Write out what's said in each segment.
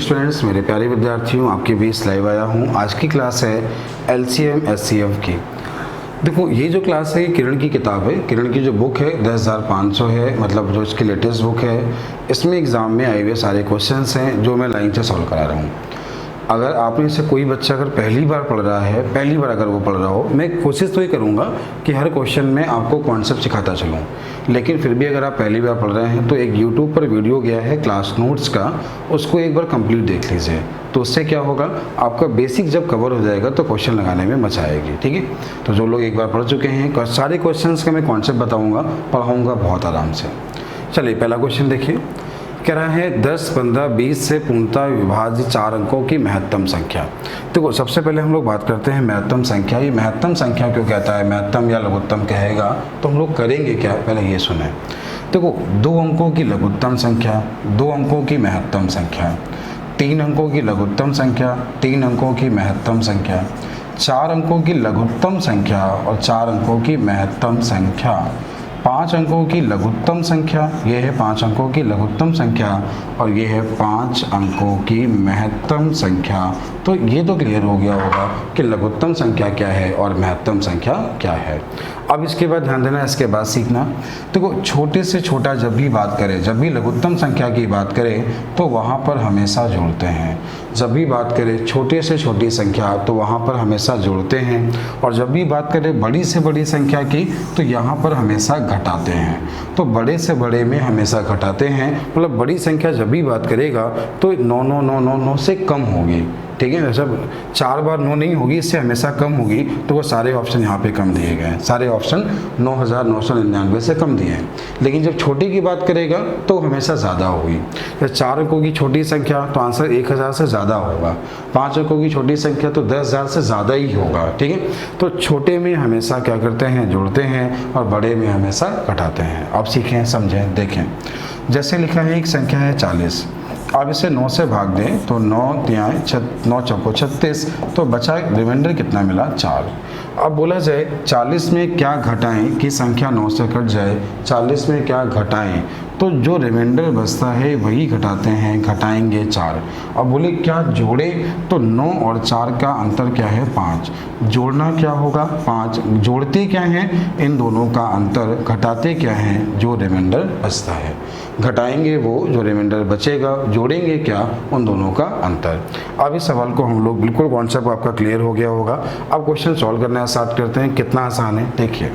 Students, मेरे प्यारे विद्यार्थियों, आपके बीच लाइव आया हूँ। आज की क्लास है एलसीएम एचसीएफ की। देखो, ये जो क्लास है किरण की किताब है। किरण की जो बुक है 10,500 है, मतलब जो इसकी लेटेस्ट बुक है। इसमें एग्ज़ाम में आए हुए सारे क्वेश्चंस हैं जो मैं लाइन से सॉल्व करा रहा हूँ। अगर आप में से कोई बच्चा अगर पहली बार पढ़ रहा है, पहली बार अगर वो पढ़ रहा हो, मैं कोशिश तो ये करूँगा कि हर क्वेश्चन में आपको कॉन्सेप्ट सिखाता चलूँ। लेकिन फिर भी अगर आप पहली बार पढ़ रहे हैं तो एक यूट्यूब पर वीडियो गया है क्लास नोट्स का, उसको एक बार कंप्लीट देख लीजिए। तो उससे क्या होगा, आपका बेसिक जब कवर हो जाएगा तो क्वेश्चन लगाने में मजा आएगी। ठीक है, तो जो लोग एक बार पढ़ चुके हैं, सारे क्वेश्चंस का मैं कॉन्सेप्ट बताऊँगा, पढ़ाऊँगा बहुत आराम से। चलिए, पहला क्वेश्चन देखिए। कह रहा है 10, 15, 20 से पूर्णतः विभाज्य 4 अंकों की महत्तम संख्या। देखो, सबसे पहले हम लोग बात करते हैं महत्तम संख्या। ये महत्तम संख्या क्यों कहता है, महत्तम या लघुत्तम कहेगा तो हम लोग करेंगे क्या, पहले ये सुने। देखो, 2 अंकों की लघुत्तम संख्या, 2 अंकों की महत्तम संख्या, 3 अंकों की लघुत्तम संख्या, 3 अंकों की महत्तम संख्या, 4 अंकों की लघुत्तम संख्या और 4 अंकों की महत्तम संख्या, 5 अंकों की लघुत्तम संख्या, ये है 5 अंकों की लघुत्तम संख्या और ये है 5 अंकों की महत्तम संख्या। तो ये तो क्लियर हो गया होगा कि लघुत्तम संख्या क्या है और महत्तम संख्या क्या है। अब इसके बाद ध्यान देना, इसके बाद सीखना। देखो, छोटे से छोटा जब भी बात करें, जब भी लघुत्तम संख्या की बात करें तो वहाँ पर हमेशा जोड़ते हैं। जब भी बात करें छोटे से छोटी संख्या तो वहाँ पर हमेशा जोड़ते हैं, और जब भी बात करें बड़ी से बड़ी संख्या की तो यहाँ पर हमेशा घटाते हैं। तो बड़े से बड़े में हमेशा घटाते हैं, मतलब बड़ी संख्या जब भी बात करेगा तो 9 9 9 9 9 से कम होगी। ठीक है, जब 4 बार 9 नहीं होगी, इससे हमेशा कम होगी। तो वो सारे ऑप्शन यहाँ पे कम दिए गए हैं, सारे ऑप्शन 9,999 से कम दिए हैं। लेकिन जब छोटे की बात करेगा तो हमेशा ज़्यादा होगी। जब 4 अंकों की छोटी संख्या तो आंसर 1,000 से ज़्यादा होगा। 5 अंकों की छोटी संख्या तो 10,000 से ज़्यादा ही होगा। ठीक है, तो छोटे में हमेशा क्या करते हैं, जोड़ते हैं, और बड़े में हमेशा घटाते हैं। अब सीखें, समझें, देखें। जैसे लिखा है एक संख्या है 40, अब इसे 9 से भाग दें तो 9 चौको 36, तो बचा रिमाइंडर कितना मिला, 4। अब बोला जाए 40 में क्या घटाएं कि संख्या 9 से कट जाए, 40 में क्या घटाएं, तो जो रिमाइंडर बचता है वही घटाते हैं, घटाएंगे 4। अब बोले क्या जोड़े, तो 9 और 4 का अंतर क्या है, 5। जोड़ना क्या होगा, 5। जोड़ते क्या हैं, इन दोनों का अंतर। घटाते क्या हैं, जो रिमाइंडर बचता है। घटाएंगे वो जो रिमाइंडर बचेगा, जोड़ेंगे क्या, उन दोनों का अंतर। अब इस सवाल को हम लोग, बिल्कुल कॉन्सेप्ट आपका क्लियर हो गया होगा। अब क्वेश्चन सॉल्व करना स्टार्ट करते हैं। कितना आसान है, देखिए।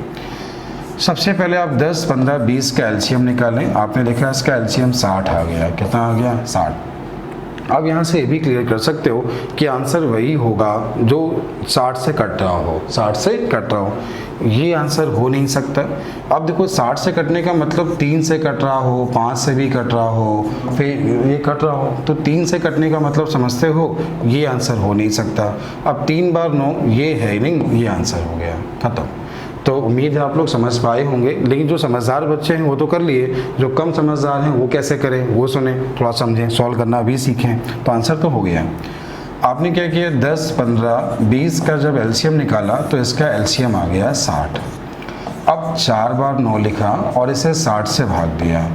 सबसे पहले आप 10, 15, 20 का एलसीएम निकालें। आपने देखा इसका एलसीएम 60 आ गया। कितना आ गया, 60। अब यहाँ से ये भी क्लियर कर सकते हो कि आंसर वही होगा जो 60 से कट रहा हो, 60 से कट रहा हो। ये आंसर हो नहीं सकता। अब देखो, 60 से कटने का मतलब 3 से कट रहा हो, 5 से भी कट रहा हो, फिर ये कट रहा हो, तो 3 से कटने का मतलब समझते हो, ये आंसर हो नहीं सकता। अब 3 बार 9 ये है नहीं, ये आंसर हो गया, खत्म। तो उम्मीद है आप लोग समझ पाए होंगे। लेकिन जो समझदार बच्चे हैं वो तो कर लिए, जो कम समझदार हैं वो कैसे करें, वो सुने, थोड़ा समझें, सॉल्व करना भी सीखें। तो आंसर तो हो गया। आपने क्या किया, 10, 15, 20 का जब एलसीएम निकाला तो इसका एलसीएम आ गया 60। अब 4 बार 9 लिखा और इसे 60 से भाग दिया,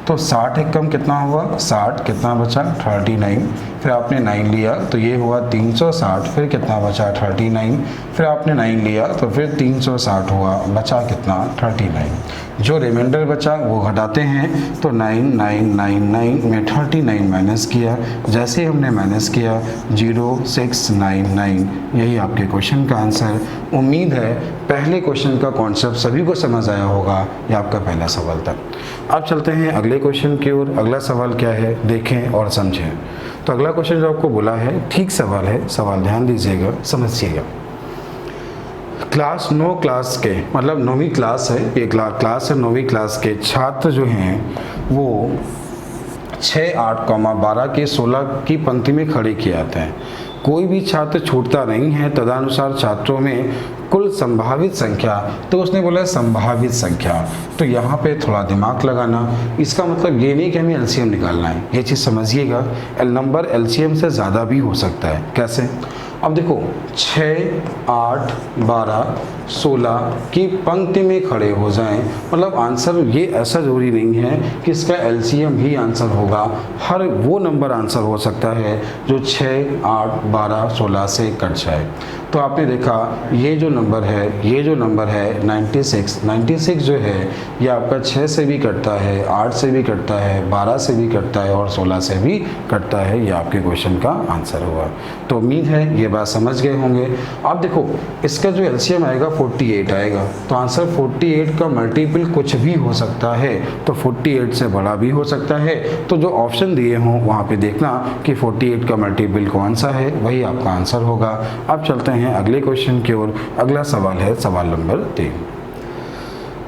तो 60 एक कम कितना हुआ, 60, कितना बचा, 39। फिर आपने 9 लिया तो ये हुआ 360, फिर कितना बचा, 39। फिर आपने 9 लिया तो फिर 360 हुआ, बचा कितना, 39। जो रिमाइंडर बचा वो घटाते हैं, तो 9 9 9 9 में 39 माइनस किया। जैसे ही हमने माइनस किया 0699, यही आपके क्वेश्चन का आंसर। उम्मीद है पहले क्वेश्चन का कॉन्सेप्ट सभी को समझ आया होगा। ये आपका पहला सवाल था। अब चलते हैं अगले क्वेश्चन की ओर। अगला सवाल क्या है, देखें और समझें। तो अगला क्वेश्चन जो आपको बोला है, ठीक सवाल है, सवाल ध्यान दीजिएगा, समझिएगा। क्लास 9 क्लास के, मतलब 9वीं क्लास है ये, क्लास है 9वीं क्लास के छात्र जो हैं वो 6, 8, 12 के 16 की पंक्ति में खड़े किए जाते हैं। कोई भी छात्र छूटता नहीं है, तदनुसार छात्रों में कुल संभावित संख्या, तो उसने बोला संभावित संख्या। तो यहाँ पे थोड़ा दिमाग लगाना, इसका मतलब ये नहीं कि हमें एलसीएम निकालना है, ये चीज़ समझिएगा। नंबर एलसीएम से ज़्यादा भी हो सकता है। कैसे, अब देखो 6, 8, 12, 16 की पंक्ति में खड़े हो जाएं, मतलब आंसर ये ऐसा जरूरी नहीं है कि इसका एलसीएम ही आंसर होगा। हर वो नंबर आंसर हो सकता है जो 6, 8, 12, 16 से कट जाए। तो आपने देखा ये जो नंबर है 96 जो है ये आपका 6 से भी कटता है, 8 से भी कटता है, 12 से भी कटता है और 16 से भी कटता है। ये आपके क्वेश्चन का आंसर हुआ। तो उम्मीद है ये बात समझ गए होंगे। अब देखो इसका जो एलसीएम आएगा 48 आएगा, तो आंसर 48 का मल्टीपल कुछ भी हो सकता है, तो 48 से बड़ा भी हो सकता है। तो जो ऑप्शन दिए हों वहाँ पे देखना कि 48 का मल्टीपल कौन सा है, वही आपका आंसर होगा। अब चलते हैं अगले क्वेश्चन की ओर। अगला सवाल है सवाल नंबर 3।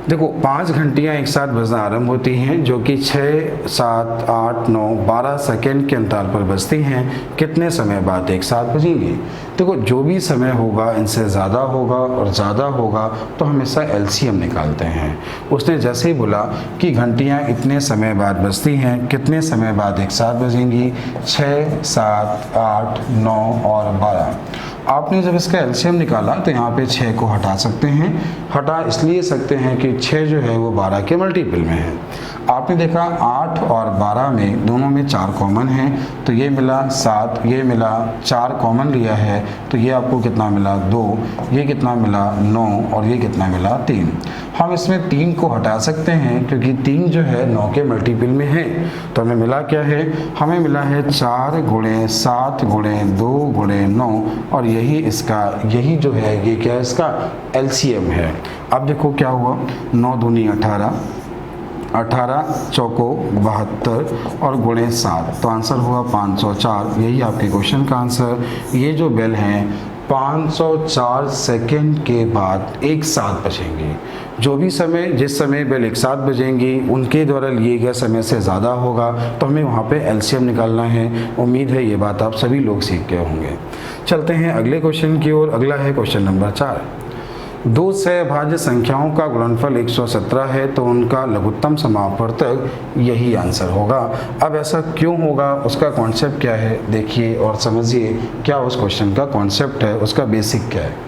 देखो 5 घंटियाँ एक साथ बजना आरंभ होती हैं जो कि 6, 7, 8, 9, 12 सेकेंड के अंतराल पर बजती हैं। कितने समय बाद एक साथ बजेंगी? देखो जो भी समय होगा इनसे ज़्यादा होगा और ज़्यादा होगा तो हमेशा एलसीएम निकालते हैं। उसने जैसे ही बोला कि घंटियाँ इतने समय बाद बजती हैं, कितने समय बाद एक साथ बजेंगी? 6, 7, 8, 9 और 12। आपने जब इसका एलसीएम निकाला तो यहाँ पे 6 को हटा सकते हैं। हटा इसलिए सकते हैं कि 6 जो है वो 12 के मल्टीपल में है। आपने देखा 8 और 12 में दोनों में 4 कॉमन हैं, तो ये मिला 7, ये मिला 4 कॉमन लिया है तो ये आपको कितना मिला 2, ये कितना मिला 9 और ये कितना मिला 3। हम इसमें 3 को हटा सकते हैं क्योंकि 3 जो है 9 के मल्टीपल में है। तो हमें मिला क्या है? हमें मिला है 4 × 7 × 2 × 9 और यही जो है ये क्या है? इसका एलसीएम है। अब देखो क्या हुआ, 9 दूनी 18, 18 चौको 72 और गुणे 7, तो आंसर हुआ 504। यही आपके क्वेश्चन का आंसर। ये जो बेल हैं 504 सेकेंड के बाद एक साथ बजेंगी। जो भी समय जिस समय बेल एक साथ बजेंगी उनके द्वारा लिए गए समय से ज़्यादा होगा, तो हमें वहाँ पे एलसीएम निकालना है। उम्मीद है ये बात आप सभी लोग सीख गए होंगे। चलते हैं अगले क्वेश्चन की ओर। अगला है क्वेश्चन नंबर 4। दो सहभाज्य संख्याओं का गुणनफल 117 है तो उनका लघुत्तम समापवर्तक यही आंसर होगा। अब ऐसा क्यों होगा, उसका कॉन्सेप्ट क्या है देखिए और समझिए क्या उस क्वेश्चन का कॉन्सेप्ट है, उसका बेसिक क्या है।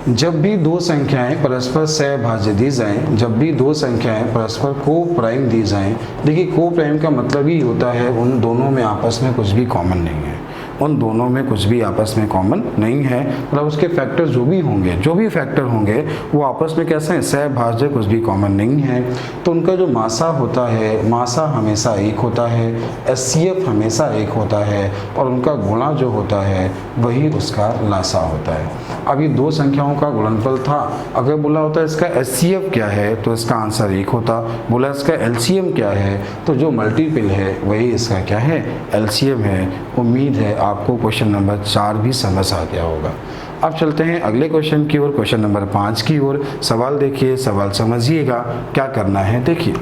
जब भी दो संख्याएं परस्पर सहभाज्य दी जाएं, जब भी दो संख्याएं परस्पर को प्राइम दी जाएं, देखिए को प्राइम का मतलब ही होता है उन दोनों में आपस में कुछ भी कॉमन नहीं है। उन दोनों में कुछ भी आपस में कॉमन नहीं है, मतलब उसके फैक्टर जो भी फैक्टर होंगे वो आपस में कैसे हैं? सहभाज्य, कुछ भी कॉमन नहीं है। तो उनका जो मासा होता है, मासा हमेशा एक होता है, एचसीएफ हमेशा एक होता है और उनका गुणा जो होता है वही उसका लासा होता है। अब ये दो संख्याओं का गुणनफल था, अगर बोला होता है इसका एचसीएफ क्या है तो इसका आंसर एक होता, बोला इसका एलसीएम क्या है तो जो मल्टीपल है वही इसका क्या है? एलसीएम है। उम्मीद है आपको क्वेश्चन नंबर 4 भी समझ आ गया होगा। अब चलते हैं अगले क्वेश्चन की ओर, क्वेश्चन नंबर 5 की ओर। सवाल देखिए, सवाल समझिएगा क्या करना है। देखिए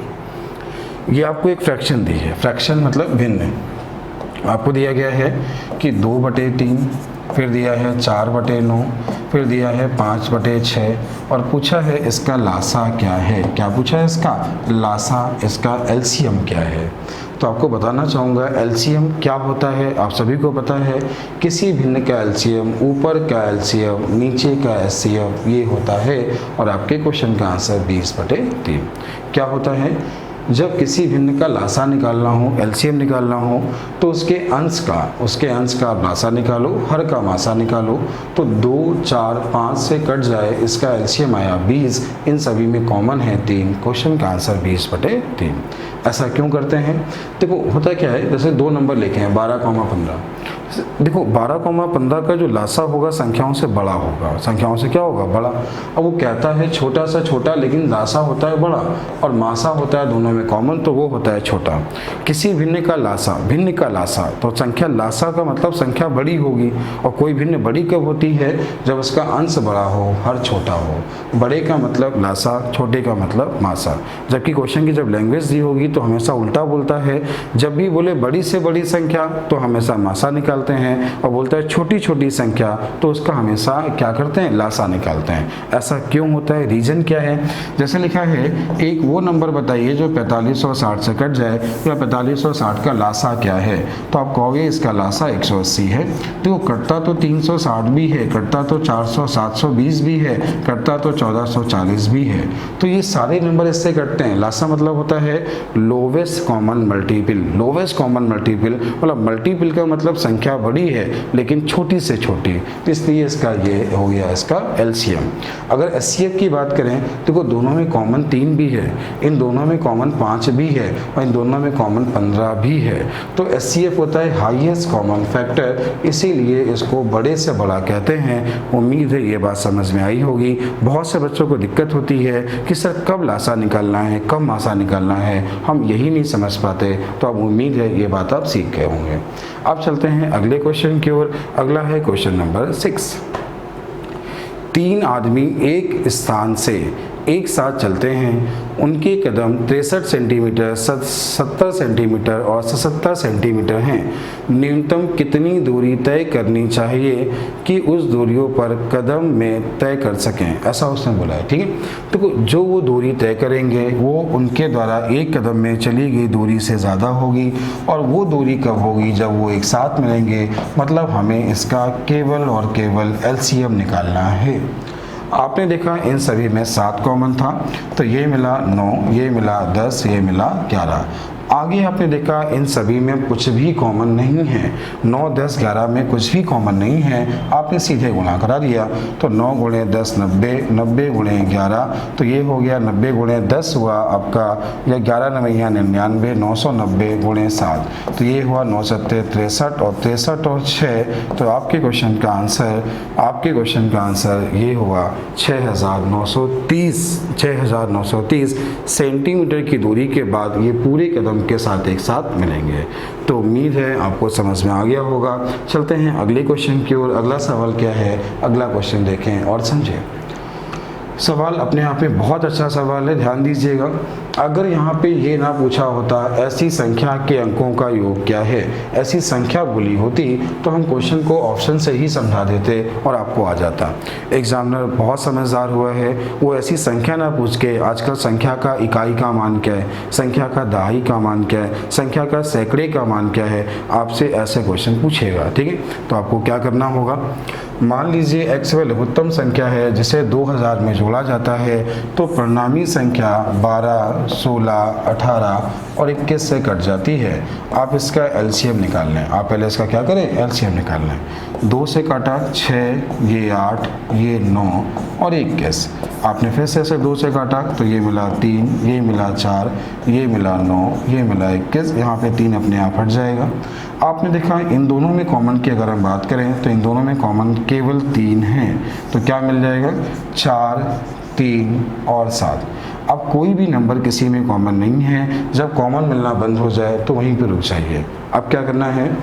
ये आपको एक फ्रैक्शन दी है, फ्रैक्शन मतलब भिन्न। आपको दिया गया है कि 2/3, फिर दिया है 4/9, फिर दिया है 5/6 और पूछा है इसका लासा क्या है। क्या पूछा है? इसका लासा, इसका एलसीएम क्या है। तो आपको बताना चाहूँगा एलसीएम क्या होता है। आप सभी को पता है किसी भिन्न का एलसीएम, ऊपर का एलसीएम, नीचे का एलसीएम ये होता है। और आपके क्वेश्चन का आंसर 20/3 क्या होता है? जब किसी भिन्न का लासा निकालना हो, एलसीएम निकालना हो, तो उसके अंश का आप लासा निकालो, हर का मासा निकालो, तो 2, 4, 5 से कट जाए, इसका एलसीएम आया 20, इन सभी में कॉमन है 3। क्वेश्चन का आंसर 20/3। ऐसा क्यों करते हैं? देखो होता क्या है, जैसे 2 नंबर लिखे हैं 12,15। देखो 12,15 का जो लासा होगा संख्याओं से बड़ा होगा, संख्याओं से क्या होगा? बड़ा। अब वो कहता है छोटा सा छोटा, लेकिन लासा होता है बड़ा और मासा होता है दोनों में कॉमन, तो वो होता है छोटा। किसी भिन्न का लासा, तो संख्या लासा का मतलब संख्या बड़ी होगी। और कोई भिन्न बड़ी कब होती है? जब उसका अंश बड़ा हो, हर छोटा हो। बड़े का मतलब लासा, छोटे का मतलब मासा। जबकि क्वेश्चन की जब लैंग्वेज दी होगी तो हमेशा उल्टा बोलता है, जब भी बोले बड़ी से बड़ी संख्या तो हमेशा मासा निकाल निकालते हैं और बोलता है छोटी छोटी संख्या, तो उसका हमेशा क्या करते हैं, लासा निकालते हैं। ऐसा क्यों होता है, रीजन क्या है? जैसे लिखा है एक वो नंबर बताइए जो 4560 से कट जाए, या 4560 का लासा क्या है, तो आप कहोगे इसका लासा 180 है। तो कटता तो 360 भी है, कटता तो 400 720 भी है, कटता तो 1440 भी है। तो ये सारे नंबर इससे कटते हैं। लासा मतलब होता है lowest common multiple. Lowest common multiple मतलब मल्टीपल का मतलब संख्या बड़ी है लेकिन छोटी से छोटी, इसलिए इसका ये हो गया इसका एलसीएम। अगर एचसीएफ की बात करें तो दोनों में कॉमन 3 भी है, इन दोनों में कॉमन 5 भी है और इन दोनों में कॉमन 15 भी है। तो एचसीएफ होता है हाईएस्ट कॉमन फैक्टर, इसीलिए इसको बड़े से बड़ा कहते हैं। उम्मीद है ये बात समझ में आई होगी। बहुत से बच्चों को दिक्कत होती है कि सर कब लासा निकालना है, कब मासा निकालना है, हम यही नहीं समझ पाते। तो अब उम्मीद है ये बात आप सीख गए होंगे। अब चलते हैं अगले क्वेश्चन की ओर। अगला है क्वेश्चन नंबर 6। 3 आदमी एक स्थान से एक साथ चलते हैं, उनके कदम 63 सेंटीमीटर, 70 सेंटीमीटर और 77 सेंटीमीटर हैं। न्यूनतम कितनी दूरी तय करनी चाहिए कि उस दूरियों पर कदम में तय कर सकें, ऐसा उसने बोला है। ठीक है, तो जो वो दूरी तय करेंगे वो उनके द्वारा एक कदम में चली गई दूरी से ज़्यादा होगी, और वो दूरी कब होगी, जब वो एक साथ मिलेंगे। मतलब हमें इसका केवल और केवल एलसीएम निकालना है। आपने देखा इन सभी में 7 कॉमन था, तो ये मिला 9, ये मिला 10, ये मिला 11। आगे आपने देखा इन सभी में कुछ भी कॉमन नहीं है। 9, 10, 11 में कुछ भी कॉमन नहीं है। आपने सीधे गुणा करा दिया, तो 9 गुणे 10 90, 90 गुणे 11, तो ये हो गया 90 गुणे 10 हुआ आपका, या 11 9 99, 990 गुणे 7, तो ये हुआ 9 7 63, और 63 और 6, तो आपके क्वेश्चन का आंसर ये हुआ 6930 सेंटीमीटर की दूरी के बाद ये पूरे कदम के साथ एक साथ मिलेंगे। तो उम्मीद है आपको समझ में आ गया होगा। चलते हैं अगले क्वेश्चन की ओर। अगला सवाल क्या है, अगला क्वेश्चन देखें और समझें। सवाल अपने आप में बहुत अच्छा सवाल है, ध्यान दीजिएगा। अगर यहाँ पे ये ना पूछा होता ऐसी संख्या के अंकों का योग क्या है, ऐसी संख्या बोली होती तो हम क्वेश्चन को ऑप्शन से ही समझा देते और आपको आ जाता। एग्जामिनर बहुत समझदार हुआ है, वो ऐसी संख्या ना पूछ के आजकल संख्या का इकाई का मान क्या है, संख्या का दहाई का मान क्या है, संख्या का सैकड़े का मान क्या है, आपसे ऐसे क्वेश्चन पूछेगा। ठीक है, तो आपको क्या करना होगा, मान लीजिए x वह लघुत्तम संख्या है जिसे 2000 में जोड़ा जाता है, तो परिणामी संख्या 12, 16, 18 और 21 से कट जाती है। आप इसका एलसीएम निकाल लें। आप पहले इसका क्या करें, एलसीएम निकाल लें। 2 से काटा 6, ये 8, ये 9 और 21। आपने फिर से ऐसे 2 से काटा, तो ये मिला 3, ये मिला 4, ये मिला 9, ये मिला 21। यहाँ पे 3 अपने आप हट जाएगा। आपने देखा इन दोनों में कॉमन की अगर हम बात करें तो इन दोनों में कॉमन केवल 3 हैं, तो क्या मिल जाएगा, 4, 3 और 7। अब कोई भी नंबर किसी में कॉमन नहीं है, जब कॉमन मिलना बंद हो जाए तो वहीं पर रुक जाइए। अब क्या करना है,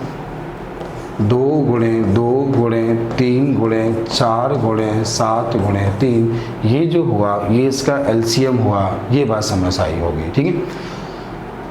2 गुणे 2 गुणे 3 गुणे 4 गुणे 7 गुणे 3, ये जो हुआ ये इसका एलसीएम हुआ। ये बात समझ आई होगी। ठीक है,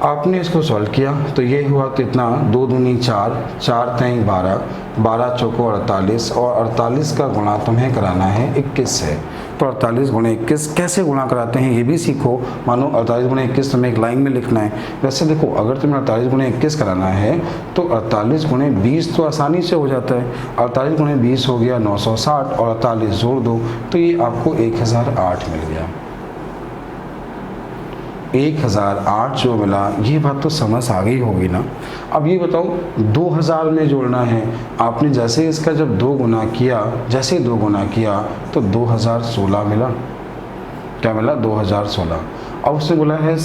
आपने इसको सॉल्व किया तो ये हुआ कितना, 2 दूनी 4, 4 3 12, 12 चौको 48, और 48 का गुणा तुम्हें कराना है 21 से। तो 48 गुणे 21 कैसे गुणा कराते हैं ये भी सीखो। मानो 48 गुणे 21 तुम्हें एक लाइन में लिखना है। वैसे देखो, अगर तुम्हें 48 गुणे 21 कराना है तो 48 गुणे 20 तो आसानी से हो जाता है। 48 गुणे 20 हो गया 960, और 48 जोड़ दो तो ये आपको 1008 मिल गया। 1008 जो मिला, ये बात तो समझ आ गई होगी ना। अब ये बताओ 2000 में जोड़ना है। आपने जैसे इसका जब 2 गुना किया, जैसे 2 गुना किया तो 2016 मिला। क्या मिला, 2016। अब उसने बोला है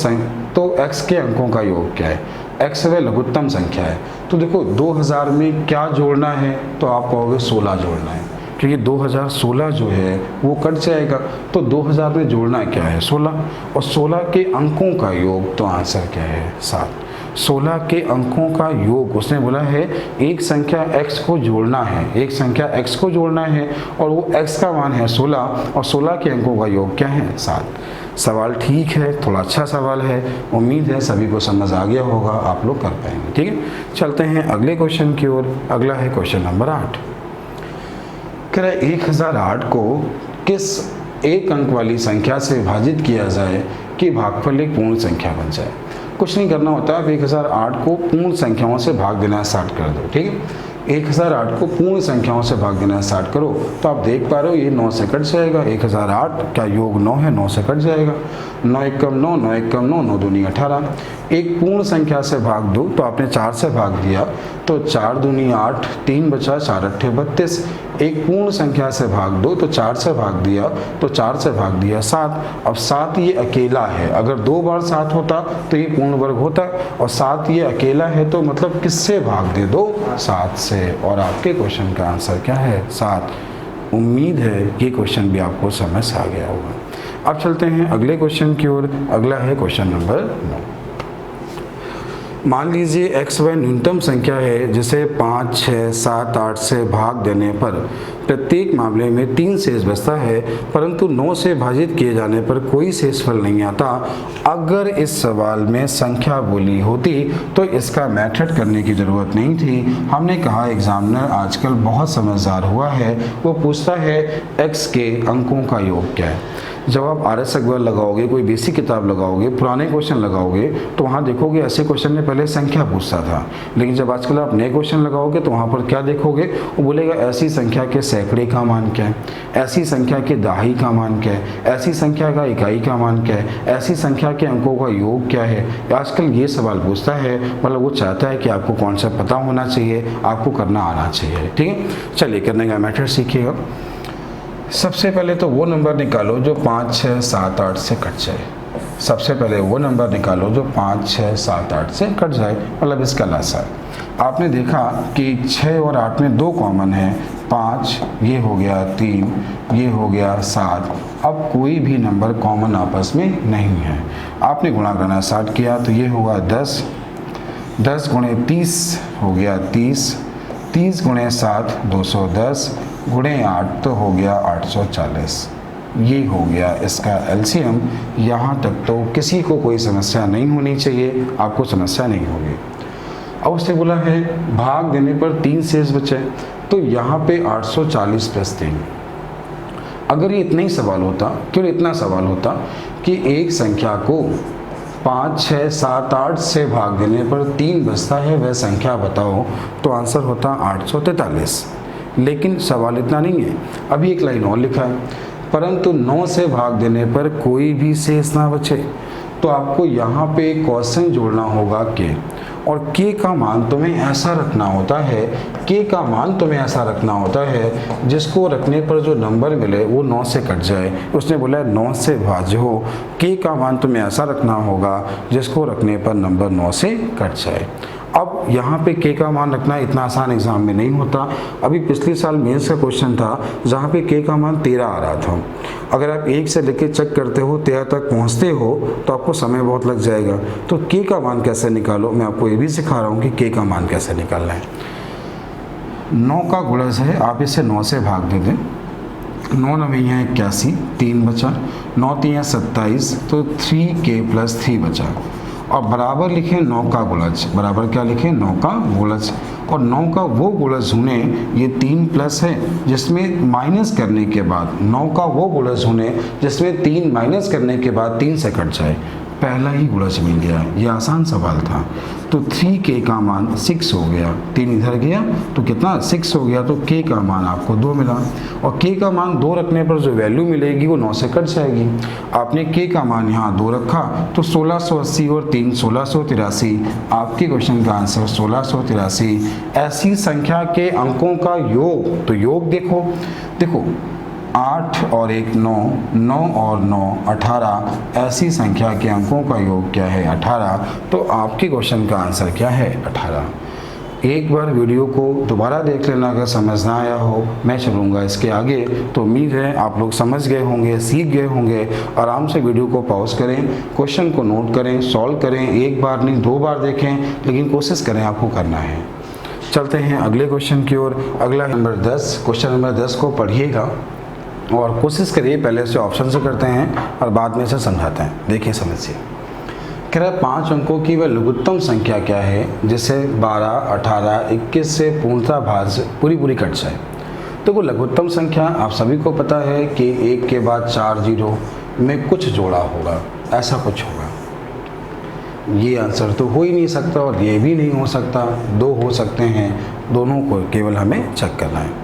तो x के अंकों का योग क्या है। x वह लघुत्तम संख्या है, तो देखो 2000 में क्या जोड़ना है, तो आप कहोगे 16 जोड़ना है, क्योंकि 2016 जो है वो कट जाएगा। तो 2000 में जोड़ना क्या है, 16, और 16 के अंकों का योग, तो आंसर क्या है, 7। 16 के अंकों का योग, उसने बोला है एक संख्या x को जोड़ना है, एक संख्या x को जोड़ना है, और वो x का मान है 16, और 16 के अंकों का योग क्या है, 7। सवाल ठीक है, थोड़ा अच्छा सवाल है, उम्मीद है सभी को समझ आ गया होगा, आप लोग कर पाएंगे। ठीक है, चलते हैं अगले क्वेश्चन की ओर। अगला है क्वेश्चन नंबर 8। कह रहा है 1008 को किस एक अंक वाली संख्या से विभाजित किया जाए कि भागफल एक पूर्ण संख्या बन जाए। कुछ नहीं करना होता, आप 1008 को पूर्ण संख्याओं से भाग देना स्टार्ट कर दो। ठीक है, 1008 को पूर्ण संख्याओं से भाग देना स्टार्ट करो तो आप देख पा रहे हो ये 9 से कट जाएगा। 1008 का योग 9 है, 9 से कट जाएगा। 9 एकम 9, 9 एकम 9, 9 दूनी 18। एक पूर्ण संख्या से भाग दो तो आपने 4 से भाग दिया तो 4 दूनी 8, 3 बचा, 4 अट्ठे 32। एक पूर्ण संख्या से भाग दो तो 4 से भाग दिया तो 4 से भाग दिया 7। अब 7 ये अकेला है, अगर 2 बार 7 होता तो ये पूर्ण वर्ग होता, और 7 ये अकेला है तो मतलब किससे भाग दे दो, 7 से। और आपके क्वेश्चन का आंसर क्या है, 7। उम्मीद है ये क्वेश्चन भी आपको समझ आ गया होगा। अब चलते हैं अगले क्वेश्चन की ओर। अगला है क्वेश्चन नंबर 9। मान लीजिए x y न्यूनतम संख्या है जिसे 5, 6, 7, 8 से भाग देने पर प्रत्येक मामले में 3 शेष बचता है, परंतु 9 से भाजित किए जाने पर कोई शेषफल नहीं आता। अगर इस सवाल में संख्या बोली होती तो इसका मेथड करने की ज़रूरत नहीं थी। हमने कहा एग्जामिनर आजकल बहुत समझदार हुआ है, वो पूछता है x के अंकों का योग क्या है। जब आप RS अकबर लगाओगे, कोई बेसिक किताब लगाओगे, पुराने क्वेश्चन लगाओगे तो वहाँ देखोगे ऐसे क्वेश्चन में पहले संख्या पूछता था, लेकिन जब आजकल आप नए क्वेश्चन लगाओगे तो वहाँ पर क्या देखोगे, वो बोलेगा ऐसी संख्या के सैकड़े का मान क्या है, ऐसी संख्या के दहाई का मान क्या है, ऐसी संख्या का इकाई का मान क्या है, ऐसी संख्या के अंकों का योग क्या है। आजकल ये सवाल पूछता है, मतलब वो चाहता है कि आपको कॉन्सेप्ट पता होना चाहिए, आपको करना आना चाहिए। ठीक है, चलिए करने का मेथड सीखिएगा। सबसे पहले तो वो नंबर निकालो जो 5, 6, 7, 8 से कट जाए। सबसे पहले वो नंबर निकालो जो 5, 6, 7, 8 से कट जाए, मतलब इसका लसा। आपने देखा कि 6 और 8 में 2 कॉमन है, 5 ये हो गया, 3 ये हो गया, 7। अब कोई भी नंबर कॉमन आपस में नहीं है। आपने गुणा करना स्टार्ट किया तो ये होगा 10, 10 गुणे 30 हो गया 30, 30 गुणे 7 210, गुणे 8 तो हो गया 840। ये हो गया इसका एलसीएम। यहाँ तक तो किसी को कोई समस्या नहीं होनी चाहिए, आपको समस्या नहीं होगी। अब उसने बोला है भाग देने पर 3 शेष बचे, तो यहाँ पे 840 प्लस 3। अगर ये इतना ही सवाल होता, क्यों इतना सवाल होता कि एक संख्या को 5, 6, 7, 8 से भाग देने पर 3 बचता है, वह संख्या बताओ, तो आंसर होता 843। लेकिन सवाल इतना नहीं है, अभी एक लाइन और लिखा है, परंतु 9 से भाग देने पर कोई भी शेष ना बचे। तो आपको यहाँ पे क्वेश्चन जोड़ना होगा के, और के का मान तुम्हें ऐसा रखना होता है, के का मान तुम्हें ऐसा रखना होता है जिसको रखने पर जो नंबर मिले वो 9 से कट जाए। उसने बोला 9 से भाज्य हो, के का मान तुम्हें ऐसा रखना होगा जिसको रखने पर नंबर 9 से कट जाए। अब यहाँ पे के का मान रखना इतना आसान एग्जाम में नहीं होता। अभी पिछले साल मेंस का क्वेश्चन था जहाँ पे के का मान 13 आ रहा था। अगर आप 1 से लेके चेक करते हो 13 तक पहुँचते हो तो आपको समय बहुत लग जाएगा। तो के का मान कैसे निकालो, मैं आपको ये भी सिखा रहा हूँ कि के का मान कैसे निकालना है। 9 का गुणज है, आप इसे 9 से भाग दे दें। 9 9 81, 3 बचा, 9 3 27, तो 3k + 3 बचा। और बराबर लिखें 9 का गुणज, बराबर क्या लिखें 9 का गुणज। और 9 का वो गुणज होने, ये 3 प्लस है जिसमें माइनस करने के बाद 9 का वो गुणज होने जिसमें 3 माइनस करने के बाद 3 से कट जाए, पहला ही गुणज मिल गया। ये आसान सवाल था। तो 3k का मान 6 हो गया, 3 इधर गया तो कितना 6 हो गया, तो k का मान आपको 2 मिला। और k का मान 2 रखने पर जो वैल्यू मिलेगी वो 9 से कट जाएगी। आपने k का मान यहाँ 2 रखा तो 1680 और 3 1683। आपके क्वेश्चन का आंसर 1683। ऐसी संख्या के अंकों का योग, तो योग देखो 8 और 1 9, 9 और 9 18। ऐसी संख्या के अंकों का योग क्या है 18। तो आपके क्वेश्चन का आंसर क्या है 18। एक बार वीडियो को दोबारा देख लेना, अगर समझ ना आया हो मैं चलूँगा इसके आगे। तो उम्मीद है आप लोग समझ गए होंगे, सीख गए होंगे। आराम से वीडियो को पॉज करें, क्वेश्चन को नोट करें, सॉल्व करें, एक बार नहीं 2 बार देखें, लेकिन कोशिश करें, आपको करना है। चलते हैं अगले क्वेश्चन की ओर। अगला नंबर 10, क्वेश्चन नंबर 10 को पढ़िएगा। और कोशिश करिए पहले से ऑप्शन से करते हैं और बाद में से समझाते हैं। देखिए समझिए, कह रहा है 5 अंकों की वह लघुत्तम संख्या क्या है जिसे 12, 18, 21 से पूर्णतः भाज्य पूरी कट जाए। तो वो लघुत्तम संख्या आप सभी को पता है कि 1 के बाद 4 जीरो में कुछ जोड़ा होगा, ऐसा कुछ होगा। ये आंसर तो हो ही नहीं सकता और ये भी नहीं हो सकता, 2 हो सकते हैं, दोनों को केवल हमें चेक करना है।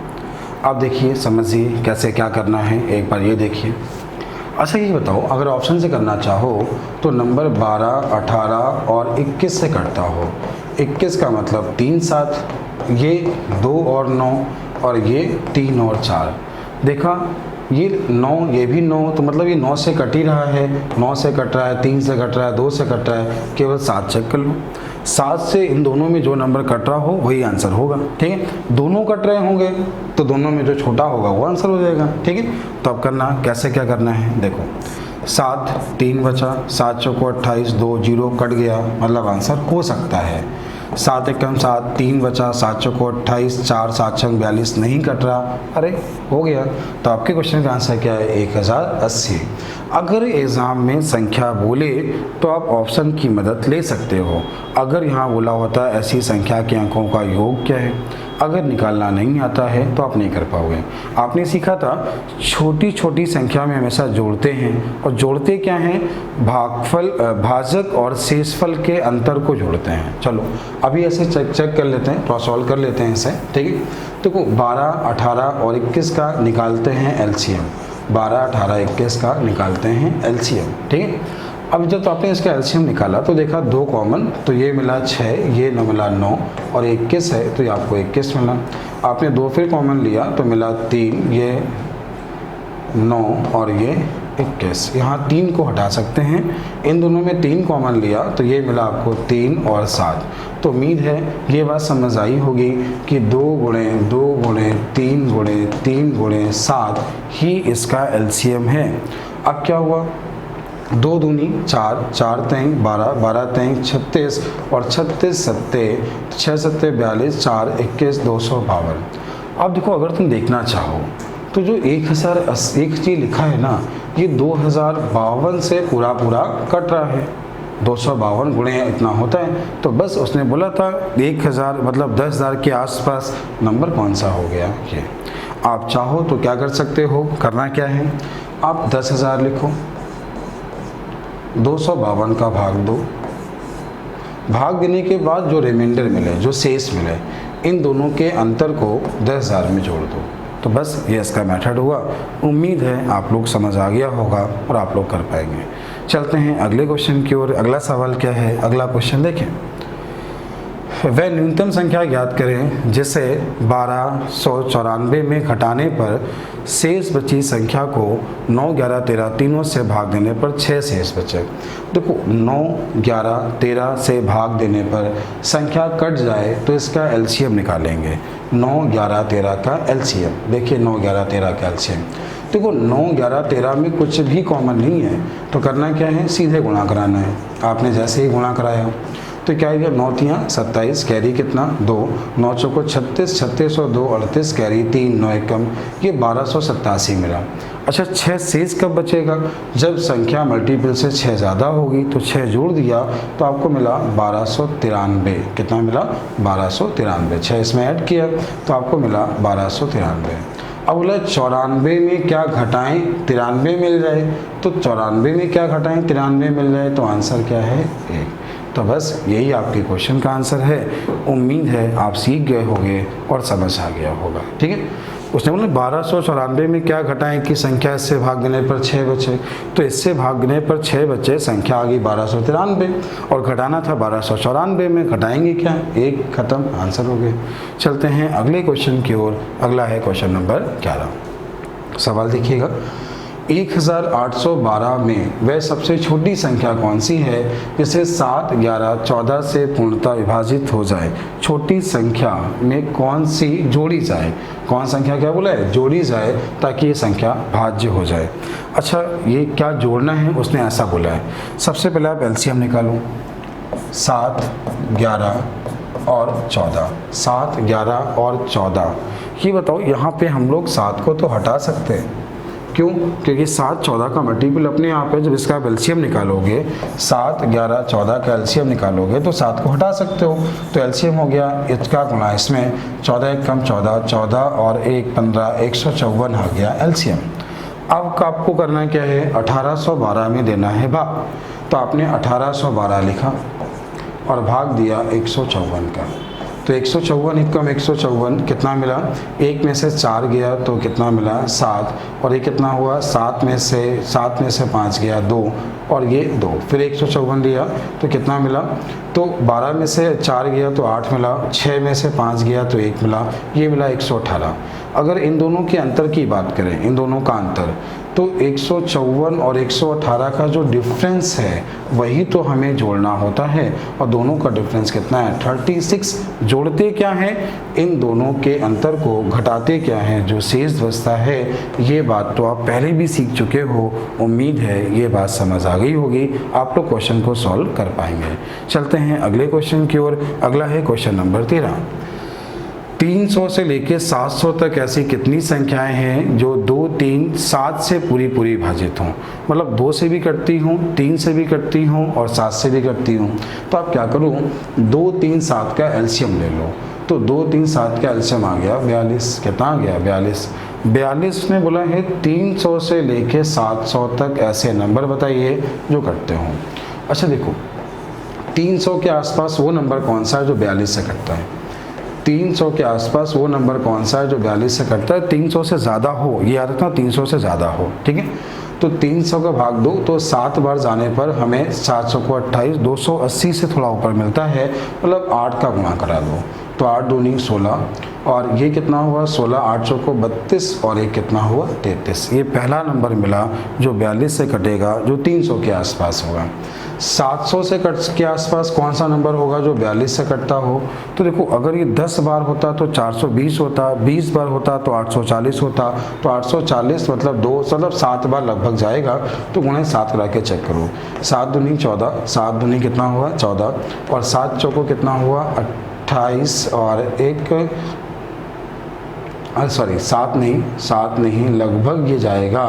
अब देखिए समझिए कैसे क्या करना है, एक बार ये देखिए। अच्छा ये बताओ, अगर ऑप्शन से करना चाहो तो नंबर 12, 18 और 21 से कटता हो। 21 का मतलब 3 7, ये 2 और 9 और ये 3 और 4। देखा ये 9, ये भी 9, तो मतलब ये 9 से कट ही रहा है, 9 से कट रहा है, 3 से कट रहा है, 2 से कट रहा है, केवल 7 चेक कर लो। 7 से इन दोनों में जो नंबर कट रहा हो वही आंसर होगा, ठीक है। दोनों कट रहे होंगे तो दोनों में जो छोटा होगा वो आंसर हो जाएगा, ठीक है। तो अब करना कैसे, क्या करना है देखो, 7 3 बचा, 7 चौको 28, 2 जीरो कट गया, मतलब आंसर हो सकता है। 7 एकम 7, 3 बचा, 7 चौको 28, 4 7 छंग 42, नहीं कट रहा, अरे हो गया। तो आपके क्वेश्चन का आंसर क्या है, 1080। अगर एग्ज़ाम में संख्या बोले तो आप ऑप्शन की मदद ले सकते हो। अगर यहाँ बोला होता है ऐसी संख्या के अंकों का योग क्या है, अगर निकालना नहीं आता है तो आप नहीं कर पाओगे। आपने सीखा था छोटी छोटी संख्या में हमेशा जोड़ते हैं, और जोड़ते क्या हैं, भागफल, भाजक और शेषफल के अंतर को जोड़ते हैं। चलो अभी ऐसे चेक कर लेते हैं, थोड़ा सॉल्व कर लेते हैं इसे, ठीक है। देखो 12, 18 और 21 का निकालते हैं एलसीएम, 12, 18, 21 का निकालते हैं एलसीएम, ठीक है। अब जब तो आपने इसका एलसीएम निकाला तो देखा 2 कॉमन, तो ये मिला 6, ये न मिला 9 और 21 है तो ये आपको 21 मिला। आपने 2 फिर कॉमन लिया तो मिला 3, ये 9 और ये 21। यहाँ 3 को हटा सकते हैं, इन दोनों में 3 कॉमन लिया तो ये मिला आपको 3 और 7। तो उम्मीद है ये बात समझ आई होगी कि 2 गुणे 2 गुणे 3 गुणे 3 गुणे 7 ही इसका एलसीएम है। अब क्या हुआ, 2 दूनी 4, 4 तेईं 12, 12 तेईं 36 और 36 सत्ते 6 सत्ते 42, 4 21, 252। अब देखो अगर तुम देखना चाहो तो जो 1001 चीज लिखा है ना, ये 2052 से पूरा कट रहा है। 252 गुणे इतना होता है, तो बस उसने बोला था 1000 मतलब 10,000 के आसपास नंबर कौन सा हो गया ये। आप चाहो तो क्या कर सकते हो, करना क्या है, आप 10,000 लिखो, 252 का भाग दो, भाग देने के बाद जो रिमाइंडर मिले, जो शेष मिले, इन दोनों के अंतर को 10,000 में जोड़ दो। तो बस ये इसका मेथड हुआ। उम्मीद है आप लोग समझ आ गया होगा और आप लोग कर पाएंगे। चलते हैं अगले क्वेश्चन की ओर। अगला सवाल क्या है, अगला क्वेश्चन देखें। वह न्यूनतम संख्या ज्ञात करें जिसे 1294 में घटाने पर शेष बची संख्या को 9, 11, 13 तीनों से भाग देने पर 6 शेष बचे। देखो 9, 11, 13 से भाग देने पर संख्या कट जाए तो इसका एलसीएम निकालेंगे। 9, 11, 13 का एलसीएम देखिए, 9, 11, 13 का एलसीएम। देखो 9, 11, 13 में कुछ भी कॉमन नहीं है, तो करना क्या है, सीधे गुणा कराना है। आपने जैसे ही गुणा कराया तो क्या है, 9 तियाँ 27, कैरी कितना 2, 9 चौको 36, 36 और 2 38, कैरी 3, 9 एकम, ये 1287 मिला। अच्छा 6 शेष कब बचेगा, जब संख्या मल्टीपल से 6 ज़्यादा होगी, तो 6 जोड़ दिया तो आपको मिला 1293। कितना मिला, 1293। 6 इसमें ऐड किया तो आपको मिला 1293। अब बोला 94 में क्या घटाएं 93 मिल जाए, तो 94 में क्या घटाएं 93 मिल जाए, तो आंसर क्या है 1। तो बस यही आपके क्वेश्चन का आंसर है। उम्मीद है आप सीख गए होंगे और समझ आ गया होगा, ठीक है। उसने बोला 1294 में क्या घटाएं कि संख्या इससे भाग देने पर 6 बचे, तो इससे भागने पर 6 बचे, संख्या आ गई 1293 और घटाना था 1294 में, घटाएंगे क्या, 1 खत्म, आंसर हो गए। चलते हैं अगले क्वेश्चन की ओर। अगला है क्वेश्चन नंबर 11। सवाल देखिएगा, 1812 में वह सबसे छोटी संख्या कौन सी है जिसे 7, 11, 14 से पूर्णतः विभाजित हो जाए। छोटी संख्या में कौन सी जोड़ी जाए, कौन संख्या क्या बोला है, जोड़ी जाए ताकि ये संख्या भाज्य हो जाए। अच्छा ये क्या जोड़ना है, उसने ऐसा बोला है। सबसे पहले आप एलसीएम निकालो, 7, 11 और 14, 7, 11 और 14। ये बताओ यहाँ पे हम लोग 7 को तो हटा सकते हैं, क्यों? क्योंकि 7 14 का मल्टीपल अपने आप है। जब इसका आप एलसीएम निकालोगे, 7 11 14 का एलसीएम निकालोगे तो 7 को हटा सकते हो, तो एलसीएम हो गया इसका गुणा इसमें, 14 एक कम 14, 14 और 1 15, 154 आ गया एलसीएम। अब आपको करना क्या है, 1812 में देना है भाग, तो आपने 1812 लिखा और भाग दिया 154 का, तो 154 एक कम 154 कितना मिला, 1 में से 4 गया तो कितना मिला 7, और ये कितना हुआ 7 में से 5 गया 2, और ये 2, फिर 154 लिया तो कितना मिला, तो 12 में से 4 गया तो 8 मिला, 6 में से 5 गया तो 1 मिला, ये मिला 118। अगर इन दोनों के अंतर की बात करें, इन दोनों का अंतर, तो 154 और 118 का जो डिफरेंस है वही तो हमें जोड़ना होता है, और दोनों का डिफरेंस कितना है 36। जोड़ते क्या है, इन दोनों के अंतर को घटाते क्या है, जो शेष बचता है। ये बात तो आप पहले भी सीख चुके हो, उम्मीद है ये बात समझ आ गई होगी, आप लोग क्वेश्चन को सॉल्व कर पाएंगे। चलते हैं अगले क्वेश्चन की ओर। अगला है क्वेश्चन नंबर 13। 300 से लेके 700 तक ऐसी कितनी संख्याएं हैं जो 2 3 7 से पूरी विभाजित हों, मतलब 2 से भी कटती हूँ, 3 से भी कटती हूँ और 7 से भी कटती हूँ। तो आप क्या करूँ, 2 3 7 का एलसीएम ले लो, तो 2 3 7 का एलसीएम आ गया 42। कितना आ गया 42। 42 ने बोला है 300 से लेके 700 तक ऐसे नंबर बताइए जो कटते हों। अच्छा देखो, 300 के आसपास वो नंबर कौन सा है जो 42 से कटता है, 300 के आसपास वो नंबर कौन सा है जो 42 से कटता है, 300 से ज़्यादा हो, ये याद रखना 300 से ज़्यादा हो, ठीक है। तो 300 का भाग दो, तो 7 बार जाने पर हमें 700 को 28, 280 से थोड़ा ऊपर मिलता है, मतलब 8 का गुणा करा दो, तो 8 दूनी 16, और ये कितना हुआ 16, 8 चौको 32, और ये कितना हुआ 33। ये पहला नंबर मिला जो 42 से कटेगा, जो 300 के आसपास होगा। 700 से के आसपास कौन सा नंबर होगा जो 42 से कटता हो, तो देखो अगर ये 10 बार होता तो 420 होता, 20 बार होता तो 840 होता, तो 840 मतलब 2 मतलब 7 बार लगभग जाएगा, तो गुणे 7 करा के चेक करो, 7 दूनी 14, 7 दूनी कितना हुआ 14, और 7 चौको कितना हुआ 28, और एक सॉरी 7 नहीं लगभग ये जाएगा,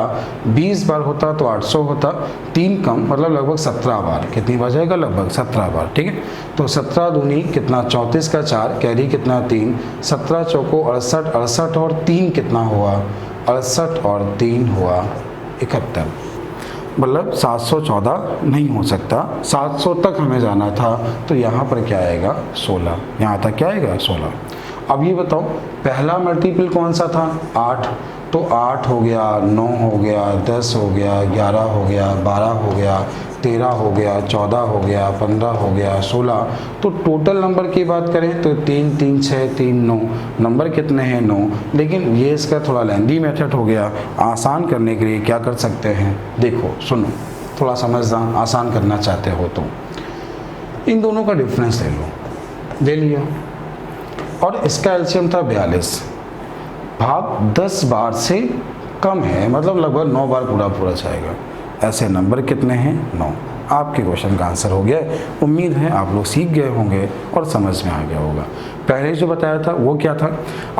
20 बार होता तो 800 होता, 3 कम मतलब लगभग 17 बार, कितनी बार जाएगा लगभग 17 बार, ठीक है। तो 17 दूनी कितना 34 का 4, कैरी कितना 3, 17 चौको 68, 68 और 3 कितना हुआ 68 और 3 हुआ 71, मतलब 714 नहीं हो सकता, 700 तक हमें जाना था, तो यहाँ पर क्या आएगा 16, यहाँ तक क्या आएगा 16। अब ये बताओ पहला मल्टीपल कौन सा था 8, तो 8 हो गया, 9 हो गया, 10 हो गया, 11 हो गया, 12 हो गया, 13 हो गया, 14 हो गया, 15 हो गया, 16। तो टोटल नंबर की बात करें तो 3 3 6 3 9, नंबर कितने हैं 9। लेकिन ये इसका थोड़ा लेंदी मेथड हो गया, आसान करने के लिए क्या कर सकते हैं, देखो सुनो, थोड़ा समझना, आसान करना चाहते हो तो इन दोनों का डिफरेंस ले लो, ले लिया, और इसका एलसीएम था 42, भाग 10 बार से कम है, मतलब लगभग 9 बार पूरा जाएगा। ऐसे नंबर कितने हैं 9। आपके क्वेश्चन का आंसर हो गया। उम्मीद है आप लोग सीख गए होंगे और समझ में आ गया होगा। पहले जो बताया था वो क्या था,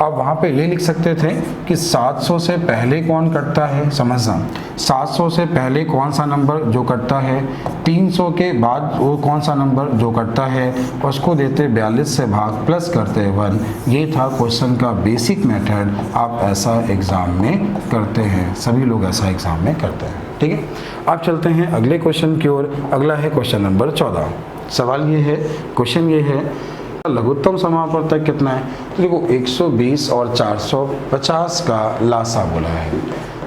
आप वहाँ पे ये लिख सकते थे कि 700 से पहले कौन कटता है, समझना 700 से पहले कौन सा नंबर जो कटता है, 300 के बाद वो कौन सा नंबर जो कटता है, उसको देते 42 से भाग प्लस करते 1। ये था क्वेश्चन का बेसिक मेथड। आप ऐसा एग्ज़ाम में करते हैं, सभी लोग ऐसा एग्ज़ाम में करते हैं, ठीक है। अब चलते हैं अगले क्वेश्चन की ओर। अगला है क्वेश्चन नंबर 14। सवाल ये है, क्वेश्चन ये है, लघुत्तम समापवर्तक कितना है। तो देखो 120 और 450 का लासा बोला है।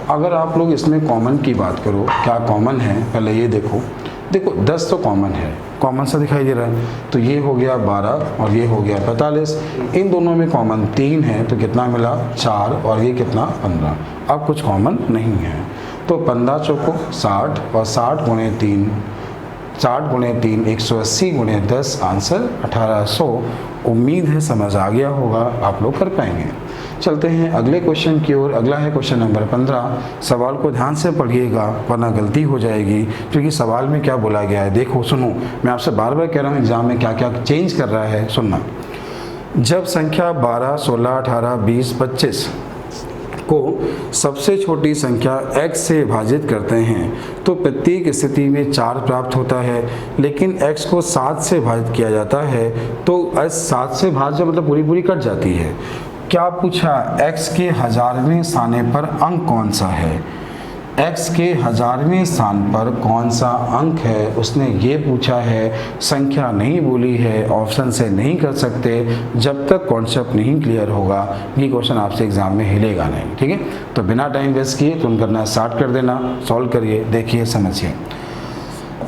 अगर आप लोग इसमें कॉमन की बात करो, क्या कॉमन है पहले ये देखो। देखो 10 तो कॉमन है, कॉमन सा दिखाई दे रहा है, तो ये हो गया 12 और ये हो गया 45। इन दोनों में कॉमन 3 है, तो कितना मिला 4, और ये कितना 15। अब कुछ कॉमन नहीं है, तो 15 चौको 60 और 60 गुणे 3, 60 गुणे 3 180 गुणे 10, आंसर 1800। उम्मीद है समझ आ गया होगा, आप लोग कर पाएंगे। चलते हैं अगले क्वेश्चन की ओर। अगला है क्वेश्चन नंबर 15। सवाल को ध्यान से पढ़िएगा वरना गलती हो जाएगी, क्योंकि सवाल में क्या बोला गया है देखो सुनो। मैं आपसे बार बार कह रहा हूँ एग्जाम में क्या क्या चेंज कर रहा है, सुनना। जब संख्या 12, 16, 18, 20, 25 को सबसे छोटी संख्या x से विभाजित करते हैं तो प्रत्येक स्थिति में 4 प्राप्त होता है, लेकिन x को 7 से विभाजित किया जाता है तो 7 से भाज्य मतलब पूरी पूरी कट जाती है। क्या पूछा? x के 1000वें स्थान पर अंक कौन सा है? x के 1000वें स्थान पर कौन सा अंक है उसने ये पूछा है। संख्या नहीं बोली है, ऑप्शन से नहीं कर सकते जब तक कॉन्सेप्ट नहीं क्लियर होगा। ये क्वेश्चन आपसे एग्जाम में हिलेगा नहीं, ठीक है। तो बिना टाइम वेस्ट किए तुम करना स्टार्ट कर देना, सॉल्व करिए, देखिए समझिए।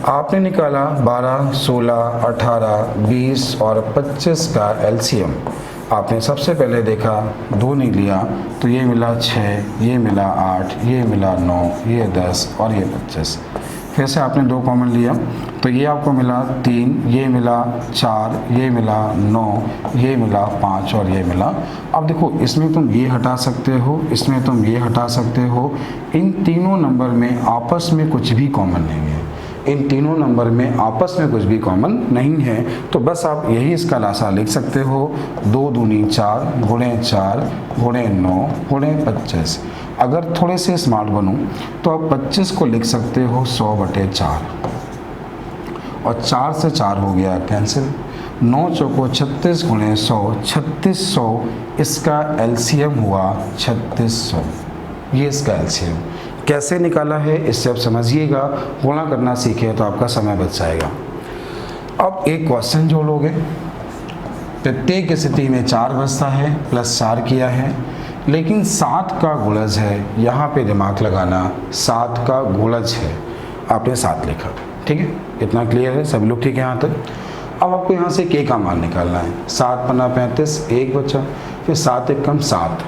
आपने निकाला 12, 16, 18, 20 और 25 का एलसीएम। आपने सबसे पहले देखा 2 नहीं लिया तो ये मिला 6, ये मिला 8, ये मिला 9, ये 10 और ये 25। फिर से आपने 2 कॉमन लिया तो ये आपको मिला 3, ये मिला 4, ये मिला 9, ये मिला 5 और ये मिला। अब देखो इसमें तुम ये हटा सकते हो, इसमें तुम ये हटा सकते हो। इन तीनों नंबर में आपस में कुछ भी कॉमन नहीं है, इन तीनों नंबर में आपस में कुछ भी कॉमन नहीं है। तो बस आप यही इसका लासा लिख सकते हो, 2 दूनी 4 गुणे 4 गुणे 9 गुणे 25। अगर थोड़े से स्मार्ट बनूं तो आप 25 को लिख सकते हो 100/4 और 4 से 4 हो गया कैंसिल। 9 चौको 36 गुणे 100 3600, इसका एलसीएम हुआ 3600। ये इसका एलसीएम कैसे निकाला है इससे आप समझिएगा। गुणा करना सीखे तो आपका समय बच जाएगा। अब एक क्वेश्चन जो लोगे, प्रत्येक स्थिति में 4 बचता है, +4 किया है, लेकिन 7 का गुणज है। यहाँ पे दिमाग लगाना, 7 का गुणज है, आपने 7 लिखा, ठीक है। इतना क्लियर है, सभी लोग ठीक है यहाँ तक। अब आपको यहाँ से k का मान निकालना है। 7 पन्ना 35, 1 बचा, फिर 7 एकम 7,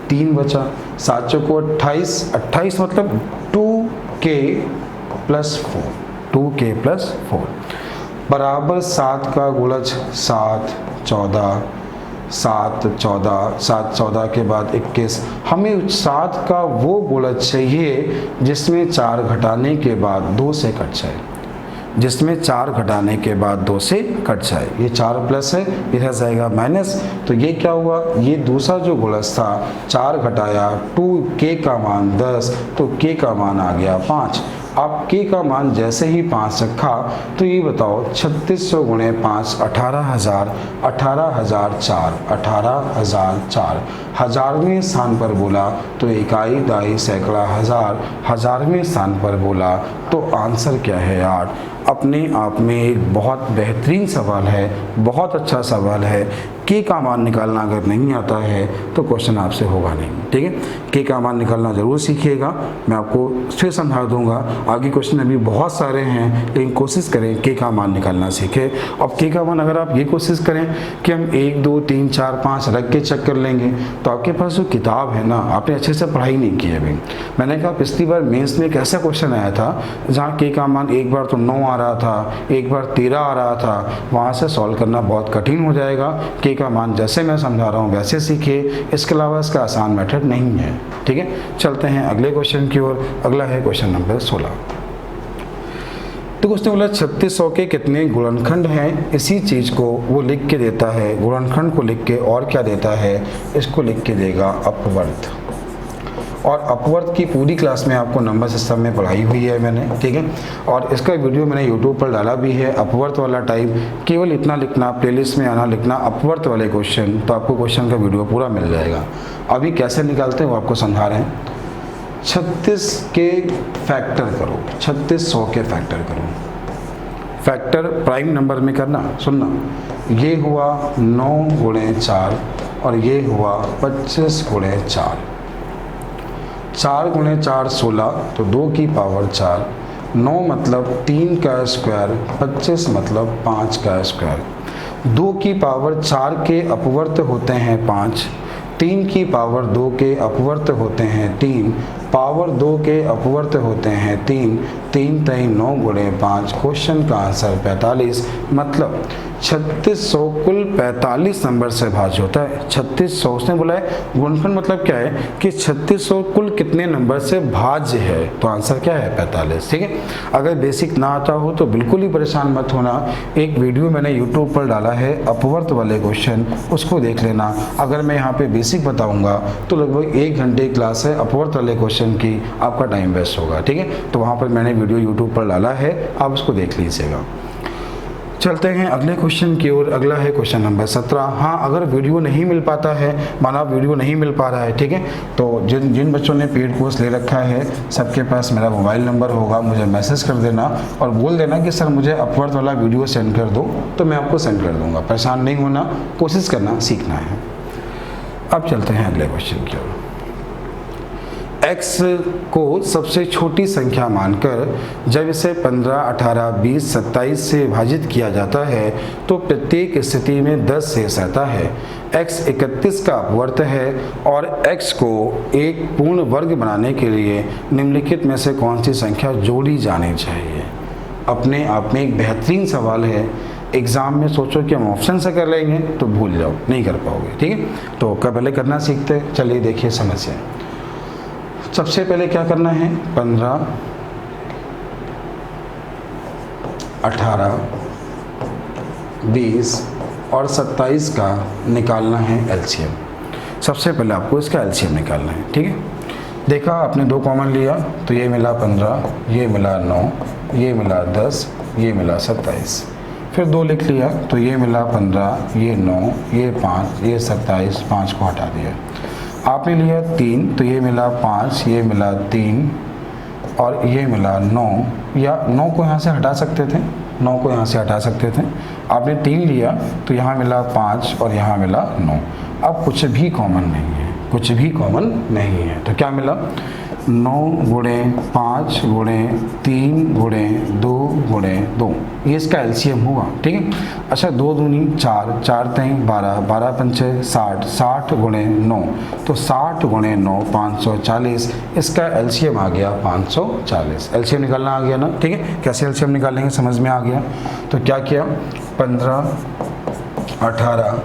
3 बचा, 7 चौको 28, 28 मतलब 2k + 4, 2k + 4 बराबर 7 का गुणज 7, 14, 7, 14, 7, 14 के बाद 21। हमें 7 का वो गुणज चाहिए जिसमें 4 घटाने के बाद 2 से कट जाए, जिसमें 4 घटाने के बाद 2 से कट जाए। ये 4 प्लस है, इधर जाएगा माइनस, तो ये क्या हुआ? ये दूसरा जो गुणज था 4 घटाया 2k का मान 10, तो k का मान आ गया 5। अब k का मान जैसे ही 5 रखा तो ये बताओ 3600 गुणे 5 18,000, 18,004, 18,004। 1000वें स्थान पर बोला तो इकाई, दाई, सैकड़ा, हज़ार। 1000वें स्थान पर बोला तो आंसर क्या है 8। अपने आप में एक बहुत बेहतरीन सवाल है, बहुत अच्छा सवाल है। k का मान निकालना अगर नहीं आता है तो क्वेश्चन आपसे होगा नहीं, ठीक है। k का मान निकालना ज़रूर सीखिएगा, मैं आपको फिर समझा दूंगा। आगे क्वेश्चन अभी बहुत सारे हैं, लेकिन कोशिश करें k का मान निकालना सीखें। अब k का मान अगर आप ये कोशिश करें कि हम 1, 2, 3, 4, 5 रख के चेक कर लेंगे तो आपके पास जो किताब है ना, आपने अच्छे से पढ़ाई नहीं की अभी। मैंने कहा पिछली बार मेंस में एक ऐसा क्वेश्चन आया था जहाँ k का मान एक बार तो 9 आ रहा था, एक बार 13 आ रहा था, वहाँ से सॉल्व करना बहुत कठिन हो जाएगा। k का मान जैसे मैं समझा रहा हूँ वैसे सीखिए, इसके अलावा इसका आसान मेथड नहीं है, ठीक है। चलते हैं अगले क्वेश्चन की ओर। अगला है क्वेश्चन नंबर 16। तो क्वेश्चन बोला 3600 के कितने गुणनखंड हैं? इसी चीज़ को वो लिख के देता है, गुणनखंड को लिख के, और क्या देता है, इसको लिख के देगा अपवर्त। और अपवर्त की पूरी क्लास में आपको नंबर सिस्टम में पढ़ाई हुई है मैंने, ठीक है। और इसका वीडियो मैंने यूट्यूब पर डाला भी है, अपवर्त वाला टाइप। केवल इतना लिखना, प्लेलिस्ट में आना, लिखना अपवर्त वाले क्वेश्चन, तो आपको क्वेश्चन का वीडियो पूरा मिल जाएगा। अभी कैसे निकालते हैं वो आपको समझा रहे हैं। 36 के फैक्टर करो, 3600 के फैक्टर करो। फैक्टर प्राइम नंबर में करना, सुनना। ये हुआ 9 गुणे 4 और ये हुआ 25 गुणे 4। 4 गुणे 4 16, तो 2 की पावर 4। 9 मतलब 3 का स्क्वायर, 25 मतलब 5 का स्क्वायर। 2 की पावर 4 के अपवर्त होते हैं 5, 3 की पावर 2 के अपवर्त होते हैं 3, पावर 2 के अपवर्त होते हैं 3, 3 3 9 गुणे 5। क्वेश्चन का आंसर 45। मतलब 3600 कुल 45 नंबर से भाज्य होता है। 3600 उसने बोला है गुणनफल मतलब क्या है कि 3600 कुल कितने नंबर से भाज्य है, तो आंसर क्या है 45। ठीक है, अगर बेसिक ना आता हो तो बिल्कुल ही परेशान मत होना, एक वीडियो मैंने यूट्यूब पर डाला है अपवर्त वाले क्वेश्चन, उसको देख लेना। अगर मैं यहाँ पे बेसिक बताऊंगा तो लगभग 1 घंटे क्लास है अपवर्त वाले क्वेश्चन की, आपका टाइम वेस्ट होगा। ठीक है, तो वहाँ पर मैंने वीडियो यूट्यूब पर डाला है, आप उसको देख लीजिएगा। चलते हैं अगले क्वेश्चन की ओर। अगला है क्वेश्चन नंबर 17। हाँ, अगर वीडियो नहीं मिल पाता है, माना वीडियो नहीं मिल पा रहा है, ठीक है, तो जिन बच्चों ने पेड कोर्स ले रखा है सबके पास मेरा मोबाइल नंबर होगा, मुझे मैसेज कर देना और बोल देना कि सर मुझे अपवर्त वाला वीडियो सेंड कर दो, तो मैं आपको सेंड कर दूँगा। परेशान नहीं होना, कोशिश करना, सीखना है। अब चलते हैं अगले क्वेश्चन की ओर। x को सबसे छोटी संख्या मानकर जब इसे 15, 18, 20, 27 से विभाजित किया जाता है तो प्रत्येक स्थिति में 10 शेष आता है। x 31 का अपवर्त है और x को एक पूर्ण वर्ग बनाने के लिए निम्नलिखित में से कौन सी संख्या जोड़ी जानी चाहिए। अपने आप में एक बेहतरीन सवाल है। एग्ज़ाम में सोचो कि हम ऑप्शन से कर लेंगे तो भूल जाओ, नहीं कर पाओगे। ठीक है, तो पहले करना सीखते हैं। चलिए देखिए समस्या। सबसे पहले क्या करना है, 15, 18, 20 और 27 का निकालना है एलसीएम। सबसे पहले आपको इसका एलसीएम निकालना है। ठीक है, देखा आपने 2 कॉमन लिया तो ये मिला 15, ये मिला 9, ये मिला 10, ये मिला 27। फिर 2 लिख लिया तो ये मिला 15, ये 9, ये 5, ये 27, 5 को हटा दिया। आपने लिया 3 तो ये मिला 5, ये मिला 3 और ये मिला 9, या 9 को यहाँ से हटा सकते थे, 9 को यहाँ से हटा सकते थे। आपने 3 लिया तो यहाँ मिला 5 और यहाँ मिला 9। अब कुछ भी कॉमन नहीं है, कुछ भी कॉमन नहीं है, तो क्या मिला 9 गुणे 5 गुणे 3 गुणे 2 गुणे 2, ये इसका एलसीएम हुआ। ठीक है, अच्छा 2 दूनी 4, 4 3 12, 12 पंचे 60, 60 गुणे 9, तो 60 गुणे 9 540, इसका एलसीएम आ गया 540। एलसीएम निकालना आ गया ना। ठीक है, कैसे एलसीएम निकालेंगे समझ में आ गया। तो क्या किया, 15, 18,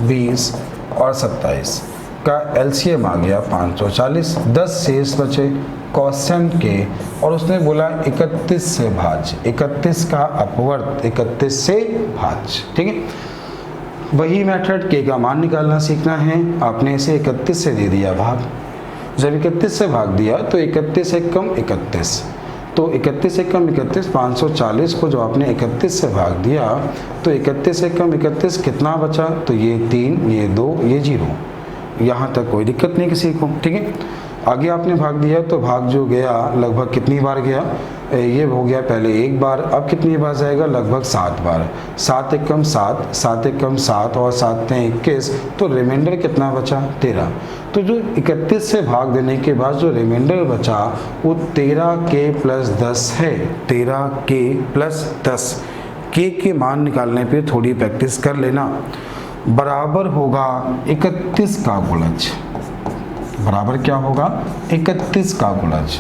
20 और 27 का एलसीएम आ गया 540। 10 शेष बचे क्वेश्चन के, और उसने बोला 31 से भाज्य, 31 का अपवर्त 31 से भाज्य। ठीक है, वही मेथड के का मान निकालना सीखना है। आपने इसे 31 से दे दिया भाग, जब 31 से भाग दिया तो 31 एक कम 31, तो 31 एक कम 31, 540 को जो आपने 31 से भाग दिया तो 31 एक कम 31 कितना बचा, तो ये 3, ये 2, ये 0। यहाँ तक कोई दिक्कत नहीं किसी को। ठीक है, आगे आपने भाग दिया तो भाग जो गया लगभग कितनी बार गया, ये हो गया पहले 1 बार, अब कितनी बार जाएगा, लगभग 7 बार। 7 एक कम 7, 7 एक कम 7 और 7 में 21, तो रिमाइंडर कितना बचा 13। तो जो 31 से भाग देने के बाद जो रिमाइंडर बचा वो 13 के प्लस 10 है। 13 के प्लस 10 के मान निकालने पे थोड़ी प्रैक्टिस कर लेना। बराबर होगा 31 का गुणज, बराबर क्या होगा 31 का गुणज।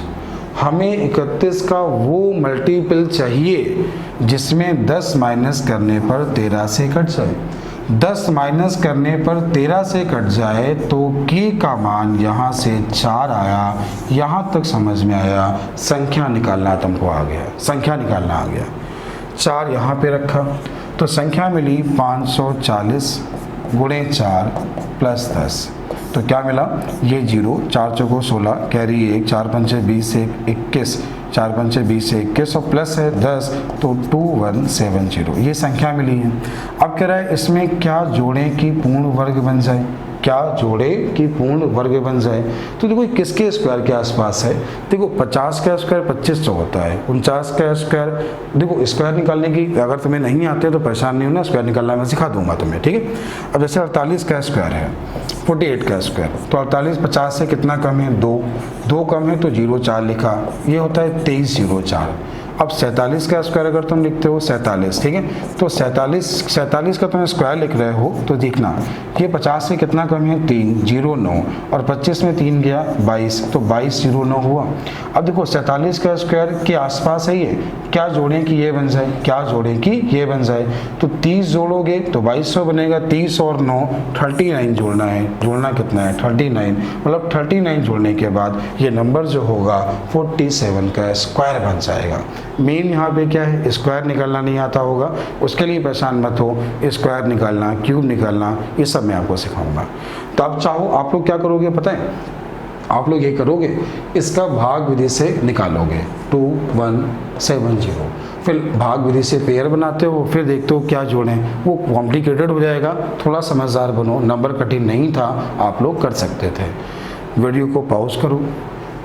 हमें 31 का वो मल्टीपल चाहिए जिसमें 10 माइनस करने पर 13 से कट जाए। 10 माइनस करने पर 13 से कट जाए तो के का मान यहाँ से 4 आया। यहाँ तक समझ में आया, संख्या निकालना तुमको आ गया, संख्या निकालना आ गया। 4 यहाँ पे रखा तो संख्या मिली 540 गुणे 4 प्लस 10, तो क्या मिला, ये 0, 4 चौको 16, कैरी 1, 4 पंचे 20 से 21, 4 पंचे 20 से 21 और प्लस है 10, तो 2170, ये संख्या मिली है। अब कह रहा है इसमें क्या जोड़ें कि पूर्ण वर्ग बन जाए, क्या जोड़े कि पूर्ण वर्ग बन जाए। तो देखो किसके स्क्वायर के आसपास है, देखो 50 का स्क्वायर 2500 होता है, 49 का स्क्वायर, देखो स्क्वायर निकालने की अगर तुम्हें नहीं आते तो परेशान नहीं होना, स्क्वायर निकालना मैं सिखा दूंगा तुम्हें। ठीक है, अब जैसे 48 का स्क्वायर है, 48 का स्क्वायर, तो 48 50 से कितना कम है, 2 कम है तो 0 4 लिखा, ये होता है 2304। अब 47 का स्क्वायर अगर तुम लिखते हो 47, ठीक है, तो 47 का तुम स्क्वायर लिख रहे हो तो देखना ये 50 से कितना कम है 3, 0, 9 और 25 में 3 गया 22, तो 22, 0, 9 हुआ। अब देखो 47 का स्क्वायर के आसपास है ये, क्या जोड़ें कि ये बन जाए, क्या जोड़ें कि ये बन जाए, तो 30 जोड़ोगे तो 2200 बनेगा, 30 और 9 39 जोड़ना है, जोड़ना कितना है 39, मतलब 39 जोड़ने के बाद ये नंबर जो होगा 47 का स्क्वायर बन जाएगा। मेन यहाँ पे क्या है, स्क्वायर निकालना नहीं आता होगा, उसके लिए परेशान मत हो, स्क्वायर निकालना, क्यूब निकालना, ये सब मैं आपको सिखाऊंगा। तो आप चाहो आप लोग क्या करोगे पता है, आप लोग ये करोगे, इसका भाग विधि से निकालोगे 2170, फिर भाग विधि से पेयर बनाते हो, फिर देखते हो क्या जोड़ें, वो कॉम्प्लिकेटेड हो जाएगा, थोड़ा समझदार बनो, नंबर कठिन नहीं था, आप लोग कर सकते थे। वीडियो को पॉज करो,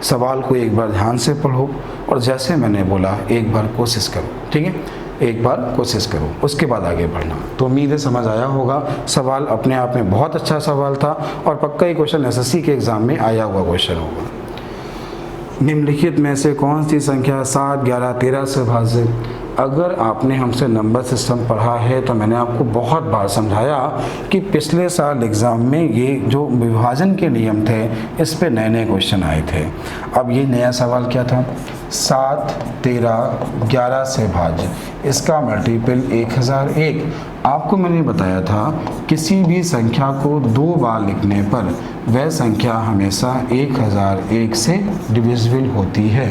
सवाल को एक बार ध्यान से पढ़ो और जैसे मैंने बोला एक बार कोशिश करो, ठीक है, एक बार कोशिश करो, उसके बाद आगे बढ़ना। तो उम्मीद है समझ आया होगा। सवाल अपने आप में बहुत अच्छा सवाल था और पक्का ये क्वेश्चन एसएससी के एग्ज़ाम में आया हुआ क्वेश्चन होगा। निम्नलिखित में से कौन सी संख्या 7, 11, 13 से भाज्य? अगर आपने हमसे नंबर सिस्टम पढ़ा है तो मैंने आपको बहुत बार समझाया कि पिछले साल एग्ज़ाम में ये जो विभाजन के नियम थे इस पे नए नए क्वेश्चन आए थे। अब ये नया सवाल क्या था, 7, 13, 11 से भाज्य, इसका मल्टीपल 1001। आपको मैंने बताया था किसी भी संख्या को 2 बार लिखने पर वह संख्या हमेशा 1001 से डिविजिबल होती है।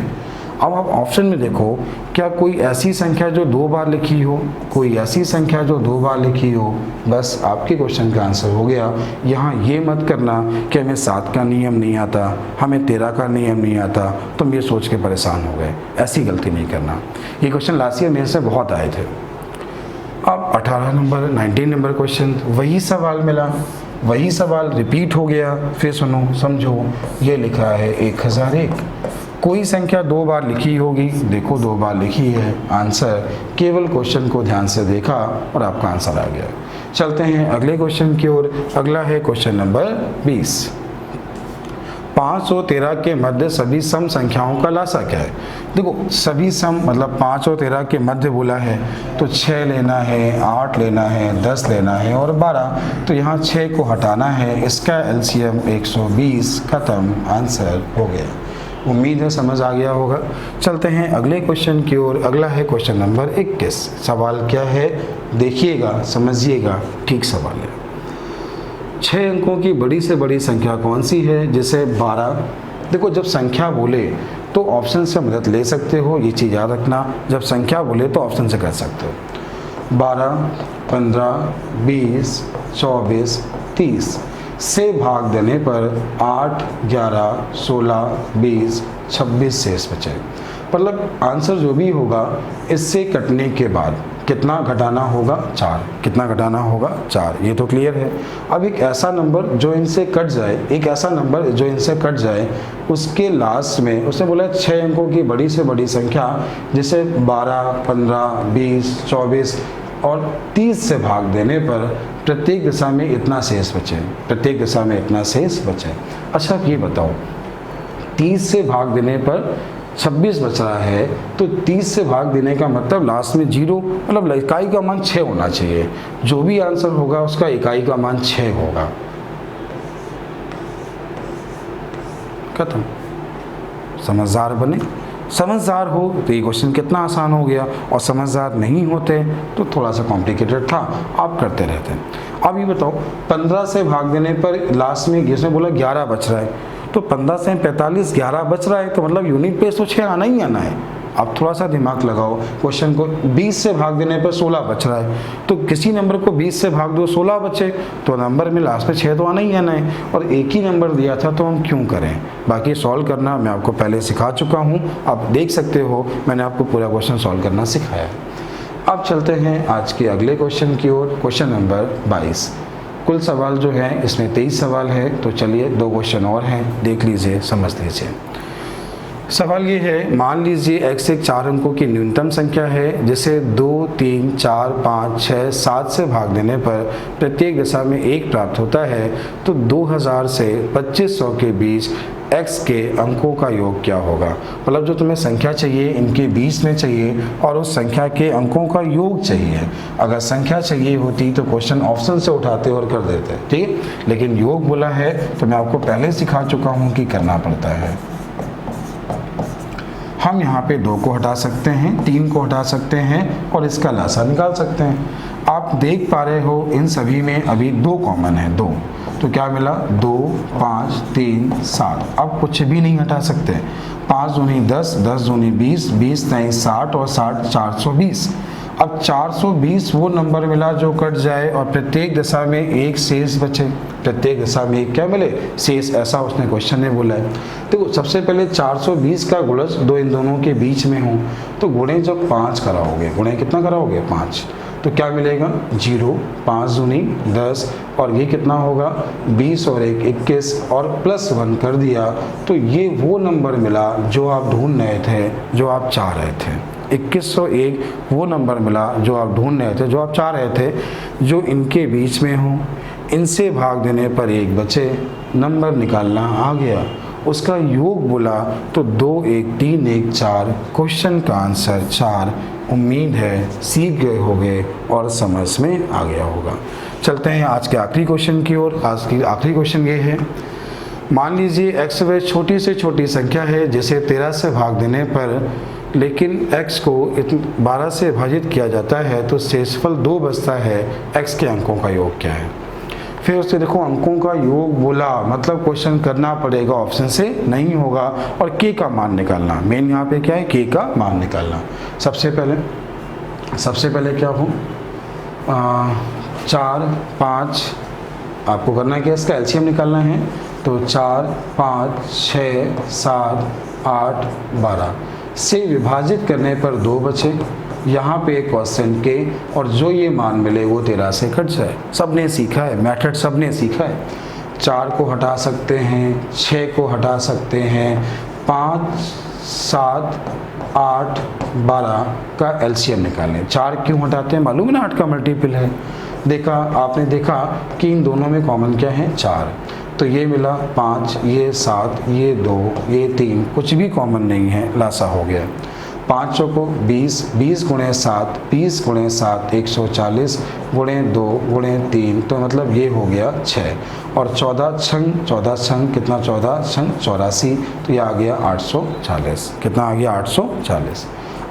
अब आप ऑप्शन में देखो, क्या कोई ऐसी संख्या जो 2 बार लिखी हो, कोई ऐसी संख्या जो 2 बार लिखी हो, बस आपके क्वेश्चन का आंसर हो गया। यहाँ ये मत करना कि हमें 7 का नियम नहीं आता, हमें 13 का नियम नहीं आता, तुम ये सोच के परेशान हो गए, ऐसी गलती नहीं करना। ये क्वेश्चन लास्ट ईयर मेरे से बहुत आए थे। अब 18 नंबर 19 नंबर क्वेश्चन, वही सवाल मिला, वही सवाल रिपीट हो गया। फिर सुनो समझो, ये लिखा है 1001, कोई संख्या 2 बार लिखी होगी, देखो 2 बार लिखी है, आंसर केवल क्वेश्चन को ध्यान से देखा और आपका आंसर आ गया। चलते हैं अगले क्वेश्चन की ओर। अगला है क्वेश्चन नंबर 20। 5 और 13 के मध्य सभी सम संख्याओं का लासा क्या है? देखो सभी सम मतलब 5 और 13 के मध्य बोला है तो 6 लेना है, 8 लेना है, 10 लेना है और 12, तो यहाँ 6 को हटाना है, इसका एलसीएम 120, खत्म, आंसर हो गया। उम्मीद है समझ आ गया होगा। चलते हैं अगले क्वेश्चन की ओर। अगला है क्वेश्चन नंबर 21। सवाल क्या है देखिएगा, समझिएगा, ठीक सवाल है। 6 अंकों की बड़ी से बड़ी संख्या कौन सी है जिसे 12, देखो जब संख्या बोले तो ऑप्शन से मदद ले सकते हो, ये चीज़ याद रखना, जब संख्या बोले तो ऑप्शन से कर सकते हो। 12, 15, 20, 24, 30 से भाग देने पर 8, 11, 16, 20, 26 शेष बचे। मतलब आंसर जो भी होगा इससे कटने के बाद कितना घटाना होगा, 4, कितना घटाना होगा 4, ये तो क्लियर है। अब एक ऐसा नंबर जो इनसे कट जाए, एक ऐसा नंबर जो इनसे कट जाए, उसके लास्ट में उसने बोला 6 अंकों की बड़ी से बड़ी संख्या जिसे 12, 15, 20, 24 और 30 से भाग देने पर प्रत्येक दिशा में इतना शेष बचे, प्रत्येक दिशा में इतना शेष बचे। अच्छा ये बताओ 30 से भाग देने पर 26 बच रहा है, तो 30 से भाग देने का मतलब लास्ट में 0, मतलब इकाई का मान 6 होना चाहिए, जो भी आंसर होगा उसका इकाई का मान 6 होगा, खत्म। समझदार बने, समझदार हो तो ये क्वेश्चन कितना आसान हो गया, और समझदार नहीं होते तो थोड़ा सा कॉम्प्लिकेटेड था, आप करते रहते। अब ये बताओ 15 से भाग देने पर लास्ट में इसने बोला 11 बच रहा है, तो 15 से 45, 11 बच रहा है, तो मतलब यूनिट पे तो 6 आना ही आना है। अब थोड़ा सा दिमाग लगाओ क्वेश्चन को, 20 से भाग देने पर 16 बच रहा है, तो किसी नंबर को 20 से भाग दो 16 बचे, तो नंबर में लास्ट में 6 तो आना ही आना है, और एक ही नंबर दिया था तो हम क्यों करें। बाकी सॉल्व करना मैं आपको पहले सिखा चुका हूँ, आप देख सकते हो मैंने आपको पूरा क्वेश्चन सॉल्व करना सिखाया। अब चलते हैं आज के अगले क्वेश्चन की ओर, क्वेश्चन नंबर 22। कुल सवाल जो है इसमें 23 सवाल है, तो चलिए 2 क्वेश्चन और हैं, देख लीजिए, समझ लीजिए। सवाल ये है, मान लीजिए x एक 4 अंकों की न्यूनतम संख्या है जिसे 2, 3, 4, 5, 6, 7 से भाग देने पर प्रत्येक दिशा में 1 प्राप्त होता है, तो 2000 से 2500 के बीच x के अंकों का योग क्या होगा। मतलब जो तुम्हें संख्या चाहिए इनके बीच में चाहिए और उस संख्या के अंकों का योग चाहिए। अगर संख्या चाहिए होती तो क्वेश्चन ऑप्शन से उठाते और कर देते, ठीक है, लेकिन योग बोला है तो मैं आपको पहले सिखा चुका हूँ कि करना पड़ता है। हम यहाँ पे 2 को हटा सकते हैं, 3 को हटा सकते हैं और इसका लासा निकाल सकते हैं। आप देख पा रहे हो इन सभी में अभी 2 कॉमन है, 2, तो क्या मिला 2, 5, 3, 7। अब कुछ भी नहीं हटा सकते। 5 दूनी 10, 10 दूनी 20, 20 नहीं 60 और 60 420। अब 420 वो नंबर मिला जो कट जाए और प्रत्येक दशा में एक शेष बचे। प्रत्येक दशा में एक क्या मिले, शेष, ऐसा उसने क्वेश्चन में बोला है। तो सबसे पहले 420 का गुणज इन दोनों के बीच में हो तो गुणे जब 5 कराओगे, गुणे कितना कराओगे 5, तो क्या मिलेगा 0, 5 दूनी 10 और ये कितना होगा 20 और 1 21 और +1 कर दिया तो ये वो नंबर मिला जो आप ढूंढ रहे थे, जो आप चाह रहे थे। 2101 वो नंबर मिला जो आप ढूंढ रहे थे, जो आप चाह रहे थे, जो इनके बीच में हो। इनसे भाग देने पर 1 बचे, नंबर निकालना आ गया, उसका योग बोला तो 2 1 3 1 4। क्वेश्चन का आंसर 4। उम्मीद है सीख गए होंगे और समझ में आ गया होगा। चलते हैं आज के आखिरी क्वेश्चन की ओर। आज की आखिरी क्वेश्चन ये है, मान लीजिए x वह छोटी से छोटी संख्या है जिसे 13 से भाग देने पर लेकिन x को 12 से विभाजित किया जाता है तो शेषफल 2 बचता है। x के अंकों का योग क्या है। फिर उससे देखो अंकों का योग बोला, मतलब क्वेश्चन करना पड़ेगा, ऑप्शन से नहीं होगा, और k का मान निकालना। मेन यहाँ पे क्या है, k का मान निकालना। सबसे पहले क्या हो 4 5 आपको करना है कि इसका एलसीएम निकालना है, तो 4 5 6 7 8 12 से विभाजित करने पर 2 बचे। यहाँ पे एक क्वेश्चन के और जो ये मान मिले वो 13 से कट जाए। सबने सीखा है, मेथड सबने सीखा है। 4 को हटा सकते हैं, 6 को हटा सकते हैं, 5 7 8 12 का एलसीएम निकालें। 4 क्यों हटाते हैं, मालूम है ना, 8 का मल्टीपल है। देखा, आपने देखा कि इन दोनों में कॉमन क्या है 4, तो ये मिला 5, ये 7, ये 2, ये 3, कुछ भी कॉमन नहीं है, लासा हो गया। 5 चौको 20, 20 गुणे 7, 20 गुणे 7 140 गुणे 2 गुणे 3, तो मतलब ये हो गया 6 और 14 छंग कितना, 14 छंग 84, तो ये आ गया 840। कितना आ गया 840।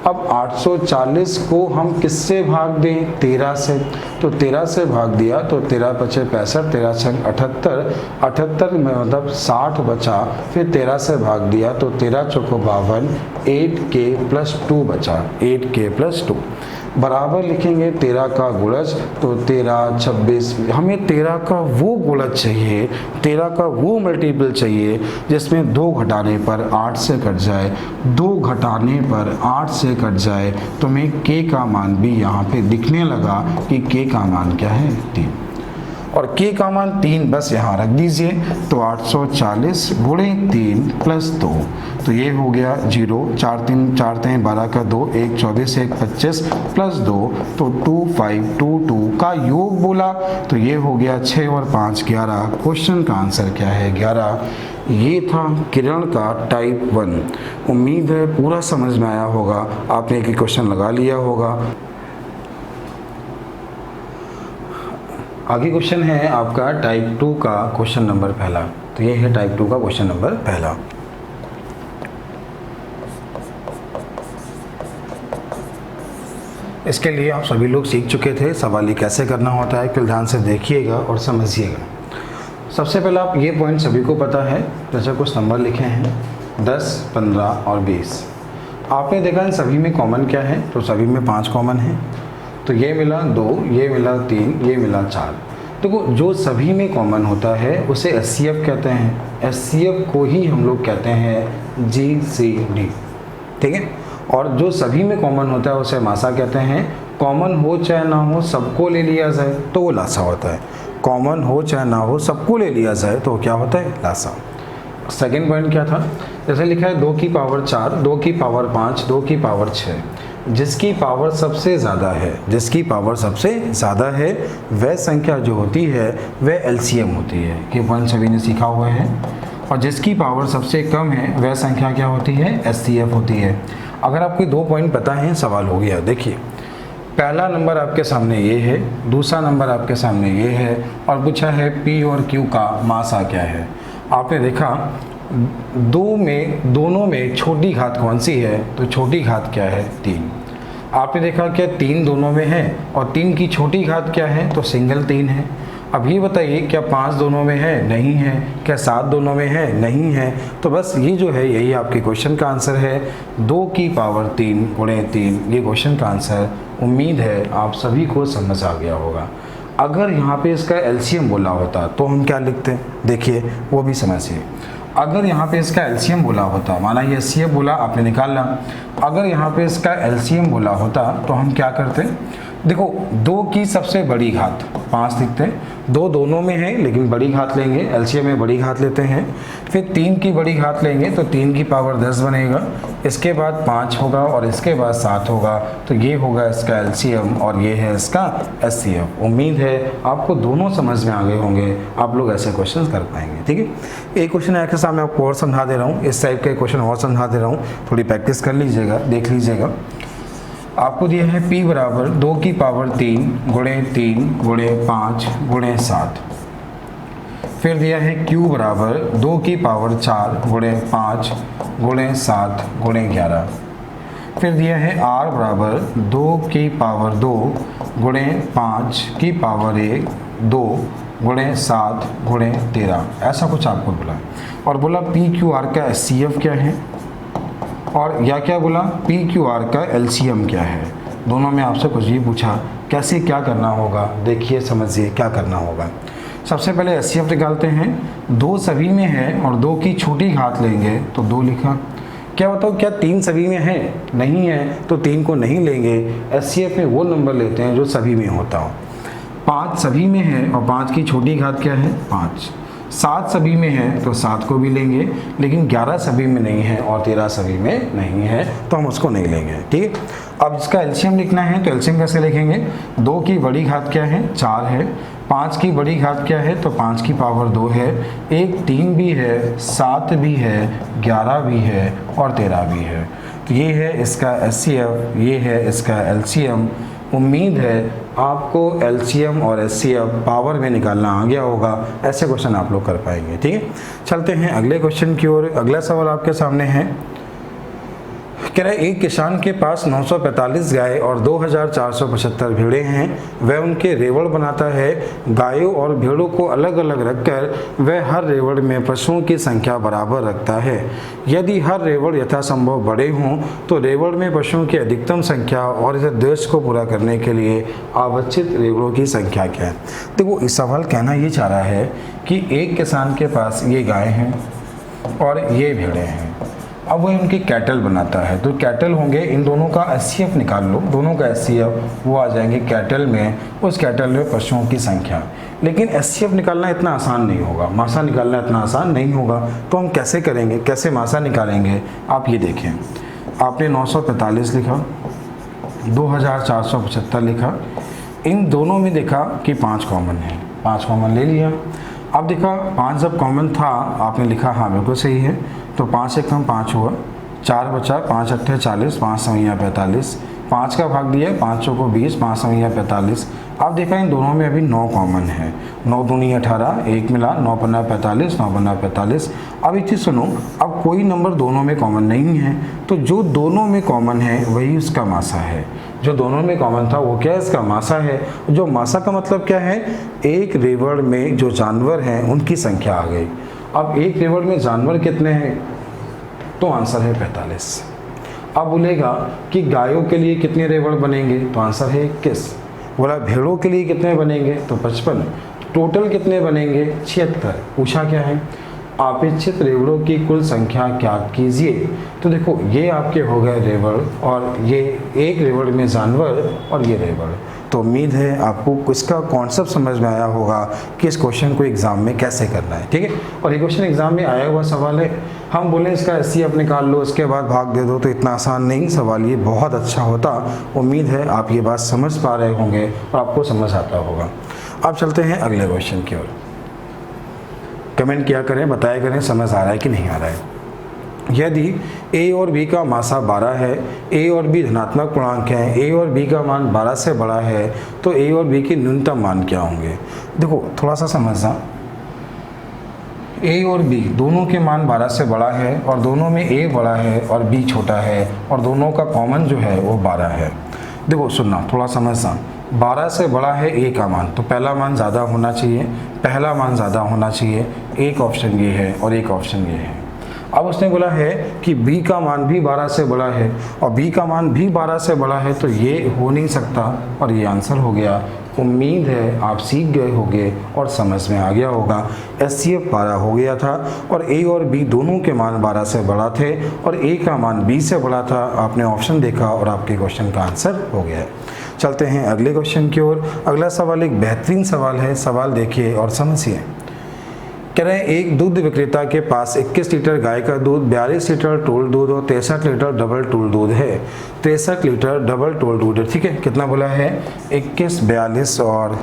अब 840 को हम किससे भाग दें, 13 से, तो 13 से भाग दिया तो 13 पचे 65, 13 छंग 78, 78 में मतलब 60 बचा। फिर 13 से भाग दिया तो 13 चौको 52, 8k + 2 बचा, 8k + 2 बराबर लिखेंगे 13 का गुणज, तो 13 26। हमें 13 का वो गुणज चाहिए, 13 का वो मल्टीपल चाहिए जिसमें 2 घटाने पर 8 से कट जाए, 2 घटाने पर 8 से कट जाए, तो हमें k का मान भी यहाँ पे दिखने लगा कि k का मान क्या है 3, और k का मान 3 बस यहाँ रख दीजिए, तो 840 गुणे 3 + 2, तो ये हो गया 0, 4 3 12 का 2, 1 24 1 25 + 2, तो 2522 का योग बोला, तो ये हो गया 6 और 5 11। क्वेश्चन का आंसर क्या है 11। ये था किरण का टाइप 1। उम्मीद है पूरा समझ में आया होगा, आपने एक क्वेश्चन लगा लिया होगा। आगे क्वेश्चन है आपका टाइप 2 का क्वेश्चन नंबर पहला। तो ये है टाइप 2 का क्वेश्चन नंबर पहला। इसके लिए आप सभी लोग सीख चुके थे सवाल ये कैसे करना होता है, कि ध्यान से देखिएगा और समझिएगा। सबसे पहले आप ये पॉइंट सभी को पता है, जैसे कुछ नंबर लिखे हैं 10 15 और 20। आपने देखा इन सभी में कॉमन क्या है, तो सभी में 5 कॉमन है, तो ये मिला 2, ये मिला 3, ये मिला 4। देखो जो सभी में कॉमन होता है उसे एचसीएफ कहते हैं। एचसीएफ को ही हम लोग कहते हैं जीसीडी, ठीक है। और जो सभी में कॉमन होता है उसे मासा कहते हैं। कॉमन हो चाहे ना हो सबको ले लिया जाए तो वो लासा होता है। कॉमन हो चाहे ना हो सबको ले लिया जाए तो क्या होता है लासा। सेकेंड पॉइंट क्या था, जैसे लिखा है 2 की पावर 4, 2 की पावर 5, 2 की पावर 6। जिसकी पावर सबसे ज़्यादा है, जिसकी पावर सबसे ज़्यादा है वह संख्या जो होती है वह एलसीएम होती है। ये पॉइंट सभी ने सीखा हुआ है। और जिसकी पावर सबसे कम है वह संख्या क्या होती है, एचसीएफ होती है। अगर आपको 2 पॉइंट पता है सवाल हो गया। देखिए पहला नंबर आपके सामने ये है, दूसरा नंबर आपके सामने ये है और पूछा है पी और क्यू का मासा क्या है। आपने देखा दोनों में छोटी घात कौन सी है, तो छोटी घात क्या है, 3। आपने देखा क्या 3 दोनों में है और 3 की छोटी घात क्या है, तो सिंगल 3 है। अब ये बताइए क्या 5 दोनों में है, नहीं है। क्या 7 दोनों में है, नहीं है। तो बस ये जो है यही आपके क्वेश्चन का आंसर है, 2 की पावर 3 गुणे 3, ये क्वेश्चन का आंसर। उम्मीद है आप सभी को समझ आ गया होगा। अगर यहाँ पे इसका एलसीएम बोला होता तो हम क्या लिखते, देखिए वो भी समझिए। अगर यहाँ पे इसका एलसीएम बोला होता, माना ये एचसीएफ बोला आपने निकाला, अगर यहाँ पे इसका एलसीएम बोला होता तो हम क्या करते, देखो 2 की सबसे बड़ी घात 5 लिखते हैं, 2 दोनों में है लेकिन बड़ी घात लेंगे, एलसीएम में बड़ी घात लेते हैं। फिर 3 की बड़ी घात लेंगे तो 3 की पावर 10 बनेगा, इसके बाद 5 होगा और इसके बाद 7 होगा, तो ये होगा इसका एलसीएम और ये है इसका एचसीएफ। उम्मीद है आपको दोनों समझ में आ गए होंगे, आप लोग ऐसे क्वेश्चन कर पाएंगे। ठीक है, एक क्वेश्चन आपके सामने आपको और समझा दे रहा हूँ, इस टाइप के क्वेश्चन और समझा दे रहा हूँ, थोड़ी प्रैक्टिस कर लीजिएगा, देख लीजिएगा। आपको दिया है P बराबर 2 की पावर 3 गुणे 3 गुणे 5 गुणे 7। फिर दिया है Q बराबर 2 की पावर 4 गुणे 5 गुणे 7 गुणे 11। फिर दिया है R बराबर 2 की पावर 2 गुणे 5 की पावर 1 2 गुणे 7 गुणे 13, ऐसा कुछ आपको बोला। और बोला PQR का एचसीएफ क्या है, और या क्या बोला PQR का एलसीएम क्या है। दोनों में आपसे कुछ भी पूछा, कैसे क्या करना होगा, देखिए समझिए क्या करना होगा। सबसे पहले एचसीएफ निकालते हैं, 2 सभी में है और 2 की छोटी घात लेंगे तो 2 लिखा। क्या बताओ क्या 3 सभी में है, नहीं है, तो 3 को नहीं लेंगे। एचसीएफ में वो नंबर लेते हैं जो सभी में होता हो। 5 सभी में है और 5 की छोटी घात क्या है, 5। 7 सभी में है तो 7 को भी लेंगे, लेकिन 11 सभी में नहीं है और 13 सभी में नहीं है, तो हम उसको नहीं लेंगे। ठीक है, अब इसका एलसीएम लिखना है तो एलसीएम कैसे लिखेंगे, 2 की बड़ी घात क्या है, 4 है। 5 की बड़ी घात क्या है, तो 5 की पावर 2 है। एक 3 भी है, 7 भी है, 11 भी है और 13 भी है। तो ये है इसका एचसीएफ, ये है इसका एलसीएम। उम्मीद है आपको एलसीएम और एचसीएफ पावर में निकालना आ गया होगा, ऐसे क्वेश्चन आप लोग कर पाएंगे। ठीक है, चलते हैं अगले क्वेश्चन की ओर। अगला सवाल आपके सामने है, कह रहे एक किसान के पास 945 गाय और 2475 भेड़ें हैं। वह उनके रेवड़ बनाता है। गायों और भेड़ों को अलग अलग रखकर वह हर रेवड़ में पशुओं की संख्या बराबर रखता है। यदि हर रेवड़ यथासंभव बड़े हों तो रेवड़ में पशुओं की अधिकतम संख्या और इस उद्देश्य को पूरा करने के लिए आवश्यक रेवड़ों की संख्या क्या है। देखो इस सवाल कहना ये चाह रहा है कि एक किसान के पास ये गाय हैं और ये भेड़ें हैं, अब वह इनकी कैटल बनाता है, तो कैटल होंगे, इन दोनों का एचसीएफ निकाल लो, दोनों का एचसीएफ वो आ जाएंगे कैटल में, उस कैटल में पशुओं की संख्या। लेकिन एचसीएफ निकालना इतना आसान नहीं होगा, मासा निकालना इतना आसान नहीं होगा, तो हम कैसे करेंगे, कैसे मासा निकालेंगे, आप ये देखें। आपने 945 लिखा, 2475 लिखा, इन दोनों में देखा कि 5 कॉमन है, 5 कॉमन ले लिया। अब देखा 5 जब कॉमन था आपने लिखा हाँ बिल्कुल सही है, तो 5 एक कम 5 हुआ, 4 बचा, 5 अट्ठे 40, 5 सवैया 45, 5 का भाग दिया, 5 को 20, 5 सवैया 45। अब देखा इन दोनों में अभी 9 कॉमन है, 9 दूनी 18, 1 मिला, 9 पन्ना 45, 9 पन्ना 45। अब एक चीज़ सुनो, अब कोई नंबर दोनों में कॉमन नहीं है, तो जो दोनों में कॉमन है वही उसका मासा है। जो दोनों में कॉमन था वो क्या है, इसका मासा है। जो मासा का मतलब क्या है, एक रेवड़ में जो जानवर हैं उनकी संख्या आ गई। अब एक रेवड़ में जानवर कितने हैं, तो आंसर है 45। अब बोलेगा कि गायों के लिए कितने रेवड़ बनेंगे, तो आंसर है 21। बोला भेड़ों के लिए कितने बनेंगे, तो 55। टोटल कितने बनेंगे, 76। पूछा क्या है, अपेक्षित रेवड़ों की कुल संख्या क्या कीजिए। तो देखो ये आपके हो गए रेवड़, और ये एक रेवड़ में जानवर और ये रेवड़। तो उम्मीद है आपको इसका कॉन्सेप्ट समझ में आया होगा कि इस क्वेश्चन को एग्जाम में कैसे करना है। ठीक है, और ये क्वेश्चन एग्जाम में आया हुआ सवाल है, हम बोले इसका एचसीएफ निकाल लो उसके बाद भाग दे दो, तो इतना आसान नहीं सवाल, ये बहुत अच्छा होता। उम्मीद है आप ये बात समझ पा रहे होंगे और आपको समझ आता होगा। अब चलते हैं अगले क्वेश्चन की ओर। कमेंट किया करें, बताया करें समझ आ रहा है कि नहीं आ रहा है। यदि a और b का मासा 12 है, a और b धनात्मक पूर्णांक हैं, a और b का मान 12 से बड़ा है, तो a और b के न्यूनतम मान क्या होंगे। देखो थोड़ा सा समझना, a और b दोनों के मान 12 से बड़ा है और दोनों में a बड़ा है और b छोटा है और दोनों का कॉमन जो है वो 12 है। देखो सुनना, थोड़ा समझना, 12 से बड़ा है a का मान, तो पहला मान ज़्यादा होना चाहिए, पहला मान ज़्यादा होना चाहिए, एक ऑप्शन ये है और एक ऑप्शन ये है। अब उसने बोला है कि b का मान भी 12 से बड़ा है और b का मान भी 12 से बड़ा है, तो ये हो नहीं सकता और ये आंसर हो गया। उम्मीद है आप सीख गए होंगे और समझ में आ गया होगा। SCF 12 हो गया था और a और b दोनों के मान 12 से बड़ा थे और a का मान b से बड़ा था। आपने ऑप्शन देखा और आपके क्वेश्चन का आंसर हो गया है। चलते हैं अगले क्वेश्चन की ओर। अगला सवाल एक बेहतरीन सवाल है, सवाल देखिए और समझिए। कह रहे हैं एक दूध विक्रेता के पास 21 लीटर गाय का दूध, 42 लीटर टोल दूध और 63 लीटर डबल टोल दूध है। 63 लीटर डबल टोल दूध है, ठीक है। कितना बोला है, 21, 42 और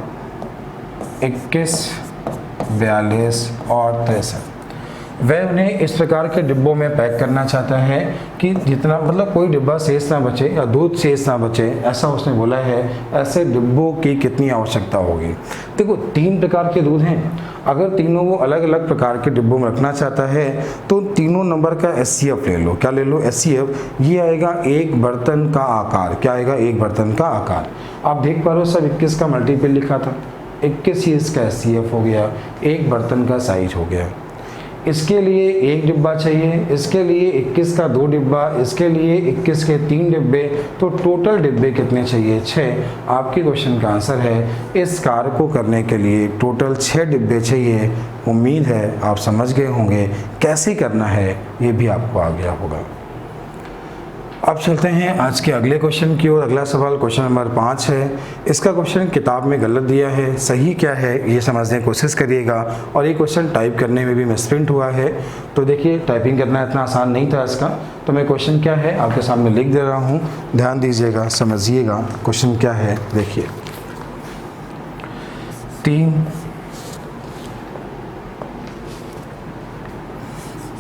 63। वह उन्हें इस प्रकार के डिब्बों में पैक करना चाहता है कि जितना मतलब कोई डिब्बा शेष ना बचे या दूध शेष ना बचे, ऐसा उसने बोला है। ऐसे डिब्बों की कितनी आवश्यकता होगी। देखो 3 प्रकार के दूध हैं, अगर तीनों वो अलग अलग प्रकार के डिब्बों में रखना चाहता है तो तीनों नंबर का SCF ले लो। क्या ले लो, SCF। ये आएगा एक बर्तन का आकार। क्या आएगा, एक बर्तन का आकार। आप देख पा रहे हो सब 21 का मल्टीपल लिखा था, 21 ही इसका SCF हो गया, एक बर्तन का साइज हो गया। इसके लिए एक डिब्बा चाहिए, इसके लिए 21 का 2 डिब्बा, इसके लिए 21 के 3 डिब्बे, तो टोटल डिब्बे कितने चाहिए, 6। आपके क्वेश्चन का आंसर है इस कार्य को करने के लिए टोटल 6 डिब्बे चाहिए। उम्मीद है आप समझ गए होंगे कैसे करना है, ये भी आपको आ गया होगा। अब चलते हैं आज के अगले क्वेश्चन की ओर। अगला सवाल क्वेश्चन नंबर 5 है। इसका क्वेश्चन किताब में गलत दिया है, सही क्या है ये समझने की कोशिश करिएगा। और ये क्वेश्चन टाइप करने में भी मिसप्रिंट हुआ है, तो देखिए टाइपिंग करना इतना आसान नहीं था इसका। तो मैं क्वेश्चन क्या है आपके सामने लिख दे रहा हूँ, ध्यान दीजिएगा, समझिएगा क्वेश्चन क्या है। देखिए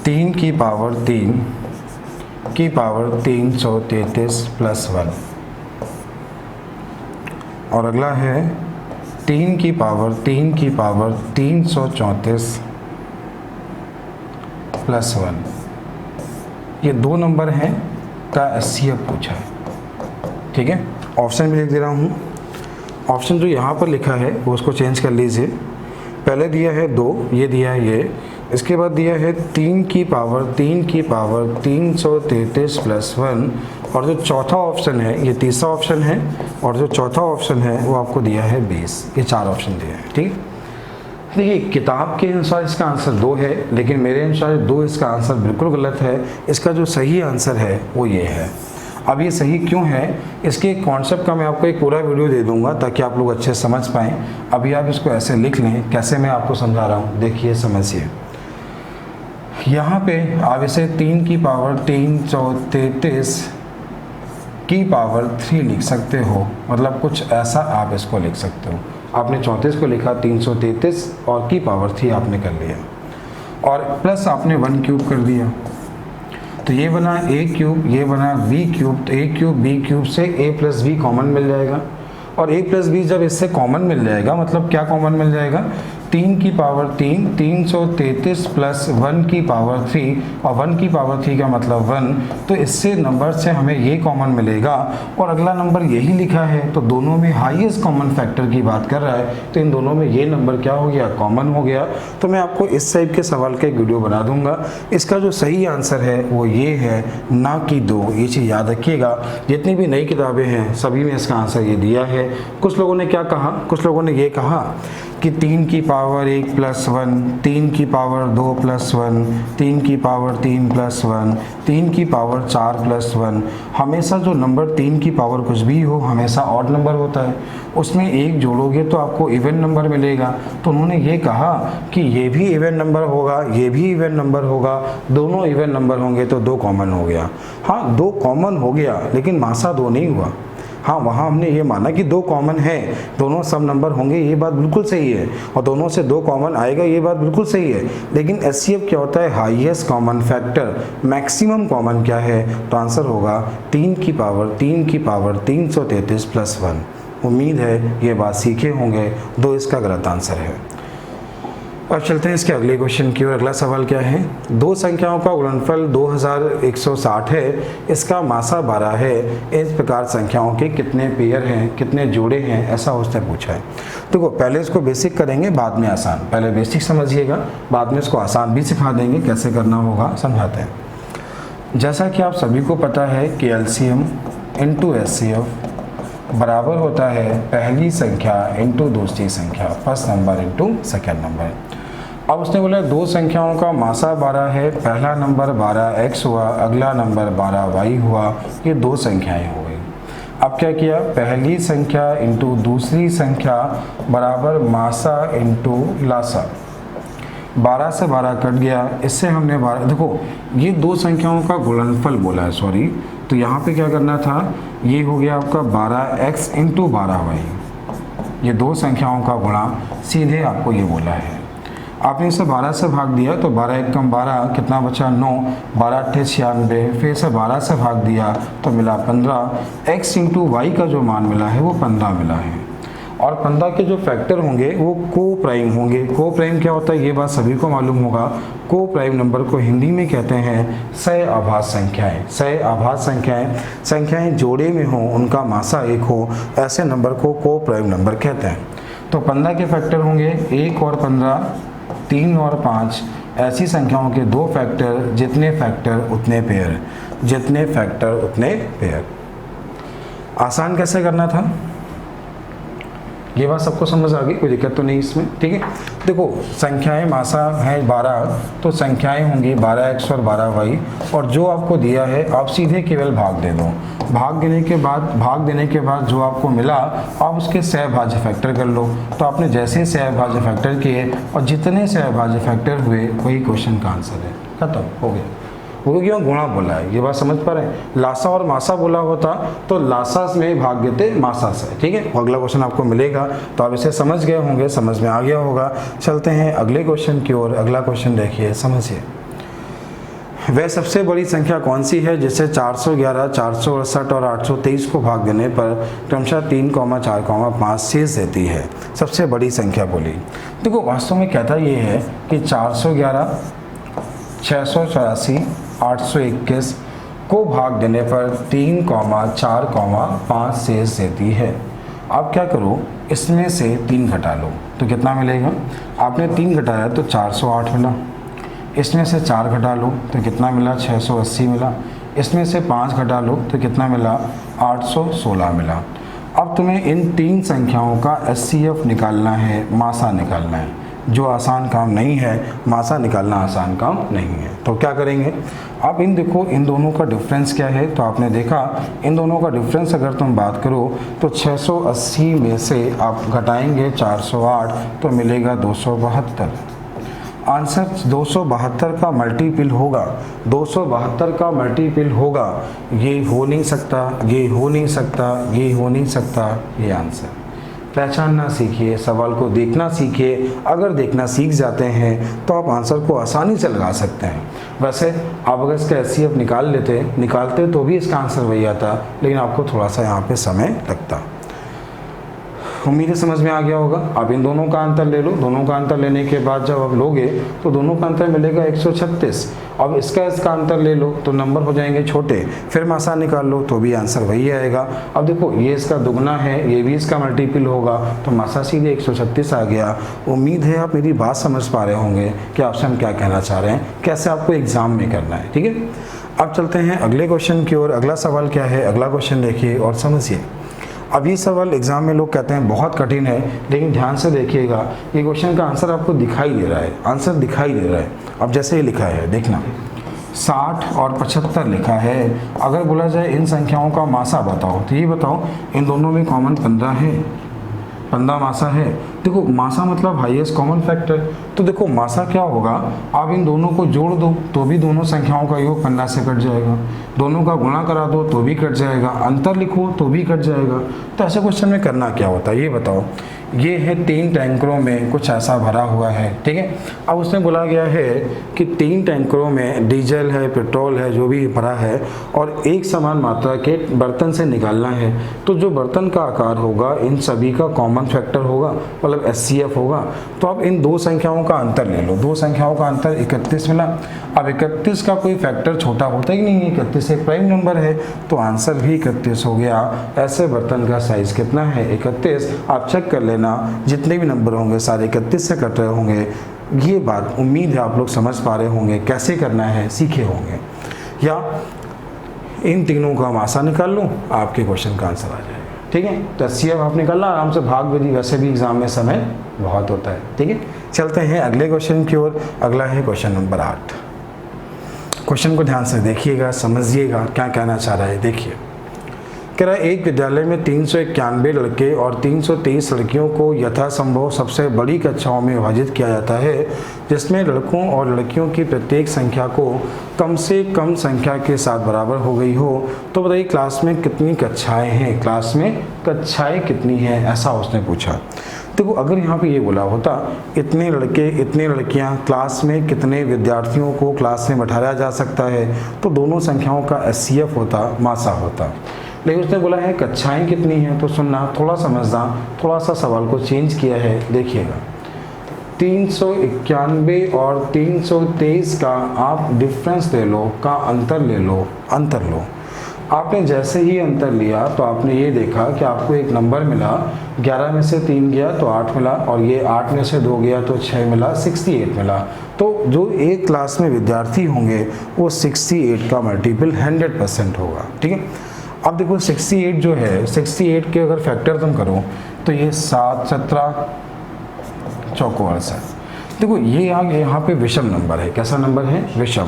3 की पावर 3 की पावर 333 प्लस 1 और अगला है 3 की पावर 334 प्लस 1। ये 2 नंबर हैं का SCF पूछा है, ठीक है। ऑप्शन भी लिख दे रहा हूँ। ऑप्शन जो यहाँ पर लिखा है वो उसको चेंज कर लीजिए। पहले दिया है 2, ये दिया है ये, इसके बाद दिया है 3 की पावर 333 प्लस 1 और जो चौथा ऑप्शन है ये तीसरा ऑप्शन है और जो चौथा ऑप्शन है वो आपको दिया है 20। ये 4 ऑप्शन दिए हैं, ठीक। देखिए किताब के अनुसार इसका आंसर 2 है, लेकिन मेरे अनुसार 2 इसका आंसर बिल्कुल गलत है। इसका जो सही आंसर है वो ये है। अब ये सही क्यों है, इसके कॉन्सेप्ट का मैं आपको एक पूरा वीडियो दे दूंगा ताकि आप लोग अच्छे समझ पाएँ। अभी आप इसको ऐसे लिख लें, कैसे मैं आपको समझा रहा हूँ, देखिए समझिए। यहाँ पे आप इसे 3 की पावर 333 की पावर 3 लिख सकते हो, मतलब कुछ ऐसा आप इसको लिख सकते हो। आपने 34 को लिखा, 333 और की पावर 3 आपने कर लिया और प्लस आपने 1 क्यूब कर दिया, तो ये बना a क्यूब, ये बना b क्यूब। तो a क्यूब b क्यूब से a प्लस b कॉमन मिल जाएगा और a प्लस b जब इससे कॉमन मिल जाएगा, मतलब क्या कॉमन मिल जाएगा, 3 की पावर 3 333 प्लस 1 की पावर 3 और 1 की पावर 3 का मतलब 1। तो इससे नंबर से हमें ये कॉमन मिलेगा और अगला नंबर यही लिखा है, तो दोनों में हाईएस्ट कॉमन फैक्टर की बात कर रहा है, तो इन दोनों में ये नंबर क्या हो गया, कॉमन हो गया। तो मैं आपको इस टाइप के सवाल का एक वीडियो बना दूंगा। इसका जो सही आंसर है वो ये है, ना कि 2। ये चीज़ याद रखिएगा, जितनी भी नई किताबें हैं सभी में इसका आंसर ये दिया है। कुछ लोगों ने क्या कहा, कुछ लोगों ने ये कहा कि 3 की पावर 1 प्लस 1, 3 की पावर 2 प्लस 1, 3 की पावर 3 प्लस 1, 3 की पावर 4 प्लस 1। हमेशा जो नंबर 3 की पावर कुछ भी हो हमेशा ऑड नंबर होता है, उसमें 1 जोड़ोगे तो आपको इवन नंबर मिलेगा। तो उन्होंने ये कहा कि ये भी इवन नंबर होगा, ये भी इवन नंबर होगा, दोनों इवन नंबर होंगे तो 2 कॉमन हो गया। हाँ 2 कॉमन हो गया, लेकिन मासा 2 नहीं हुआ। हाँ, वहाँ हमने ये माना कि 2 कॉमन है, दोनों सब नंबर होंगे, ये बात बिल्कुल सही है, और दोनों से 2 कॉमन आएगा, ये बात बिल्कुल सही है। लेकिन HCF क्या होता है? Highest common factor. Maximum common क्या है? तो आंसर होगा 3 की पावर 333 प्लस 1। उम्मीद है ये बात सीखे होंगे। 2 इसका गलत आंसर है। अब चलते हैं इसके अगले क्वेश्चन की ओर। अगला सवाल क्या है? 2 संख्याओं का गुणनफल 2160 है, इसका मासा 12 है, इस प्रकार संख्याओं के कितने पेयर हैं, कितने जोड़े हैं, ऐसा उसने पूछा है। देखो, पहले इसको बेसिक करेंगे, बाद में आसान। पहले बेसिक समझिएगा, बाद में इसको आसान भी सिखा देंगे, कैसे करना होगा समझाते हैं। जैसा कि आप सभी को पता है कि LCM इंटू HCF बराबर होता है पहली संख्या इंटू दूसरी संख्या, first number into second number. अब उसने बोला 2 संख्याओं का मासा 12 है, पहला नंबर 12x हुआ, अगला नंबर 12y हुआ, ये 2 संख्याएं हो गई। अब क्या किया? पहली संख्या इंटू दूसरी संख्या बराबर मासा इंटू लासा। 12 से 12 कट गया, इससे हमने 12, देखो ये 2 संख्याओं का गुणनफल बोला है, सॉरी, तो यहाँ पे क्या करना था? ये हो गया आपका 12x इंटू 12y, ये 2 संख्याओं का गुणा, सीधे आपको ये बोला है। आपने इसे 12 से भाग दिया तो 12 एक कम 12, कितना बचा? 9, 12 अट्ठे 96, फिर से 12 से भाग दिया तो मिला 15। x इंटू वाई का जो मान मिला है वो 15 मिला है, और 15 के जो फैक्टर होंगे वो को प्राइम होंगे। को प्राइम क्या होता है ये बात सभी को मालूम होगा। को प्राइम नंबर को हिंदी में कहते हैं सह आभाज्य संख्याएं। सह आभाज्य संख्याएं जोड़े में हो, उनका मासा 1 हो, ऐसे नंबर को प्राइम नंबर कहते हैं। तो 15 के फैक्टर होंगे 1 और 15, 3 और 5, ऐसी संख्याओं के 2 फैक्टर, जितने फैक्टर उतने पेयर, जितने फैक्टर उतने पेयर। आसान कैसे करना था ये बात सबको समझ आ गई, कोई दिक्कत तो नहीं इसमें, ठीक है। देखो संख्याएं मासा है 12, तो संख्याएं होंगी 12x और 12y, और जो आपको दिया है आप सीधे केवल भाग दे दो। भाग देने के बाद जो आपको मिला आप उसके सहभाज्य फैक्टर कर लो। तो आपने जैसे सहभाज्य फैक्टर किए और जितने सहभाज्य फैक्टर हुए वही क्वेश्चन का आंसर है, खत्म हो गया। वो क्यों गुणा बोला है ये बात समझ पा रहे हैं। लासा और मासा बोला होता तो लासा में भाग देते मासा से, ठीक है। अगला क्वेश्चन आपको मिलेगा तो आप इसे समझ गए होंगे, समझ में आ गया होगा। चलते हैं अगले क्वेश्चन की ओर। अगला क्वेश्चन देखिए, समझिए। वह सबसे बड़ी संख्या कौन सी है जिसे 411, 468 और 823 को भाग देने पर क्रमशः 3, 4, 5 शेष देती है? सबसे बड़ी संख्या बोली। देखो वास्तव में कहता ये है कि 411, 684, 821 को भाग देने पर 3, 4, 5 शेष देती है। आप क्या करो, इसमें से 3 घटा लो तो कितना मिलेगा? आपने 3 घटाया तो 408 मिला, इसमें से 4 घटा लो तो कितना मिला? 680 मिला, इसमें से 5 घटा लो तो कितना मिला? 816 मिला। अब तुम्हें इन 3 संख्याओं का HCF निकालना है, मासा निकालना है, जो आसान काम नहीं है। मासा निकालना आसान काम नहीं है। तो क्या करेंगे आप? देखो इन दोनों का डिफरेंस क्या है, तो आपने देखा इन दोनों का डिफरेंस अगर तुम बात करो तो 680 में से आप घटाएंगे 408 तो मिलेगा 272। आंसर 272 का मल्टीपल होगा, 272 का मल्टीपल होगा। ये हो नहीं सकता, ये हो नहीं सकता, ये हो नहीं सकता। ये आंसर पहचानना सीखिए, सवाल को देखना सीखिए। अगर देखना सीख जाते हैं तो आप आंसर को आसानी से लगा सकते हैं। वैसे आप अगर इसका HCF निकालते तो भी इसका आंसर वही आता, लेकिन आपको थोड़ा सा यहाँ पे समय लगता। उम्मीद है समझ में आ गया होगा। आप इन दोनों का अंतर ले लो, दोनों का अंतर लेने के बाद जब आप लोगे तो दोनों का अंतर मिलेगा 136। अब इसका अंतर ले लो तो नंबर हो जाएंगे छोटे, फिर मासा निकाल लो तो भी आंसर वही आएगा। अब देखो ये इसका दुगना है, ये भी इसका मल्टीपल होगा, तो मासा सीधे 136 आ गया। उम्मीद है आप मेरी बात समझ पा रहे होंगे कि आपसे हम क्या कहना चाह रहे हैं, कैसे आपको एग्जाम में करना है, ठीक है। अब चलते हैं अगले क्वेश्चन की ओर। अगला सवाल क्या है, अगला क्वेश्चन देखिए और समझिए। अब ये सवाल एग्जाम में लोग कहते हैं बहुत कठिन है, लेकिन ध्यान से देखिएगा, ये क्वेश्चन का आंसर आपको दिखाई दे रहा है, आंसर दिखाई दे रहा है। अब जैसे ये लिखा है देखना, 60 और 75 लिखा है। अगर बोला जाए इन संख्याओं का मासा बताओ, तो ये बताओ इन दोनों में कॉमन 15 है, 15 मासा है। देखो मासा मतलब हाईएस्ट कॉमन फैक्टर, तो देखो मासा क्या होगा, आप इन दोनों को जोड़ दो तो भी दोनों संख्याओं का योग 15 से कट जाएगा, दोनों का गुणा करा दो तो भी कट जाएगा, अंतर लिखो तो भी कट जाएगा। तो ऐसे क्वेश्चन में करना क्या होता है ये बताओ। ये है 3 टैंकरों में कुछ ऐसा भरा हुआ है, ठीक है। अब उसमें बोला गया है कि 3 टैंकरों में डीजल है, पेट्रोल है, जो भी भरा है, और एक समान मात्रा के बर्तन से निकालना है। तो जो बर्तन का आकार होगा इन सभी का कॉमन फैक्टर होगा, मतलब HCF होगा। तो अब इन दो संख्याओं का अंतर ले लो, दो संख्याओं का अंतर 31 मिला। अब 31 का कोई फैक्टर छोटा होता ही नहीं है, 31 एक प्राइम नंबर है, तो आंसर भी 31 हो गया। ऐसे बर्तन का साइज कितना है, 31। आप चेक कर लेना, जितने भी नंबर होंगे सारे 31 से कट रहे होंगे। ये बात उम्मीद है आप लोग समझ पा रहे होंगे, कैसे करना है सीखे होंगे। या इन तीनों का मासा निकाल लो, आपके क्वेश्चन का आंसर आ जाएगा, ठीक है। तो HCF आप निकालना आराम से, भाग विधि वैसे भी एग्जाम में समय बहुत होता है, ठीक है। चलते हैं अगले क्वेश्चन की ओर। अगला है क्वेश्चन नंबर 8। क्वेश्चन को ध्यान से देखिएगा, समझिएगा क्या कहना चाह रहा है। देखिए कह रहा है एक विद्यालय में 391 लड़के और 323 लड़कियों को यथासंभव सबसे बड़ी कक्षाओं में विभाजित किया जाता है, जिसमें लड़कों और लड़कियों की प्रत्येक संख्या को कम से कम संख्या के साथ बराबर हो गई हो। तो बताइए क्लास में कितनी कक्षाएं हैं, क्लास में कक्षाएं कितनी हैं, ऐसा उसने पूछा। देखो अगर यहाँ पे ये बोला होता इतने लड़के इतने लड़कियाँ, क्लास में कितने विद्यार्थियों को क्लास में बैठाया जा सकता है, तो दोनों संख्याओं का HCF होता, मासा होता। लेकिन उसने बोला है कक्षाएं कितनी हैं, तो सुनना, थोड़ा समझना, थोड़ा सा सवाल को चेंज किया है। देखिएगा 391 और 323 का आप डिफरेंस ले लो, का अंतर ले लो, अंतर लो। आपने जैसे ही अंतर लिया तो आपने ये देखा कि आपको एक नंबर मिला, 11 में से 3 गया तो 8 मिला, और ये 8 में से 2 गया तो 6 मिला, 68 मिला। तो जो एक क्लास में विद्यार्थी होंगे वो 68 का मल्टीपल 100% होगा, ठीक है। अब देखो 68 जो है, 68 के अगर फैक्टर तुम करो तो ये 7 17 चौको 68। देखो ये आगे यहाँ पे विषम नंबर है, कैसा नंबर है, विषम।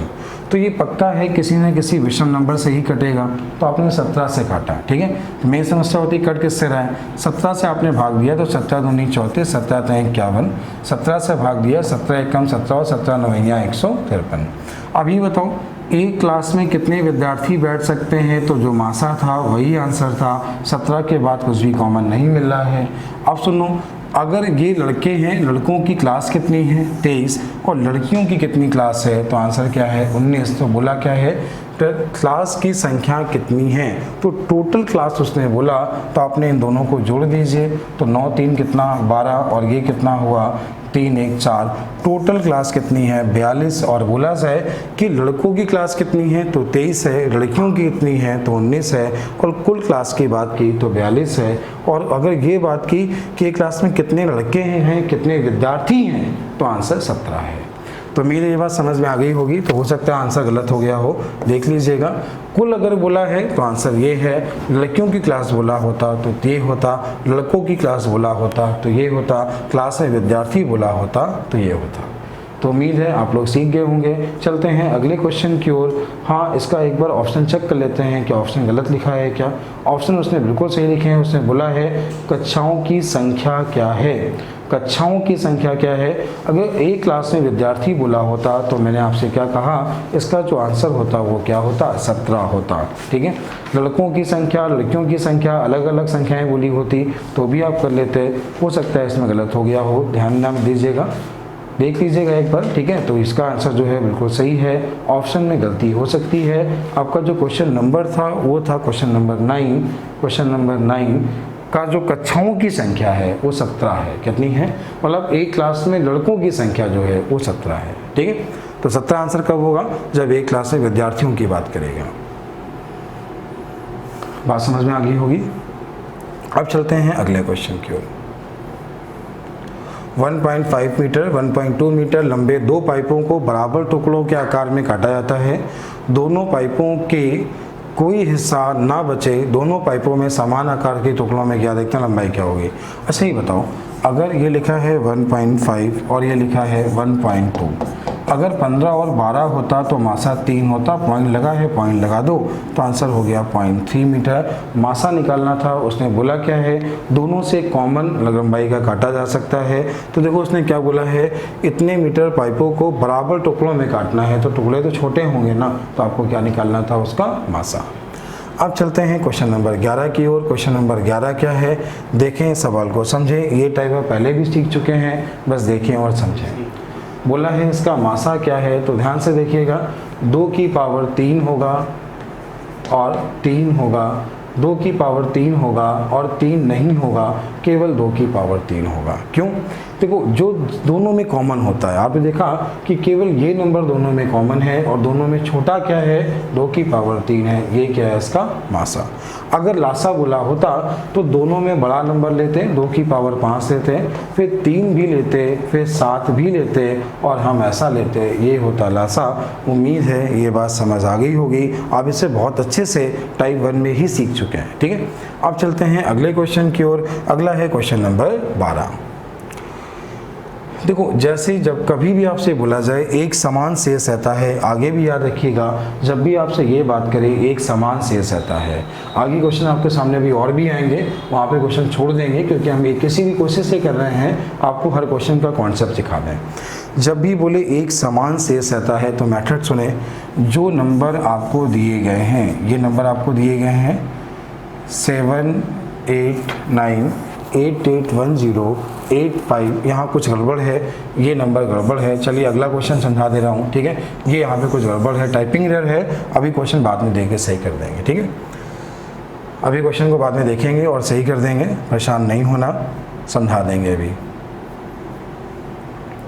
तो ये पक्का है किसी न किसी विषम नंबर से ही कटेगा। तो आपने 17 से काटा, ठीक है। तो मेरी समस्या होती कट किससे रहा है, 17 से आपने भाग दिया तो 17 दूनी 34, 17 3 51, 17 से भाग दिया, 17 1 कम 17 और 17 9 153। अब ये बताओ एक क्लास में कितने विद्यार्थी बैठ सकते हैं, तो जो मासा था वही आंसर था। 17 के बाद कुछ भी कॉमन नहीं मिल रहा है। अब सुनो, अगर ये लड़के हैं, लड़कों की क्लास कितनी है 23, और लड़कियों की कितनी क्लास है, तो आंसर क्या है 19। तो बोला क्या है, क्लास की संख्या कितनी है, तो टोटल क्लास उसने बोला, तो आपने इन दोनों को जोड़ दीजिए। तो 9 3 कितना 12, और ये कितना हुआ 3 1 4। टोटल क्लास कितनी है 42। और बोला है कि लड़कों की क्लास कितनी है, तो 23 है, लड़कियों की कितनी है, तो 19 है, और कुल क्लास की बात की तो 42 है। और अगर ये बात की कि क्लास में कितने लड़के हैं, कितने विद्यार्थी हैं, तो आंसर 17 है। तो मेरी ये बात समझ में आ गई होगी। तो हो सकता है आंसर गलत हो गया हो, देख लीजिएगा। कुल अगर बोला है तो आंसर ये है, लड़कियों की क्लास बोला होता तो ये होता, लड़कों की क्लास बोला होता तो ये होता, क्लास में विद्यार्थी बोला होता तो ये होता। तो उम्मीद है आप लोग सीख गए होंगे। चलते हैं अगले क्वेश्चन की ओर। हाँ, इसका एक बार ऑप्शन चेक कर लेते हैं कि ऑप्शन गलत लिखा है क्या। ऑप्शन उसने बिल्कुल सही लिखे हैं। उसने बोला है कक्षाओं की संख्या क्या है, कक्षाओं की संख्या क्या है। अगर एक क्लास में विद्यार्थी बोला होता तो मैंने आपसे क्या कहा, इसका जो आंसर होता वो क्या होता, 17 होता, ठीक है। लड़कों की संख्या, लड़कियों की संख्या, अलग अलग संख्याएं बोली होती तो भी आप कर लेते। हो सकता है इसमें गलत हो गया हो, ध्यान ना दीजिएगा, देख लीजिएगा एक बार, ठीक है। तो इसका आंसर जो है बिल्कुल सही है। ऑप्शन में गलती हो सकती है। आपका जो क्वेश्चन नंबर था वो था क्वेश्चन नंबर 9। क्वेश्चन नंबर 9 का जो कक्षाओं की संख्या है वो 17 है। कितनी है, मतलब एक क्लास में लड़कों की संख्या जो है वो 17 है, ठीक है। तो 17 आंसर कब होगा, जब एक क्लास में विद्यार्थियों की बात करेगा। बात समझ में आ गई होगी। अब चलते हैं अगले क्वेश्चन की ओर। 1.5 मीटर 1.2 मीटर लंबे दो पाइपों को बराबर टुकड़ों के आकार में काटा जाता है। दोनों पाइपों के कोई हिस्सा ना बचे, दोनों पाइपों में समान आकार के टुकड़ों में क्या देखते हैं लंबाई क्या होगी। अच्छा ही बताओ, अगर ये लिखा है 1.5 और ये लिखा है 1.2, अगर 15 और 12 होता तो मासा 3 होता, पॉइंट लगा है, पॉइंट लगा दो, तो आंसर हो गया 0.3 मीटर। मासा निकालना था, उसने बोला क्या है, दोनों से कॉमन लंबाई का काटा जा सकता है। तो देखो उसने क्या बोला है, इतने मीटर पाइपों को बराबर टुकड़ों में काटना है, तो टुकड़े तो छोटे होंगे ना, तो आपको क्या निकालना था, उसका मासा। अब चलते हैं क्वेश्चन नंबर 11 की ओर। क्वेश्चन नंबर 11 क्या है, देखें सवाल को, समझें। ये टाइप आप पहले भी सीख चुके हैं, बस देखें और समझें। बोला है इसका मासा क्या है, तो ध्यान से देखिएगा, 2 की पावर 3 होगा और 3 होगा, 2 की पावर 3 होगा और 3 नहीं होगा, केवल 2 की पावर 3 होगा। क्यों? देखो जो दोनों में कॉमन होता है, आपने देखा कि केवल ये नंबर दोनों में कॉमन है और दोनों में छोटा क्या है, 2 की पावर 3 है, ये क्या है इसका मासा। अगर लासा बोला होता तो दोनों में बड़ा नंबर लेते, 2 की पावर 5 लेते, फिर 3 भी लेते, फिर 7 भी लेते और हम ऐसा लेते, ये होता लासा। उम्मीद है ये बात समझ आ गई होगी, आप इसे बहुत अच्छे से टाइप 1 में ही सीख चुके हैं। ठीक है, अब चलते हैं अगले क्वेश्चन की ओर। अगला है क्वेश्चन नंबर 12। देखो जैसे जब कभी भी आपसे बोला जाए एक समान शेष रहता है, आगे भी याद रखिएगा, जब भी आपसे ये बात करें एक समान शेष रहता है, आगे क्वेश्चन आपके सामने भी और भी आएंगे, वहाँ पे क्वेश्चन छोड़ देंगे क्योंकि हम किसी भी कोशिश से कर रहे हैं आपको हर क्वेश्चन का कॉन्सेप्ट सिखा दें। जब भी बोले एक समान शेष रहता है तो मेथड सुने, जो नंबर आपको दिए गए हैं, ये नंबर आपको दिए गए हैं 7 8 9 8 8 1 0 8 5, यहाँ कुछ गड़बड़ है, ये नंबर गड़बड़ है। चलिए अगला क्वेश्चन समझा दे रहा हूँ। ठीक है, ये यहाँ पे कुछ गड़बड़ है, टाइपिंग एरर है, अभी क्वेश्चन बाद में देख के सही कर देंगे। ठीक है, अभी क्वेश्चन को बाद में देखेंगे और सही कर देंगे, परेशान नहीं होना, समझा देंगे अभी।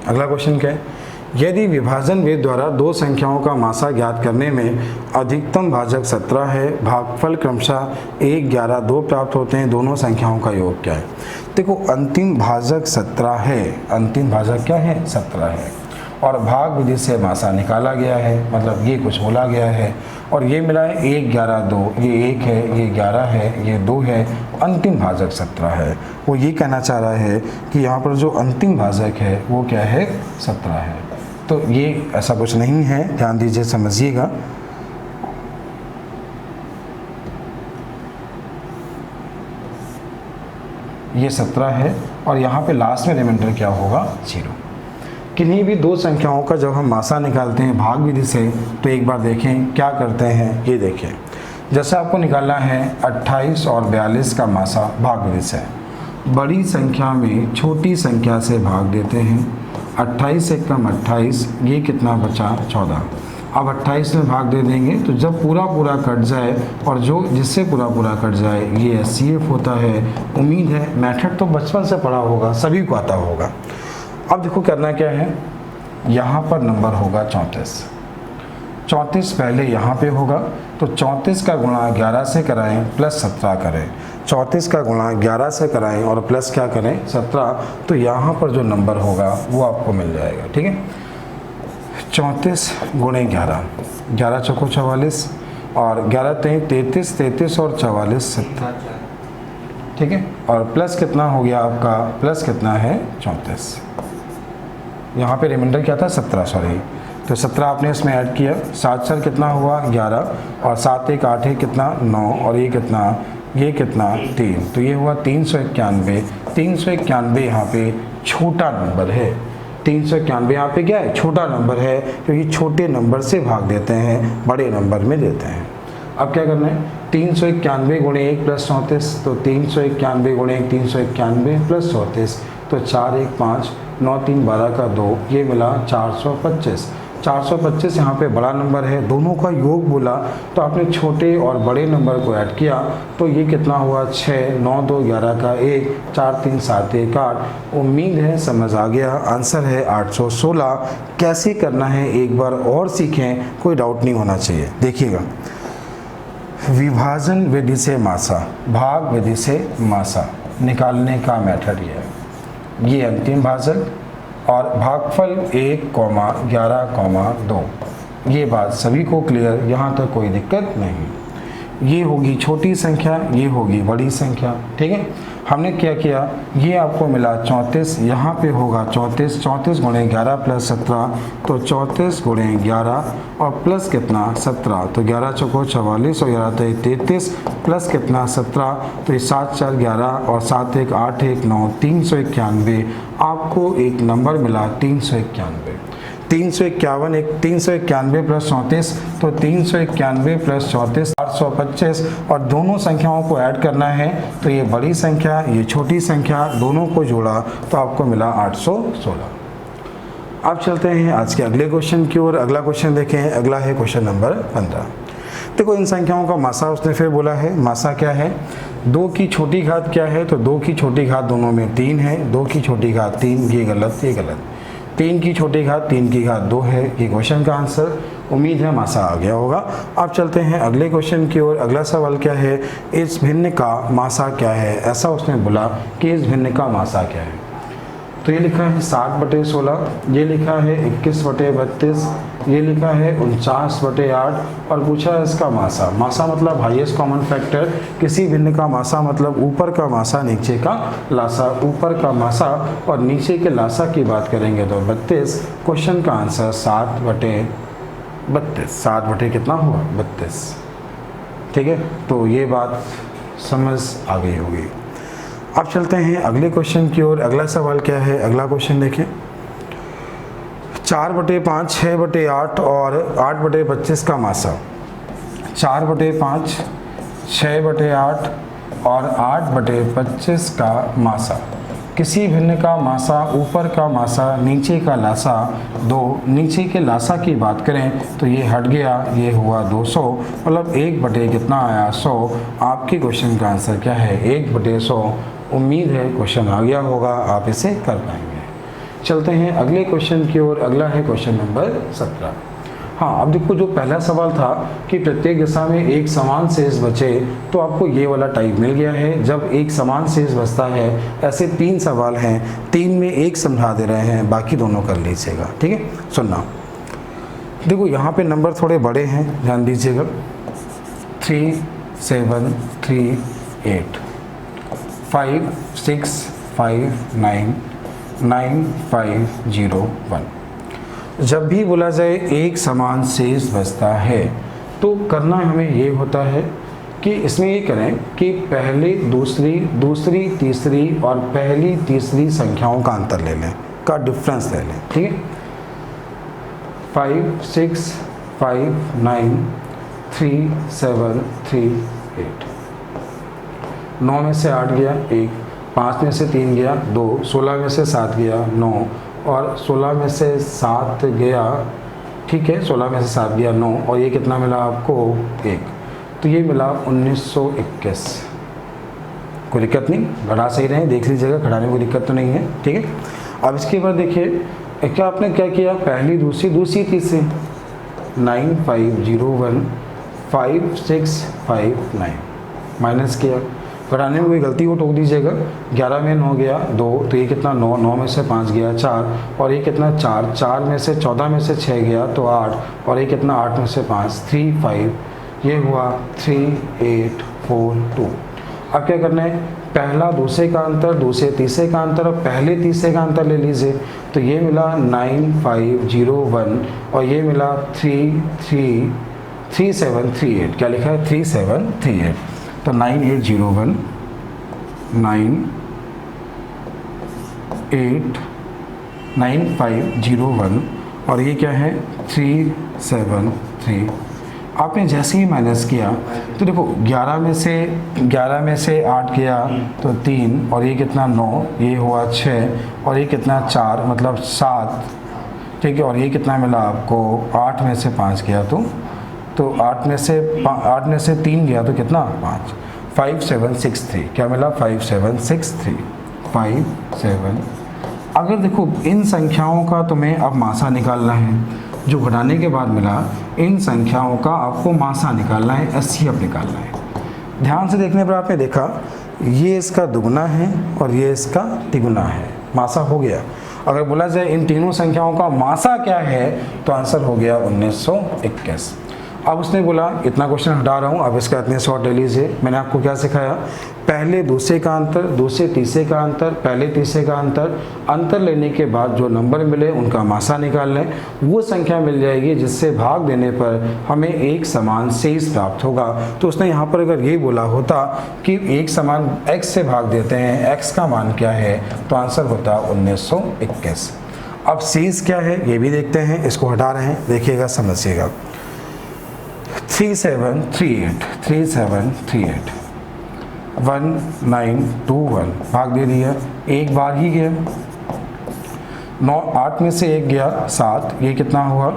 अगला क्वेश्चन क्या है, यदि विभाजन वेद द्वारा दो संख्याओं का मासा ज्ञात करने में अधिकतम भाजक 17 है, भागफल क्रमशः 1 11 2 प्राप्त होते हैं, दोनों संख्याओं का योग क्या है। देखो अंतिम भाजक 17 है, अंतिम भाजक क्या है 17 है, और भाग विधि से मासा निकाला गया है, मतलब ये कुछ बोला गया है, और ये मिला है 1 11 2, ये 1 है, ये 11 है, ये 2 है, अंतिम भाजक 17 है। वो ये कहना चाह रहा है कि यहाँ पर जो अंतिम भाजक है वो क्या है 17 है। तो ये ऐसा कुछ नहीं है, ध्यान दीजिए, समझिएगा। ये 17 है और यहाँ पे लास्ट में रिमाइंडर क्या होगा 0। किन्हीं भी दो संख्याओं का जब हम मासा निकालते हैं भाग विधि से, तो एक बार देखें क्या करते हैं, ये देखें। जैसे आपको निकालना है 28 और 42 का मासा भाग विधि से, बड़ी संख्या में छोटी संख्या से भाग देते हैं। 28 से कम 28, ये कितना बचा 14। अब 28 में भाग दे देंगे तो जब पूरा पूरा कट जाए, और जो जिससे पूरा पूरा कट जाए ये SCF होता है। उम्मीद है मेथड तो बचपन से पढ़ा होगा, सभी को आता होगा। अब देखो करना क्या है, यहाँ पर नंबर होगा 34, 34 पहले यहाँ पे होगा, तो 34 का गुणा 11 से कराएं प्लस 17 करें, 34 का गुणा 11 से कराएं और प्लस क्या करें 17, तो यहाँ पर जो नंबर होगा वो आपको मिल जाएगा। ठीक है, 34 गुणे 11, 11 चौको 44 और 11 तेईं 33, 33 और 44 70। ठीक है, और प्लस कितना हो गया आपका, प्लस कितना है 34, यहाँ पे रिमाइंडर क्या था 17, सॉरी, तो 17 आपने इसमें ऐड किया, 7 4 कितना हुआ 11 और 7 1 8 1 कितना 9 और ये कितना 3, तो ये हुआ 391। 391 यहाँ पे छोटा नंबर है, 391 यहाँ पे क्या है छोटा नंबर है, क्योंकि छोटे नंबर से भाग देते हैं, बड़े नंबर में देते हैं। अब क्या करना है, 391 गुणे 1 प्लस 34, तो 391 गुणे 1 391 प्लस 34, तो 4 1 5 9 3 12 का 2, ये मिला 425। 425 यहाँ पे बड़ा नंबर है, दोनों का योग बोला तो आपने छोटे और बड़े नंबर को ऐड किया, तो ये कितना हुआ 6 9 2 11 का 1 4 3 7 1 8। उम्मीद है समझ आ गया, आंसर है 816। कैसे करना है एक बार और सीखें, कोई डाउट नहीं होना चाहिए। देखिएगा, विभाजन विधि से मासा, भाग विधि से मासा निकालने का मेथड ये है, ये अंतिम भाजक और भागफल 1, 11, 2। ये बात सभी को क्लियर, यहाँ तक कोई दिक्कत नहीं। ये होगी छोटी संख्या, ये होगी बड़ी संख्या। ठीक है, हमने क्या किया, ये आपको मिला 34, यहाँ पे होगा 34 गुणे 11 प्लस 17, तो 34 गुणे 11 और प्लस कितना 17, तो 11 चौको 44 और 11 तो 33 प्लस कितना 17, तो ये 7 4 11 और 7 1 8 1 9 391, आपको एक नंबर मिला 391। 351 एक 391 प्लस 34, तो 391 प्लस 34 825, और दोनों संख्याओं को ऐड करना है, तो ये बड़ी संख्या ये छोटी संख्या दोनों को जोड़ा तो आपको मिला 816। अब चलते हैं आज के अगले क्वेश्चन की ओर। अगला क्वेश्चन देखें, अगला है क्वेश्चन नंबर 15। देखो इन संख्याओं का मासा उसने फिर बोला है, मासा क्या है, 2 की छोटी घात क्या है, तो 2 की छोटी घात दोनों में 3 है, 2 की छोटी घात 3, ये गलत ये गलत, 3 की छोटी घात 3 की घात 2 है, ये क्वेश्चन का आंसर। उम्मीद है मासा आ गया होगा। अब चलते हैं अगले क्वेश्चन की ओर। अगला सवाल क्या है, इस भिन्न का मासा क्या है, ऐसा उसने बोला कि इस भिन्न का मासा क्या है। तो ये लिखा है 60/16, ये लिखा है 21/32, ये लिखा है 49/8 और पूछा है इसका मासा। मासा मतलब हाईएस्ट कॉमन फैक्टर, किसी भिन्न का मासा मतलब ऊपर का मासा नीचे का लासा, ऊपर का मासा और नीचे के लासा की बात करेंगे तो 32। क्वेश्चन का आंसर 7/32, 7 कितना हुआ 32। ठीक है, तो ये बात समझ आ गई होगी। अब चलते हैं अगले क्वेश्चन की ओर। अगला सवाल क्या है, अगला क्वेश्चन देखें, 4/5 6/8 और 8/25 का मासा। 4/5 6/8 और 8/25 का मासा, किसी भिन्न का मासा ऊपर का मासा नीचे का लासा 2, नीचे के लासा की बात करें तो ये हट गया, ये हुआ 200, मतलब 1 कितना आया 100। आपके क्वेश्चन का आंसर क्या है 1/100। उम्मीद है क्वेश्चन आ गया होगा, आप इसे कर पाएंगे। चलते हैं अगले क्वेश्चन की ओर। अगला है क्वेश्चन नंबर 17। हाँ, अब देखो जो पहला सवाल था कि प्रत्येक दिशा में एक समान शेष बचे, तो आपको ये वाला टाइप मिल गया है। जब एक समान शेष बचता है, ऐसे 3 सवाल हैं, 3 में एक समझा दे रहे हैं, बाकी दोनों कर लीजिएगा। ठीक है, सुनना। देखो यहाँ पे नंबर थोड़े बड़े हैं, ध्यान दीजिएगा। 3 7 3 8 5 6 5 9 9 5 0 1। जब भी बोला जाए एक समान शेष बचता है, तो करना हमें ये होता है कि इसमें ये करें कि पहले दूसरी दूसरी तीसरी और पहली तीसरी संख्याओं का अंतर ले लें, का डिफरेंस ले लें। ठीक है, 5 6 5 9 3 7 3 8। 9 में से 8 गया 1, 5 में से 3 गया 2, 16 में से 7 गया 9 और 16 में से 7 गया, ठीक है, 16 में से 7 गया 9 और ये कितना मिला आपको 1, तो ये मिला 1921। कोई दिक्कत नहीं, घटा सही रहे, देख लीजिएगा, घटाने में कोई दिक्कत तो नहीं है। ठीक है, अब इसके बाद देखिए क्या आपने क्या किया, पहली दूसरी दूसरी तीसरी 9 5 0 1 5 6 5 9 माइनस किया, घटाने में कोई गलती हो टोक दीजिएगा। 11 में 9 गया 2, तो ये कितना 9, 9 में से 5 गया 4 और ये कितना 4, 4 में से 14 में से 6 गया तो 8 और ये कितना 8 में से 5 3 5, ये हुआ 3 8 4 2। अब क्या करना है, पहला दूसरे का अंतर, दूसरे तीसरे का अंतर और पहले तीसरे का अंतर ले लीजिए, तो ये मिला 9 5 0 1 और ये मिला 3 3 3 7 3 8। क्या लिखा है 3 7 3 8, तो 9 8 0 1 9 8 9 5 0 1 और ये क्या है 3 7 3। आपने जैसे ही माइनस किया तो देखो 11 में से 8 गया तो 3 और ये कितना 9, ये हुआ 6 और ये कितना 4 मतलब 7। ठीक है, और ये कितना मिला आपको 8 में से 5 गया तो 8 में से 3 गया तो कितना 5, 5 7 6 3। क्या मिला 5 7 6 3 5 7। अगर देखो इन संख्याओं का तुम्हें अब मासा निकालना है, जो घटाने के बाद मिला, इन संख्याओं का आपको मासा निकालना है, एचसीएफ निकालना है। ध्यान से देखने पर आपने देखा ये इसका दुगना है और ये इसका तिगुना है, मासा हो गया। अगर बोला जाए इन तीनों संख्याओं का मासा क्या है तो आंसर हो गया 1921। अब उसने बोला इतना क्वेश्चन हटा रहा हूँ, अब इसका इतने शॉर्ट ले लीजिए। मैंने आपको क्या सिखाया, पहले दूसरे का अंतर, दूसरे तीसरे का अंतर, पहले तीसरे का अंतर, अंतर लेने के बाद जो नंबर मिले उनका मासा निकाल लें, वो संख्या मिल जाएगी जिससे भाग देने पर हमें एक समान शेष प्राप्त होगा। तो उसने यहाँ पर अगर ये बोला होता कि एक समान x से भाग देते हैं, x का मान क्या है, तो आंसर होता 1921। अब शेष क्या है ये भी देखते हैं, इसको हटा रहे हैं, देखिएगा समझिएगा। 3738 3738 1921 भाग दे दिया, एक बार ही गया, 9 8 में से 1 गया 7, ये कितना हुआ,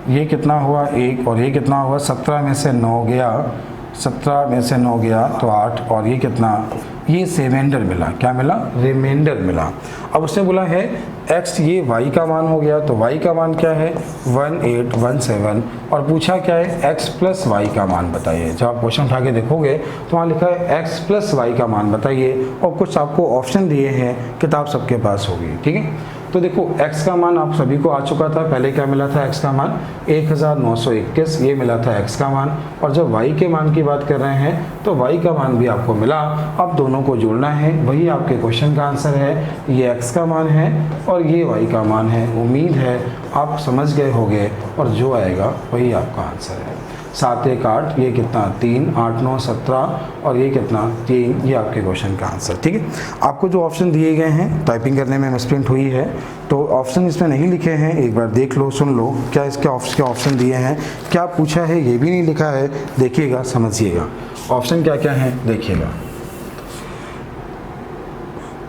ये कितना हुआ 1, और ये कितना हुआ 17 में से 9 गया, 17 में से 9 गया तो 8, और ये कितना, ये रिमाइंडर मिला, क्या मिला, रिमाइंडर मिला। अब उसने बोला है x, ये y का मान हो गया, तो y का मान क्या है 1817, और पूछा क्या है x प्लस y का मान बताइए। जब आप क्वेश्चन उठा के देखोगे तो वहाँ लिखा है x प्लस y का मान बताइए, और कुछ आपको ऑप्शन दिए हैं, किताब सबके पास होगी, ठीक है। तो देखो x का मान आप सभी को आ चुका था, पहले क्या मिला था, x का मान 1921, ये मिला था x का मान, और जब y के मान की बात कर रहे हैं तो y का मान भी आपको मिला। अब दोनों को जोड़ना है, वही आपके क्वेश्चन का आंसर है, ये x का मान है और ये y का मान है। उम्मीद है आप समझ गए होंगे, और जो आएगा वही आपका आंसर है। 7 1 8, ये कितना 3, 8 9 17, और ये कितना 3, ये आपके क्वेश्चन का आंसर, ठीक है। आपको जो ऑप्शन दिए गए हैं टाइपिंग करने में मिसप्रिंट हुई है, तो ऑप्शन इसमें नहीं लिखे हैं, एक बार देख लो, सुन लो क्या इसके ऑप्शन दिए हैं, क्या पूछा है ये भी नहीं लिखा है, देखिएगा समझिएगा। ऑप्शन क्या क्या है देखिएगा।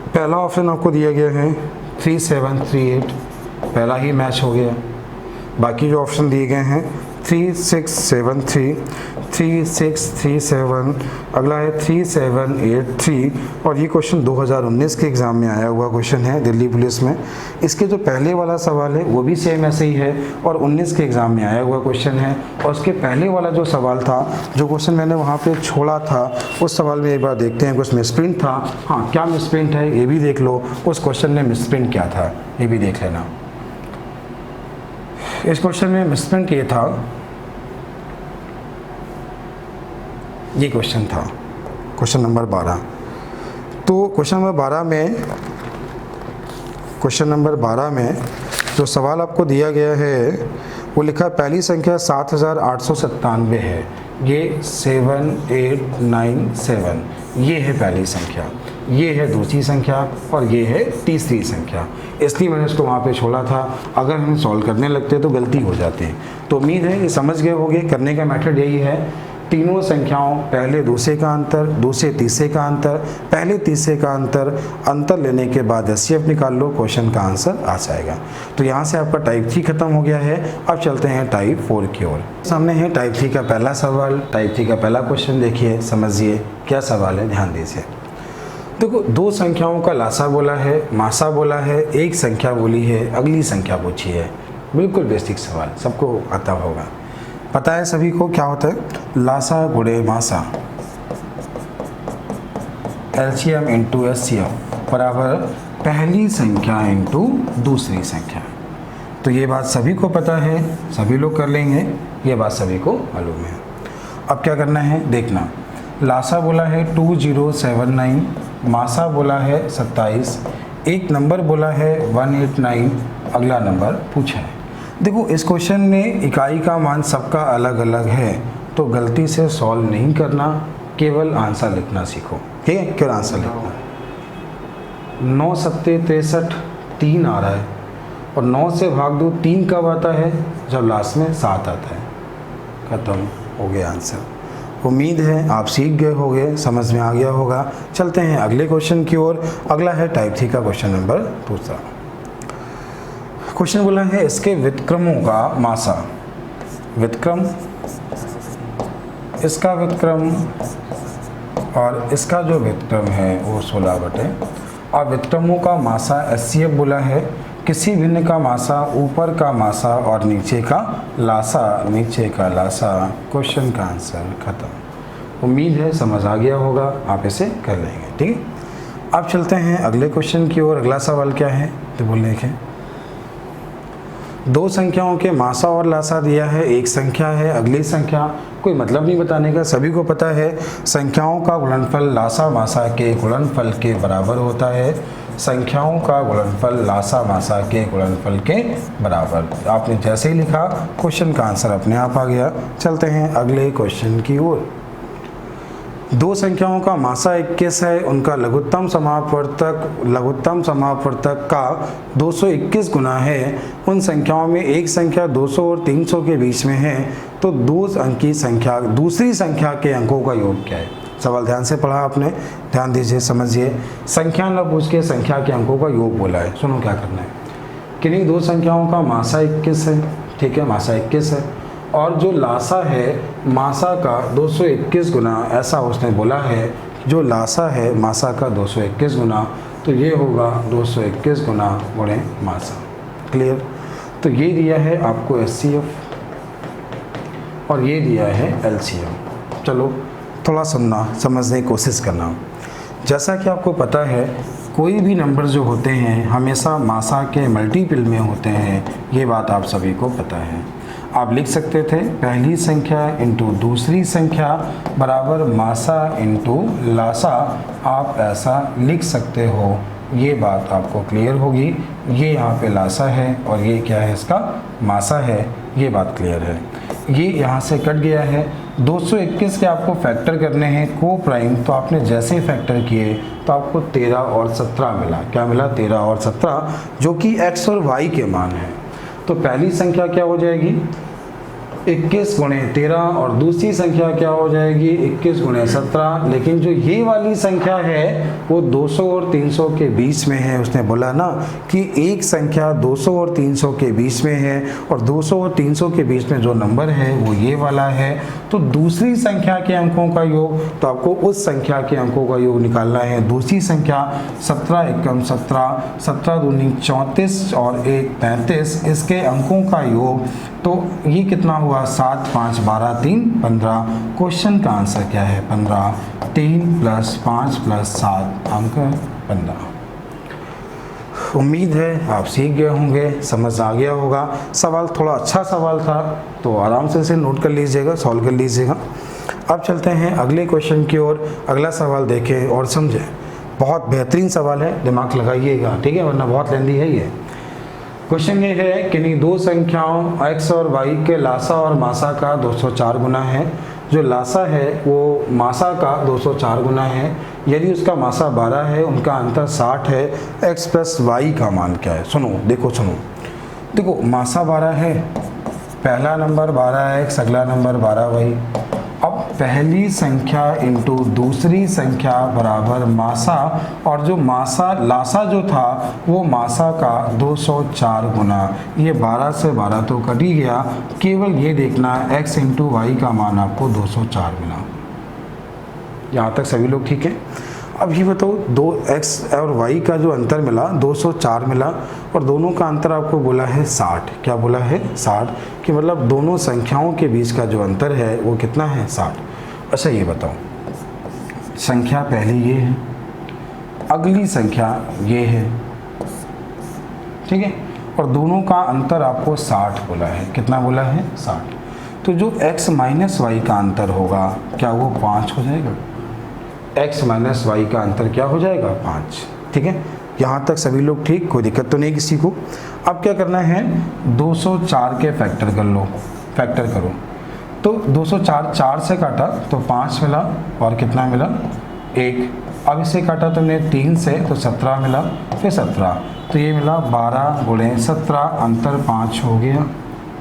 पहला ऑप्शन आपको दिया गया है 3738, पहला ही मैच हो गया। बाकी जो ऑप्शन दिए गए हैं 3673, 3637, अगला है 3783, और ये क्वेश्चन 2019 के एग्ज़ाम में आया हुआ क्वेश्चन है दिल्ली पुलिस में। इसके जो पहले वाला सवाल है वो भी सेम ऐसे ही है, और 19 के एग्ज़ाम में आया हुआ क्वेश्चन है। और उसके पहले वाला जो सवाल था, जो क्वेश्चन मैंने वहाँ पे छोड़ा था, उस सवाल में एक बार देखते हैं, कुछ मिसप्रिंट था। हाँ, क्या मिसप्रिंट है ये भी देख लो, उस क्वेश्चन में मिसप्रिंट क्या था ये भी देख लेना। इस क्वेश्चन में मिसप्रिंट ये था, ये क्वेश्चन था क्वेश्चन नंबर 12। तो क्वेश्चन नंबर 12 में जो सवाल आपको दिया गया है वो लिखा, पहली संख्या 7897 है, ये 7897, ये है पहली संख्या, ये है दूसरी संख्या, और ये है तीसरी संख्या। इसलिए मैंने इसको वहाँ पे छोड़ा था, अगर हम सॉल्व करने लगते तो गलती हो जाती। तो उम्मीद है कि समझ गए होंगे। करने का मेथड यही है, तीनों संख्याओं, पहले दूसरे का अंतर, दूसरे तीसरे का अंतर, पहले तीसरे का अंतर, अंतर लेने के बाद एचसीएफ निकाल लो, क्वेश्चन का आंसर आ जाएगा। तो यहाँ से आपका टाइप 3 खत्म हो गया है। अब चलते हैं टाइप 4 की ओर। सामने है टाइप 3 का पहला सवाल। टाइप 3 का पहला क्वेश्चन देखिए, समझिए क्या सवाल है, ध्यान दीजिए। देखो, दो संख्याओं का लासा बोला है, मासा बोला है, एक संख्या बोली है, अगली संख्या पूछी है। बिल्कुल बेसिक सवाल, सबको आता होगा, पता है सभी को क्या होता है, लासा गुणे मासा, एलसीएम इंटू एचसीएफ बराबर पहली संख्या इंटू दूसरी संख्या। तो ये बात सभी को पता है, सभी लोग कर लेंगे, ये बात सभी को मालूम है। अब क्या करना है देखना, लासा बोला है 2079, मासा बोला है 27, एक नंबर बोला है 189, अगला नंबर पूछा है। देखो, इस क्वेश्चन में इकाई का मान सबका अलग अलग है, तो गलती से सॉल्व नहीं करना, केवल आंसर लिखना सीखो, ठीक है, केवल आंसर लिखना। 9 सत्ते 63, 3 आ रहा है, और 9 से भाग दो, 3 कब आता है, जब लास्ट में 7 आता है। खत्म हो गया आंसर। उम्मीद है आप सीख गए होंगे, समझ में आ गया होगा। चलते हैं अगले क्वेश्चन की ओर। अगला है टाइप 3 का क्वेश्चन नंबर दूसरा। क्वेश्चन बोला है इसके व्युत्क्रमों का मासा, व्युत्क्रम, इसका व्युत्क्रम और इसका जो व्युत्क्रम है वो 16 बटे, और व्युत्क्रमों का मासा एचसीएफ बोला है, किसी भिन्न का मासा, ऊपर का मासा और नीचे का लासा, नीचे का लासा, क्वेश्चन का आंसर खत्म। उम्मीद है समझ आ गया होगा, आप इसे कर लेंगे, ठीक है। अब चलते हैं अगले क्वेश्चन की ओर। अगला सवाल क्या है तो बोल देखें। दो संख्याओं के मासा और लासा दिया है, एक संख्या है, अगली संख्या, कोई मतलब नहीं बताने का, सभी को पता है संख्याओं का गुणनफल लासा मासा के गुणनफल के बराबर होता है। संख्याओं का गुणनफल लासा मासा के गुणनफल के बराबर। आपने जैसे ही लिखा क्वेश्चन का आंसर अपने आप आ गया। चलते हैं अगले क्वेश्चन की ओर। दो संख्याओं का मासा 21 है, उनका लघुत्तम समापवर्तक का 221 गुना है। उन संख्याओं में एक संख्या 200 और 300 के बीच में है, तो दो अंकी संख्या दूसरी संख्या के अंकों का योग क्या है। सवाल ध्यान से पढ़ा आपने, ध्यान दीजिए, समझिए। संख्या न पूछ के संख्या के अंकों का योग बोला है। सुनो क्या करना है। किन्हीं दो संख्याओं का मासा 21 है, ठीक है, मासा 21 है, और जो लासा है मासा का 221 गुना, ऐसा उसने बोला है। जो लासा है मासा का 221 गुना, तो ये होगा 221 गुना गुणे मासा। क्लियर। तो ये दिया है आपको HCF और ये दिया है LCM। चलो थोड़ा सुनना, समझने की कोशिश करना। जैसा कि आपको पता है कोई भी नंबर जो होते हैं हमेशा मासा के मल्टीपल में होते हैं, ये बात आप सभी को पता है। आप लिख सकते थे पहली संख्या इंटू दूसरी संख्या बराबर मासा इंटू लासा, आप ऐसा लिख सकते हो। ये बात आपको क्लियर होगी। ये यहाँ पे लासा है और ये क्या है, इसका मासा है। ये बात क्लियर है। ये यहाँ से कट गया है। 221 के आपको फैक्टर करने हैं को प्राइम, तो आपने जैसे ही फैक्टर किए तो आपको 13 और 17 मिला। क्या मिला? 13 और 17, जो कि x और y के मान है। तो पहली संख्या क्या हो जाएगी 21 गुणे 13 और दूसरी संख्या क्या हो जाएगी 21 गुणे 17। लेकिन जो ये वाली संख्या है वो 200 और 300 के बीच में है। उसने बोला ना कि एक संख्या 200 और 300 के बीच में है, और 200 और 300 के बीच में जो नंबर है वो ये वाला है। तो दूसरी संख्या के अंकों का योग, तो आपको उस संख्या के अंकों का योग निकालना है। दूसरी संख्या 17 एकम 17, 17 दूनी 34 और 1 35, इसके अंकों का योग, तो ये कितना हुआ 7 5 12 3 15। क्वेश्चन का आंसर क्या है 15। 3 + 5 + 7 अंक 15। उम्मीद है आप सीख गए होंगे, समझ आ गया होगा। सवाल थोड़ा अच्छा सवाल था, तो आराम से इसे नोट कर लीजिएगा, सॉल्व कर लीजिएगा। अब चलते हैं अगले क्वेश्चन की ओर। अगला सवाल देखें और समझें। बहुत बेहतरीन सवाल है, दिमाग लगाइएगा, ठीक है, वरना बहुत लेंदी है ये। क्वेश्चन ये है कि किन्हीं दो संख्याओं x और y के लासा और मासा का 204 गुना है। जो लासा है वो मासा का 204 गुना है। यदि उसका मासा 12 है, उनका अंतर 60 है, x + y का मान क्या है। सुनो, देखो मासा 12 है, पहला नंबर 12 है, अगला नंबर 12 y। अब पहली संख्या इंटू दूसरी संख्या बराबर मासा, और जो मासा लासा जो था वो मासा का 204 गुना। ये 12 से 12 तो कट ही गया, केवल ये देखना x इंटू वाई का मान आपको 204 मिला। यहाँ तक सभी लोग ठीक है। अब ये बताओ 2x और y का जो अंतर मिला 204 मिला, और दोनों का अंतर आपको बोला है 60। क्या बोला है 60, कि मतलब दोनों संख्याओं के बीच का जो अंतर है वो कितना है 60। अच्छा ये बताओ, संख्या पहली ये है, अगली संख्या ये है, ठीक है, और दोनों का अंतर आपको 60 बोला है। कितना बोला है 60। तो जो x - y का अंतर होगा क्या वो 5 हो जाएगा। x - y का अंतर क्या हो जाएगा 5। ठीक है, यहाँ तक सभी लोग ठीक, कोई दिक्कत तो नहीं किसी को। अब क्या करना है 204 के फैक्टर कर लो, फैक्टर करो। तो 204 4 से काटा तो 5 मिला, और कितना मिला 1। अब इसे काटा तुमने 3 से तो 17 मिला, फिर 17, तो ये मिला 12 गुणे 17, अंतर 5 हो गया।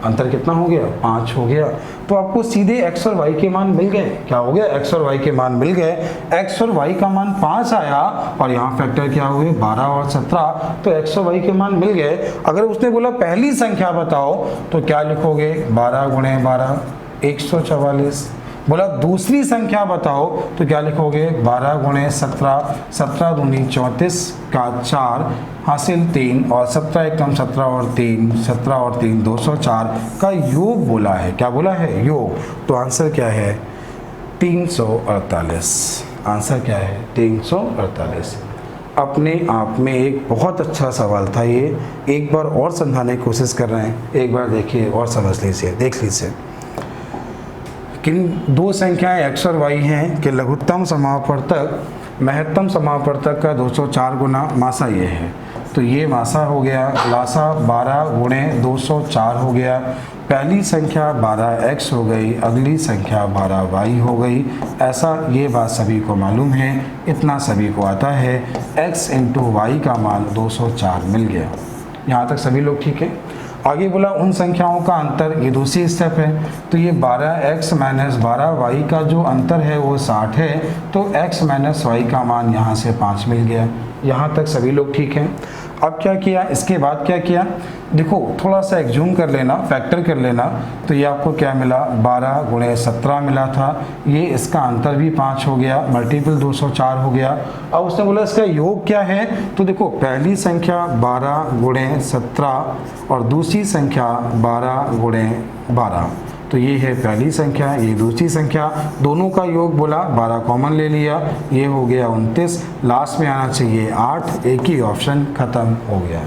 अंतर कितना हो गया 5 हो गया। तो आपको सीधे x और y के मान मिल गए। क्या हो गया x और y के मान मिल गए। x और y का मान 5 आया, और यहाँ फैक्टर क्या हुए 12 और 17, तो x और y के मान मिल गए। अगर उसने बोला पहली संख्या बताओ तो क्या लिखोगे 12 गुणे 12 144। बोला दूसरी संख्या बताओ तो क्या लिखोगे 12 गुणे 17, 17 दूनी 34 का 4 हासिल 3, और 17 एकम 17 और 3, 17 और 3 204 का योग बोला है। क्या बोला है योग। तो आंसर क्या है 348। आंसर क्या है 348। अपने आप में एक बहुत अच्छा सवाल था ये। एक बार और समझाने की कोशिश कर रहे हैं, एक बार देखिए और समझ लीजिए, देख लीजिए। किन दो संख्याएं x और y हैं कि लघुत्तम समापवर्तक महत्तम समापवर्तक का 204 गुना मासा ये है। तो ये मासा हो गया, लासा 12 गुणे 204 हो गया। पहली संख्या 12x हो गई, अगली संख्या 12y हो गई। ऐसा ये बात सभी को मालूम है, इतना सभी को आता है। x इंटू वाई का मान 204 मिल गया। यहाँ तक सभी लोग ठीक है। आगे बोला उन संख्याओं का अंतर, ये दूसरी स्टेप है। तो ये 12x माइनस 12y का जो अंतर है वो 60 है। तो x माइनस वाई का मान यहाँ से 5 मिल गया। यहाँ तक सभी लोग ठीक हैं। अब क्या किया, इसके बाद क्या किया, देखो थोड़ा सा एक जूम कर लेना, फैक्टर कर लेना। तो ये आपको क्या मिला, 12 गुणे 17 मिला था। ये इसका अंतर भी 5 हो गया, मल्टीपल 204 हो गया। अब उसने बोला इसका योग क्या है। तो देखो पहली संख्या 12 गुणे 17 और दूसरी संख्या 12 गुणे 12। तो ये है पहली संख्या, ये दूसरी संख्या, दोनों का योग बोला, 12 कॉमन ले लिया, ये हो गया 29। लास्ट में आना चाहिए 8, एक ही ऑप्शन खत्म हो गया।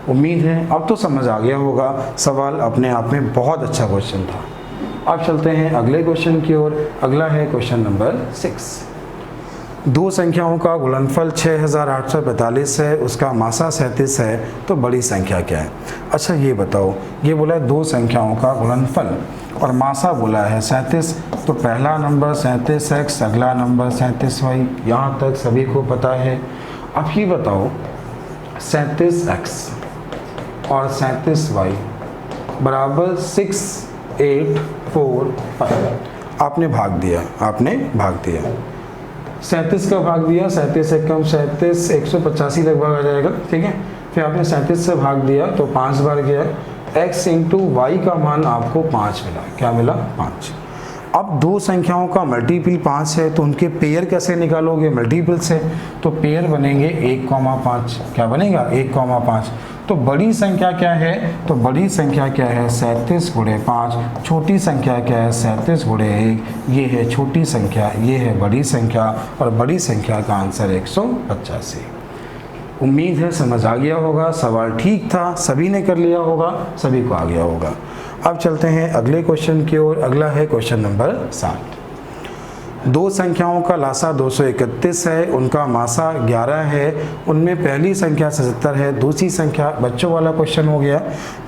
उम्मीद है अब तो समझ आ गया होगा। सवाल अपने आप में बहुत अच्छा क्वेश्चन था। अब चलते हैं अगले क्वेश्चन की ओर। अगला है क्वेश्चन नंबर 6। दो संख्याओं का गुणनफल 6845 है, उसका मासा 37 है, तो बड़ी संख्या क्या है। अच्छा ये बताओ, ये बोला है दो संख्याओं का गुणनफल और मासा बोला है 37। तो पहला नंबर 37x, अगला नंबर 37y, यहाँ तक सभी को पता है। अब ये बताओ 37x और 37y बराबर 6, 8, 4, 5। आपने भाग दिया, 37 का भाग दिया, 37 एकम 37, 185 लगभग आ जाएगा, ठीक है। फिर आपने 37 से भाग दिया तो 5 बार गया। x इंटू वाई का मान आपको 5 मिला। क्या मिला, 5। अब दो संख्याओं का मल्टीपल 5 है, तो उनके पेयर कैसे निकालोगे, मल्टीपल से। तो पेयर बनेंगे 1,5। क्या बनेगा, 1,5। तो बड़ी संख्या क्या है, तो बड़ी संख्या क्या है 37 गुणे 5। छोटी संख्या क्या है 37 गुणे 1। ये है छोटी संख्या, ये है बड़ी संख्या, और बड़ी संख्या का आंसर 185। उम्मीद है समझ आ गया होगा। सवाल ठीक था, सभी ने कर लिया होगा, सभी को आ गया होगा। अब चलते हैं अगले क्वेश्चन की ओर। अगला है क्वेश्चन नंबर 7। दो संख्याओं का लासा 231 है, उनका मासा 11 है, उनमें पहली संख्या 77 है, दूसरी संख्या, बच्चों वाला क्वेश्चन हो गया।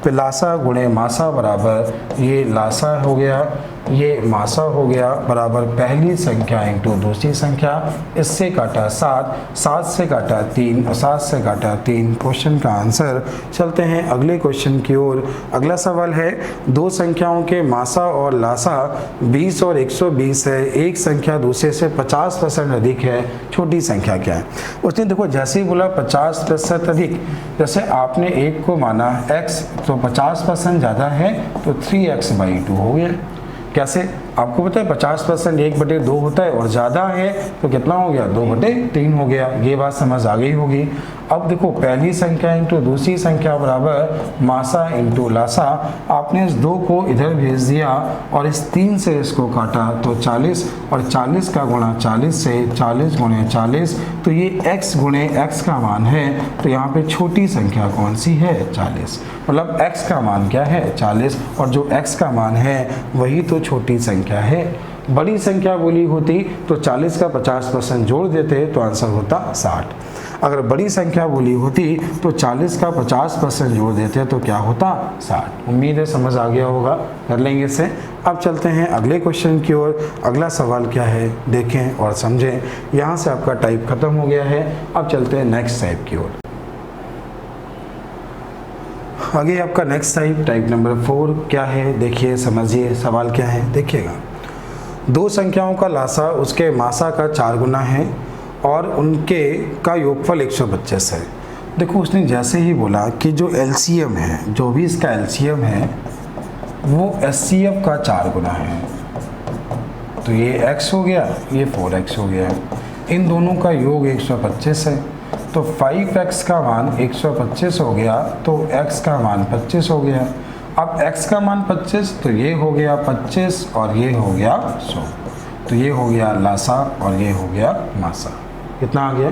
फिर लासा गुणे मासा बराबर, ये लासा हो गया, ये मासा हो गया, बराबर पहली संख्या इंटू दूसरी संख्या। इससे काटा 7, 7 से काटा 3 और 7 से काटा 3। क्वेश्चन का आंसर। चलते हैं अगले क्वेश्चन की ओर। अगला सवाल है दो संख्याओं के मासा और लासा 20 और 120 है, एक संख्या दूसरे से 50% अधिक है, छोटी संख्या क्या है। उसने देखो जैसे ही बोला 50% अधिक, जैसे आपने एक को माना x तो 50% ज़्यादा है तो 3x/2 हो गया। कैसे, आपको पता है 50% 1/2 होता है, और ज़्यादा है तो कितना हो गया, 2/3 हो गया। ये बात समझ आ गई होगी। अब देखो पहली संख्या इंटू दूसरी संख्या बराबर मासा इंटू लासा। आपने इस 2 को इधर भेज दिया और इस 3 से इसको काटा तो 40, और 40 का गुणा 40 से 40 गुणे 40। तो ये x गुणे x का मान है। तो यहाँ पे छोटी संख्या कौन सी है, 40। मतलब x का मान क्या है, 40, और जो x का मान है वही तो छोटी संख्या है। बड़ी संख्या बोली होती तो 40 का 50% जोड़ देते तो आंसर होता 60। अगर बड़ी संख्या बोली होती तो 40 का 50% जोड़ देते तो क्या होता, 60। उम्मीद है समझ आ गया होगा, कर लेंगे इसे। अब चलते हैं अगले क्वेश्चन की ओर। अगला सवाल क्या है देखें और समझें। यहाँ से आपका टाइप खत्म हो गया है। अब चलते हैं नेक्स्ट टाइप की ओर। आगे आपका नेक्स्ट टाइप नंबर 4 क्या है, देखिए समझिए सवाल क्या है, देखिएगा। दो संख्याओं का लासा उसके मासा का 4 गुना है और उनके का योगफल 125 है। देखो उसने जैसे ही बोला कि जो एलसीएम है, जो भी इसका एलसीएम है वो एचसीएफ का 4 गुना है। तो ये x हो गया, ये 4x हो गया। इन दोनों का योग 125 है। तो 5x का मान 125 हो गया, तो x का मान 25 हो गया। अब x का मान 25, तो ये हो गया 25 और ये हो गया 100। तो ये हो गया लासा और ये हो गया मासा। कितना आ गया।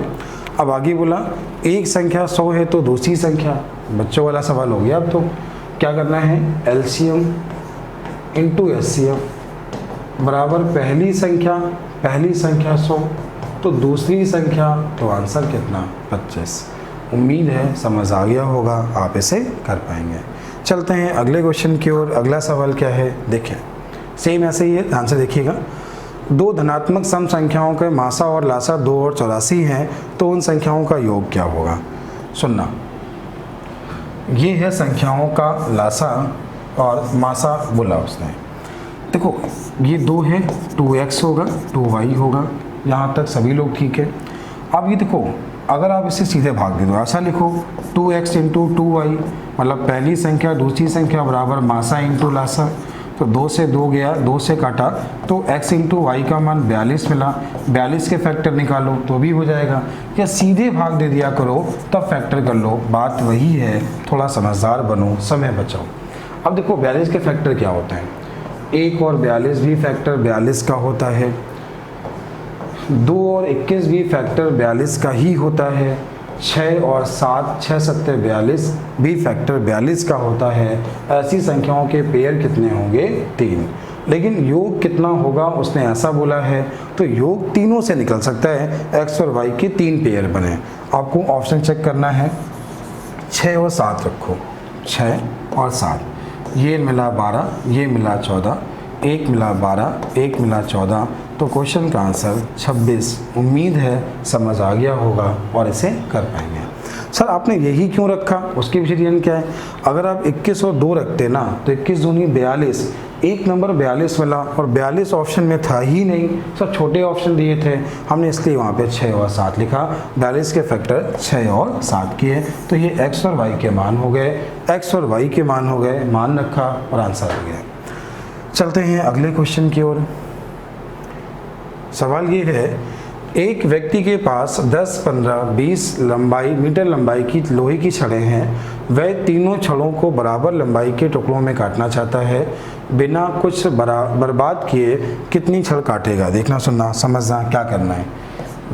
अब आगे बोला एक संख्या 100 है तो दूसरी संख्या, बच्चों वाला सवाल हो गया। अब तो क्या करना है, एलसीएम इंटू एचसीएफ बराबर पहली संख्या 100 तो दूसरी संख्या, तो आंसर कितना 25। उम्मीद है समझ आ गया होगा, आप इसे कर पाएंगे। चलते हैं अगले क्वेश्चन की ओर। अगला सवाल क्या है, देखें सेम ऐसे ही है, ध्यान से देखिएगा। दो धनात्मक सम संख्याओं के मासा और लासा 2 और 84 हैं, तो उन संख्याओं का योग क्या होगा। सुनना, ये है संख्याओं का लासा और मासा बोला उसने। देखो ये 2 है, 2x होगा 2y होगा, यहाँ तक सभी लोग ठीक है। अब ये देखो अगर आप इसे सीधे भाग दे दो, ऐसा लिखो 2x इंटू 2y, मतलब पहली संख्या दूसरी संख्या बराबर मासा इंटू लासा। तो 2 से 2 गया, 2 से काटा तो x इंटू वाई का मान 42 मिला। 42 के फैक्टर निकालो तो भी हो जाएगा, या सीधे भाग दे दिया करो तब फैक्टर कर लो, बात वही है। थोड़ा समझदार बनो, समय बचाओ। अब देखो 42 के फैक्टर क्या होते हैं, 1 और 42 भी फैक्टर 42 का होता है, 2 और 21 भी फैक्टर 42 का ही होता है, 6 और 7 6 सत्ते 42 भी फैक्टर 42 का होता है। ऐसी संख्याओं के पेयर कितने होंगे, 3। लेकिन योग कितना होगा उसने ऐसा बोला है, तो योग तीनों से निकल सकता है, x और y के 3 पेयर बने। आपको ऑप्शन चेक करना है, 6 और 7 रखो, 6 और 7, ये मिला 12, ये मिला 14, 1 मिला 12, 1 मिला 14, तो क्वेश्चन का आंसर 26। उम्मीद है समझ आ गया होगा और इसे कर पाएंगे। सर आपने यही क्यों रखा, उसके पीछे रीजन क्या है। अगर आप 21 और 2 रखते ना तो 21 दूनी 42, एक नंबर 42 मिला और 42 ऑप्शन में था ही नहीं, सर छोटे ऑप्शन दिए थे हमने, इसलिए वहाँ पे 6 और 7 लिखा। 42 के फैक्टर 6 और 7 किए, तो ये x और y के मान हो गए, x और y के मान हो गए, मान रखा और आंसर हो गया। चलते हैं अगले क्वेश्चन की ओर। सवाल ये है, एक व्यक्ति के पास 10, 15, 20 मीटर लंबाई की लोहे की छड़ें हैं। वह तीनों छड़ों को बराबर लंबाई के टुकड़ों में काटना चाहता है। बिना कुछ बर्बाद किए कितनी छड़ काटेगा। देखना, सुनना, समझना क्या करना है।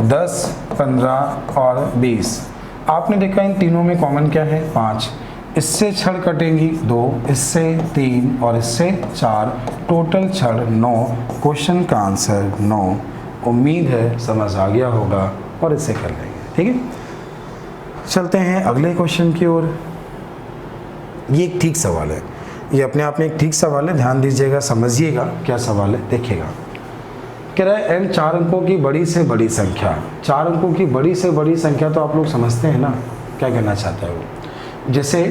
10, 15 और 20 आपने देखा इन तीनों में कॉमन क्या है, 5। इससे छड़ कटेंगी 2, इससे 3 और इससे 4, टोटल छड़ 9। क्वेश्चन का आंसर 9। उम्मीद है समझ आ गया होगा और इसे कर लेंगे, ठीक है। चलते हैं अगले क्वेश्चन की ओर। ये एक ठीक सवाल है, ये अपने आप में एक ठीक सवाल है, ध्यान दीजिएगा, समझिएगा क्या सवाल है। देखिएगा, कह रहा है n 4 अंकों की बड़ी से बड़ी संख्या। 4 अंकों की बड़ी से बड़ी संख्या तो आप लोग समझते हैं ना क्या कहना चाहता है वो। जैसे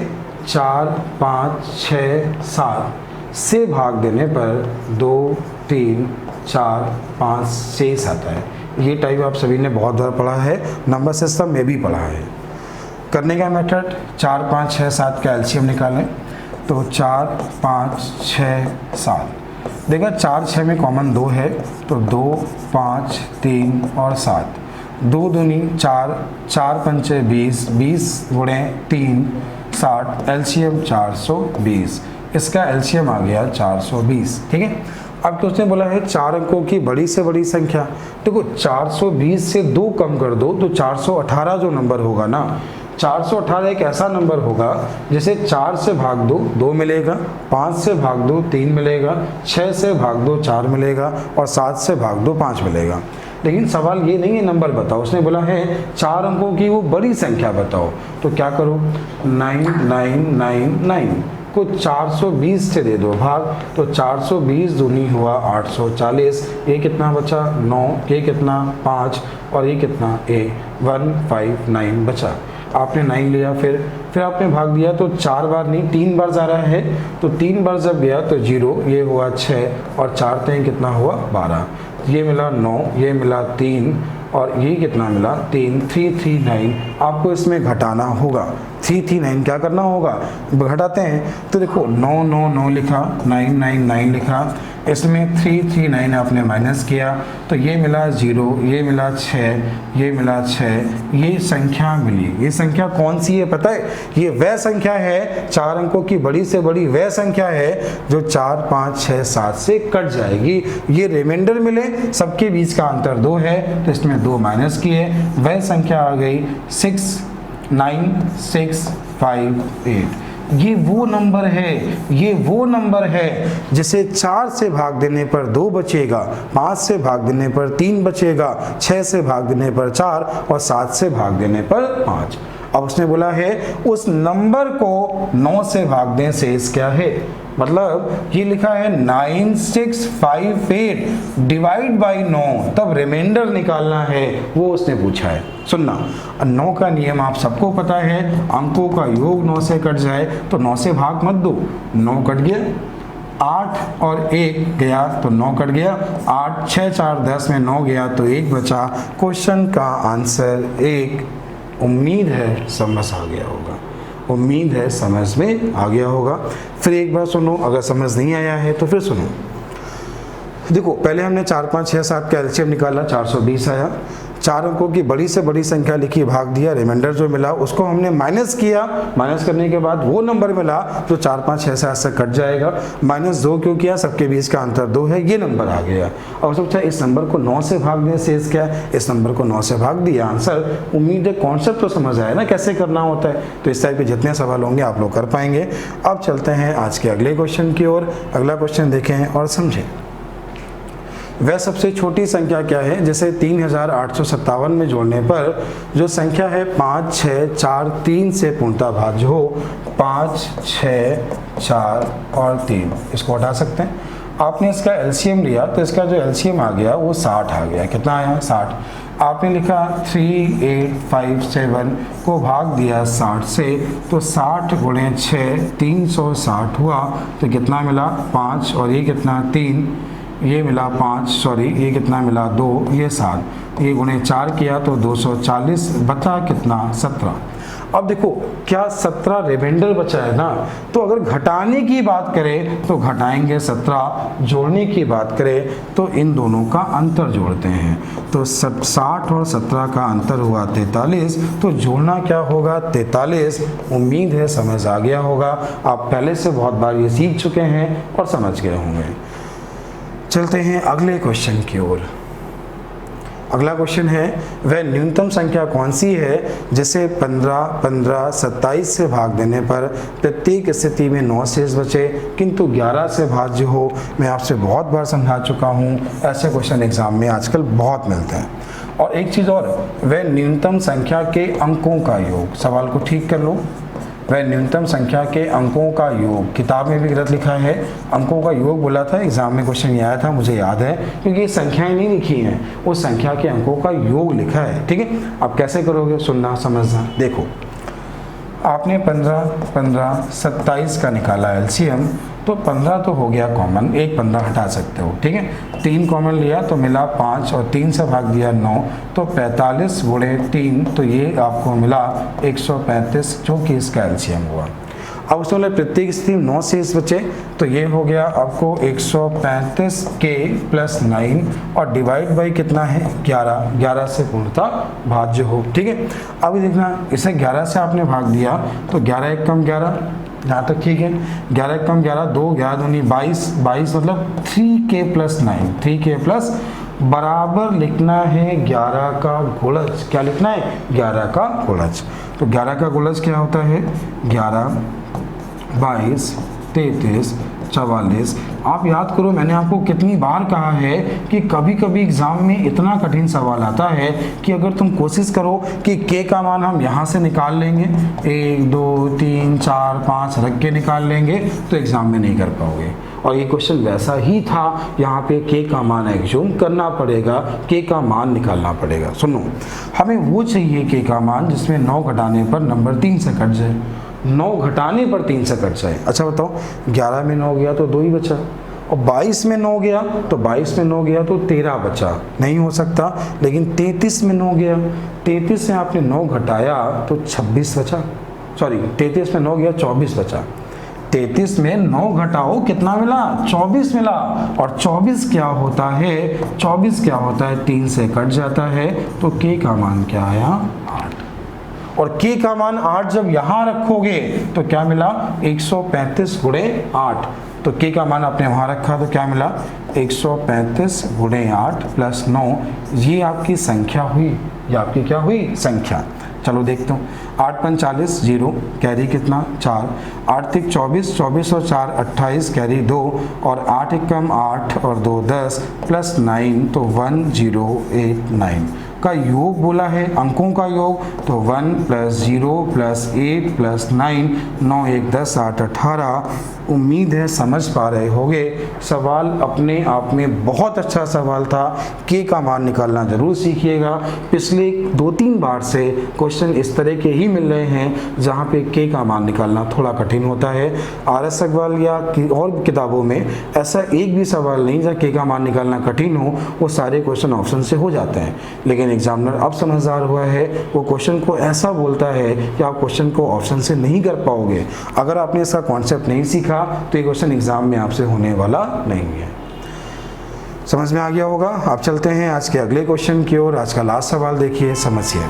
4, 5, 6, 7 से भाग देने पर 2, 3, 4, 5, 6 आता है। ये टाइप आप सभी ने बहुत बार पढ़ा है, नंबर सिस्टम में भी पढ़ा है। करने का मेथड 4, 5, 6, 7 का एलसीएम निकालें, तो 4, 5, 6, 7। देखा 4, 6 में कॉमन 2 है, तो 2, 5, 3 और 7। 2 दूनी 4, 4 पंचे 20, 20 गुणे 3 60, एलसीएम 420। इसका एलसीएम आ गया 420, ठीक है। अब तो उसने बोला है 4 अंकों की बड़ी से बड़ी संख्या। देखो 420 से 2 कम कर दो तो 418 जो नंबर होगा ना, 418 एक ऐसा नंबर होगा जैसे 4 से भाग दो 2 मिलेगा, 5 से भाग दो 3 मिलेगा, 6 से भाग दो 4 मिलेगा और 7 से भाग दो 5 मिलेगा। लेकिन सवाल ये नहीं है नंबर बताओ, उसने बोला है 4 अंकों की वो बड़ी संख्या बताओ। तो क्या करो, 9999 को 420 से दे दो भाग, तो 420 दूनी हुआ 840। ये कितना बचा 9, ये कितना 5 और ये कितना 159 बचा। आपने 9 लिया, फिर आपने भाग दिया, तो 4 बार नहीं 3 बार जा रहा है, तो 3 बार जब गया तो 0, ये हुआ 6 और 4 3 कितना हुआ 12। ये मिला 9, ये मिला 3 और ये कितना मिला 3, 339। आपको इसमें घटाना होगा, 339 क्या करना होगा, घटाते हैं तो देखो 9 9 9 लिखा, 9 9 9 लिखा, इसमें 339 आपने माइनस किया तो ये मिला 0, ये मिला 6, ये मिला 6, ये संख्या मिली। ये संख्या कौन सी है पता है, ये वह संख्या है 4 अंकों की बड़ी से बड़ी वह संख्या है जो 4 5 6 7 से कट जाएगी। ये रिमाइंडर मिले, सबके बीच का अंतर 2 है तो इसमें 2 माइनस किए, वह संख्या आ गई 6 9 6 5 8। ये वो नंबर है, ये वो नंबर है जिसे 4 से भाग देने पर 2 बचेगा, 5 से भाग देने पर 3 बचेगा, 6 से भाग देने पर 4 और 7 से भाग देने पर 5। अब उसने बोला है उस नंबर को 9 से भाग दें, शेष क्या है, मतलब ये लिखा है 9658 डिवाइड बाई 9, तब रिमाइंडर निकालना है, वो उसने पूछा है। सुनना, 9 का नियम आप सबको पता है, अंकों का योग 9 से कट जाए तो 9 से भाग मत दो, 9 कट गया, 8 और 1 गया तो 9 कट गया, 8 6 4 10 में 9 गया तो 1 बचा। क्वेश्चन का आंसर 1। उम्मीद है समझ आ गया होगा, उम्मीद है समझ में आ गया होगा। फिर एक बार सुनो, अगर समझ नहीं आया है तो फिर सुनो। देखो पहले हमने 4 5 6 7 का एलसीएम निकाला, 420 आया, 4 अंकों की बड़ी से बड़ी संख्या लिखी, भाग दिया, रिमाइंडर जो मिला उसको हमने माइनस किया, माइनस करने के बाद वो नंबर मिला जो 4 5 6 7 से कट जाएगा, -2 क्यों किया, सबके बीच का अंतर 2 है, ये नंबर आ गया। और सोचा इस नंबर को 9 से भाग दें, शेष क्या है, इस नंबर को 9 से भाग दिया, आंसर। उम्मीद है कॉन्सेप्ट तो समझ आया ना कैसे करना होता है। तो इस टाइप के जितने सवाल होंगे आप लोग कर पाएंगे। अब चलते हैं आज के अगले क्वेश्चन की ओर। अगला क्वेश्चन देखें और समझें। वह सबसे छोटी संख्या क्या है जिसे 3857 में जोड़ने पर जो संख्या है 5 6 4 3 से पूर्णतः भाज्य हो। 5 6 4 और 3, इसको हटा सकते हैं। आपने इसका एलसीएम लिया तो इसका जो एलसीएम आ गया वो 60 आ गया। कितना आया, 60। आपने लिखा 3857 को भाग दिया 60 से, तो 60 गुणे 6 360 हुआ, तो कितना मिला 5, और ये कितना 3, ये मिला 5, सॉरी ये कितना मिला 2, ये 7, ये गुणे 4 किया तो 240, बचा कितना 17। अब देखो क्या 17 रिमाइंडर बचा है ना, तो अगर घटाने की बात करें तो घटाएंगे 17, जोड़ने की बात करें तो इन दोनों का अंतर जोड़ते हैं। तो 60 और 17 का अंतर हुआ 43, तो जोड़ना क्या होगा 43। उम्मीद है समझ आ गया होगा, आप पहले से बहुत बार ये सीख चुके हैं और समझ गए होंगे। चलते हैं अगले क्वेश्चन की ओर। अगला क्वेश्चन है वह न्यूनतम संख्या कौन सी है जिसे 15 15 27 से भाग देने पर प्रत्येक स्थिति में 9 शेष बचे किंतु 11 से भाज्य हो। मैं आपसे बहुत बार समझा चुका हूँ, ऐसे क्वेश्चन एग्जाम में आजकल बहुत मिलते हैं। और एक चीज़ और, वह न्यूनतम संख्या के अंकों का योग, सवाल को ठीक कर लो, वह न्यूनतम संख्या के अंकों का योग, किताब में भी गलत लिखा है, अंकों का योग बोला था, एग्जाम में क्वेश्चन ये आया था, मुझे याद है, क्योंकि ये संख्याएं नहीं लिखी हैं, उस संख्या के अंकों का योग लिखा है। ठीक है, अब कैसे करोगे, सुनना समझना। देखो आपने 15 15 27 का निकाला एलसीएम, तो 15 तो हो गया कॉमन, एक 15 हटा सकते हो। ठीक है, 3 कॉमन लिया तो मिला 5 और 3 से भाग दिया 9, तो 45 गुणे 3, तो ये आपको मिला 135, जो कि इसका एलसीएम हुआ। अब उसमें बोले प्रत्येक स्थिति में 9 शेष बचे, तो ये हो गया आपको 135 के प्लस 9 और डिवाइड बाई कितना है 11, 11 से पूर्णतः भाज्य हो। ठीक है, अभी देखना इसे 11 से आपने भाग दिया तो 11 एक कम 11, यहाँ तक ठीक है, 11 एक कम 11, 2 11 दूनी 22, 22 मतलब 3k प्लस 9, 3k प्लस बराबर लिखना है 11 का गुणज। क्या लिखना है, 11 का गुणज। तो 11 का गुणज क्या होता है, 11 22 33 44। आप याद करो, मैंने आपको कितनी बार कहा है कि कभी कभी एग्जाम में इतना कठिन सवाल आता है कि अगर तुम कोशिश करो कि k का मान हम यहाँ से निकाल लेंगे, 1 2 3 4 5 रख के निकाल लेंगे, तो एग्जाम में नहीं कर पाओगे। और ये क्वेश्चन वैसा ही था, यहाँ पे k का मान एग्ज्यूम करना पड़ेगा, k का मान निकालना पड़ेगा। सुनो, हमें वो चाहिए k का मान जिसमें 9 घटाने पर नंबर 3 से कट जाए, 9 घटाने पर 3 से कट जाए। अच्छा बताओ, 11 में 9 गया तो 2 ही बचा, और 22 में 9 गया तो 22 में 9 गया तो 13 बचा, नहीं हो सकता। लेकिन 33 में 9 गया, 33 से आपने 9 घटाया तो 26 बचा। सॉरी 33 में 9 गया 24 बचा। 33 में 9 घटाओ कितना मिला? 24 मिला। और 24 क्या होता है? 24 क्या होता है? 3 से कट जाता है, तो k का मान क्या आया? 8। और k का मान 8 जब यहाँ रखोगे तो क्या मिला? 135 गुणे 8। तो k का मान आपने वहाँ रखा तो क्या मिला? 135 गुणे 8 प्लस 9। ये आपकी संख्या हुई, ये आपकी क्या हुई? संख्या। चलो देखते हूँ। 8 पंच 40, 0, कैरी कितना? 4। 8 तिक 24, 24 और 4 28, कैरी 2, और 8 एकम 8 और 2 10 प्लस 9, तो 1089 का योग बोला है, अंकों का योग। तो 1 प्लस 0 प्लस 8 प्लस 9, 9 1 10 8 18। उम्मीद है समझ पा रहे होंगे। सवाल अपने आप में बहुत अच्छा सवाल था। के का मान निकालना जरूर सीखिएगा। पिछले 2-3 बार से क्वेश्चन इस तरह के ही मिल रहे हैं जहाँ पे के का मान निकालना थोड़ा कठिन होता है। RS अग्रवाल या और किताबों में ऐसा एक भी सवाल नहीं जहाँ के का मान निकालना कठिन हो, वो सारे क्वेश्चन ऑप्शन से हो जाते हैं। लेकिन एग्जामिनर अब समझदार हुआ है, वो क्वेश्चन को ऐसा बोलता है कि आप क्वेश्चन को ऑप्शन से नहीं कर पाओगे। अगर आपने इसका कॉन्सेप्ट नहीं सीखा तो ये क्वेश्चन एग्जाम में आपसे होने वाला नहीं है। समझ में आ गया होगा। आप चलते हैं आज के अगले क्वेश्चन की ओर। आज का लास्ट सवाल देखिए, समझिए।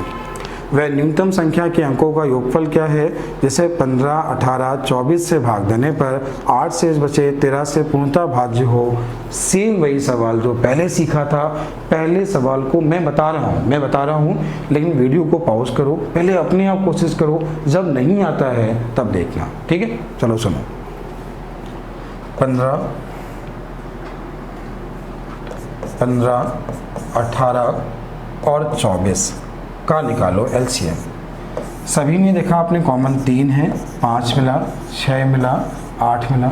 वह न्यूनतम संख्या के अंकों का योगफल क्या है जिसे 15, 18, 24 से भाग देने पर 8 शेष बचे 13 से पूर्णतः भाज्य हो। सेम वही सवाल जो पहले सीखा था। पहले सवाल को मैं बता रहा हूँ, लेकिन वीडियो को पॉज करो, पहले अपने आप कोशिश करो, जब नहीं आता है तब देखना, ठीक है। चलो सुनो। 15, 18 और 24 का निकालो एलसीएम। सभी ने देखा आपने कॉमन 3 है, 5 मिला, 6 मिला, 8 मिला।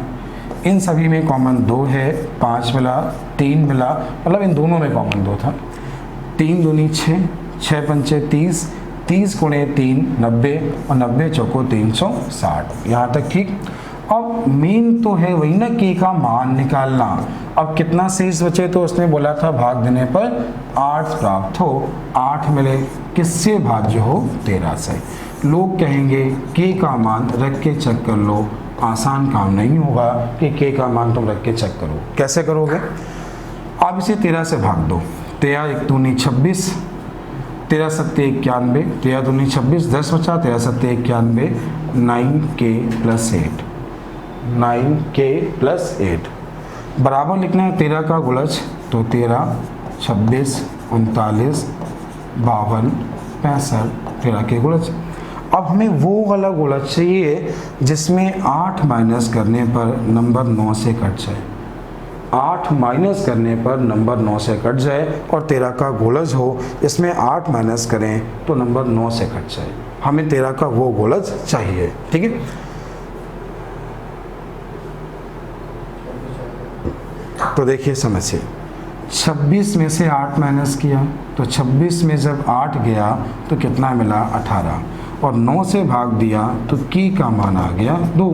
इन सभी में कॉमन 2 है, 5 मिला, 3 मिला, मतलब इन दोनों में कॉमन 2 था। 3 दूनी 6, 6 पंचे 30, 30 गुणे 3 90, और 90 चौको 360। यहाँ तक ठीक। अब मेन तो है वही ना, के का मान निकालना। अब कितना शेष बचे? तो उसने बोला था भाग देने पर 8 प्राप्त हो। 8 मिले, किससे भाज्य हो? 13 से। लोग कहेंगे के का मान रख के चेक कर लो। आसान काम नहीं होगा कि के का मान तुम रख के चेक करो। कैसे करोगे? आप इसे 13 से भाग दो। 13 एक दूनी 26, 13 सत्ते 91, 13 दूनी 26, 10 बचा, 13 सत्ते 91, 9k प्लस 8, 9k प्लस 8 बराबर लिखना है 13 का गुणज। तो 13, 26, 39, 52, 65, 13 के गुणज। अब हमें वो वाला गुणज चाहिए जिसमें 8 माइनस करने पर नंबर 9 से कट जाए। 8 माइनस करने पर नंबर 9 से कट जाए और 13 का गुणज हो, इसमें 8 माइनस करें तो नंबर 9 से कट जाए। हमें 13 का वो गुणज चाहिए, ठीक है। तो देखिए समझिए, 26 में से 8 माइनस किया तो 26 में जब 8 गया तो कितना मिला? 18, और 9 से भाग दिया तो की का मान आ गया 2।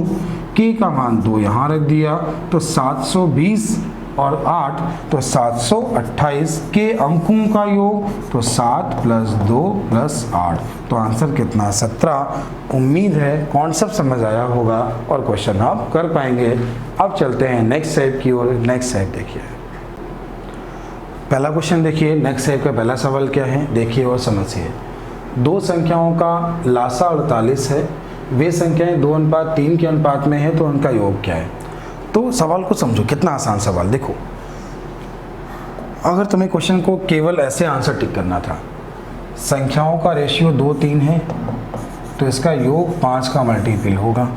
की का मान 2 यहाँ रख दिया तो 720 और 8 तो 728 के अंकों का योग। तो 7 प्लस 2 प्लस 8, तो आंसर कितना? 17। उम्मीद है कॉन्सेप्ट समझ आया होगा और क्वेश्चन आप कर पाएंगे। अब चलते हैं नेक्स्ट स्टेप की ओर। नेक्स्ट स्टेप देखिए, पहला क्वेश्चन देखिए। नेक्स्ट स्टेप का पहला सवाल क्या है देखिए और समझिए। दो संख्याओं का लासा 48 है। वे संख्याएं 2:3 के अनुपात में है, तो उनका योग क्या है? तो सवाल को समझो, कितना आसान सवाल। देखो, अगर तुम्हें क्वेश्चन को केवल ऐसे आंसर टिक करना था, संख्याओं का रेशियो 2-3 है, तो इसका योग 5 का मल्टीपल होगा।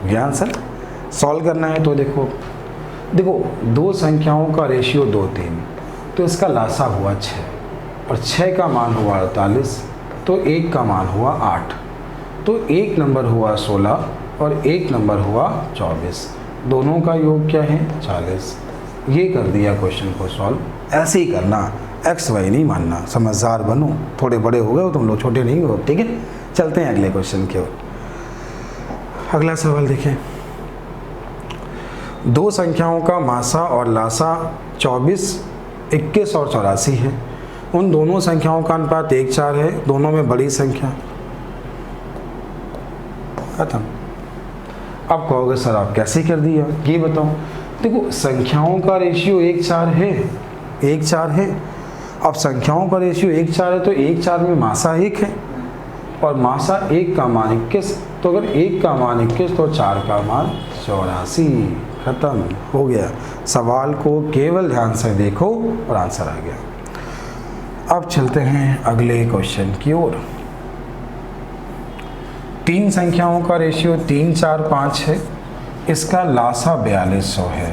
ये आंसर सॉल्व करना है तो देखो दो संख्याओं का रेशियो 2-3, तो इसका लासा हुआ 6 और 6 का मान हुआ 48, तो 1 का मान हुआ 8, तो एक नंबर हुआ 16 और एक नंबर हुआ 24। दोनों का योग क्या है? 40। ये कर दिया क्वेश्चन को सॉल्व। ऐसे ही करना, एक्स वाई नहीं मानना। समझदार बनो, थोड़े बड़े हो गए हो तुम लोग, छोटे नहीं हो, ठीक है। चलते हैं अगले क्वेश्चन की ओर। अगला सवाल देखें। दो संख्याओं का मासा और लासा 24, 21 और 84 है। उन दोनों संख्याओं का अनुपात 1:4 है, दोनों में बड़ी संख्या। खत्म। अब कहोगे सर आप कैसे कर दिया, ये बताओ। देखो संख्याओं का रेशियो 1:4 है, 1:4 है। अब संख्याओं का रेशियो 1:4 है तो 1:4 में मासा 1 है और मासा 1 का मान 21, तो अगर 1 का मान 21 तो 4 का मान 84। खत्म हो गया। सवाल को केवल ध्यान से देखो और आंसर आ गया। अब चलते हैं अगले क्वेश्चन की ओर। 3 संख्याओं का रेशियो 3, 4, 5 है, इसका लासा 4200 है।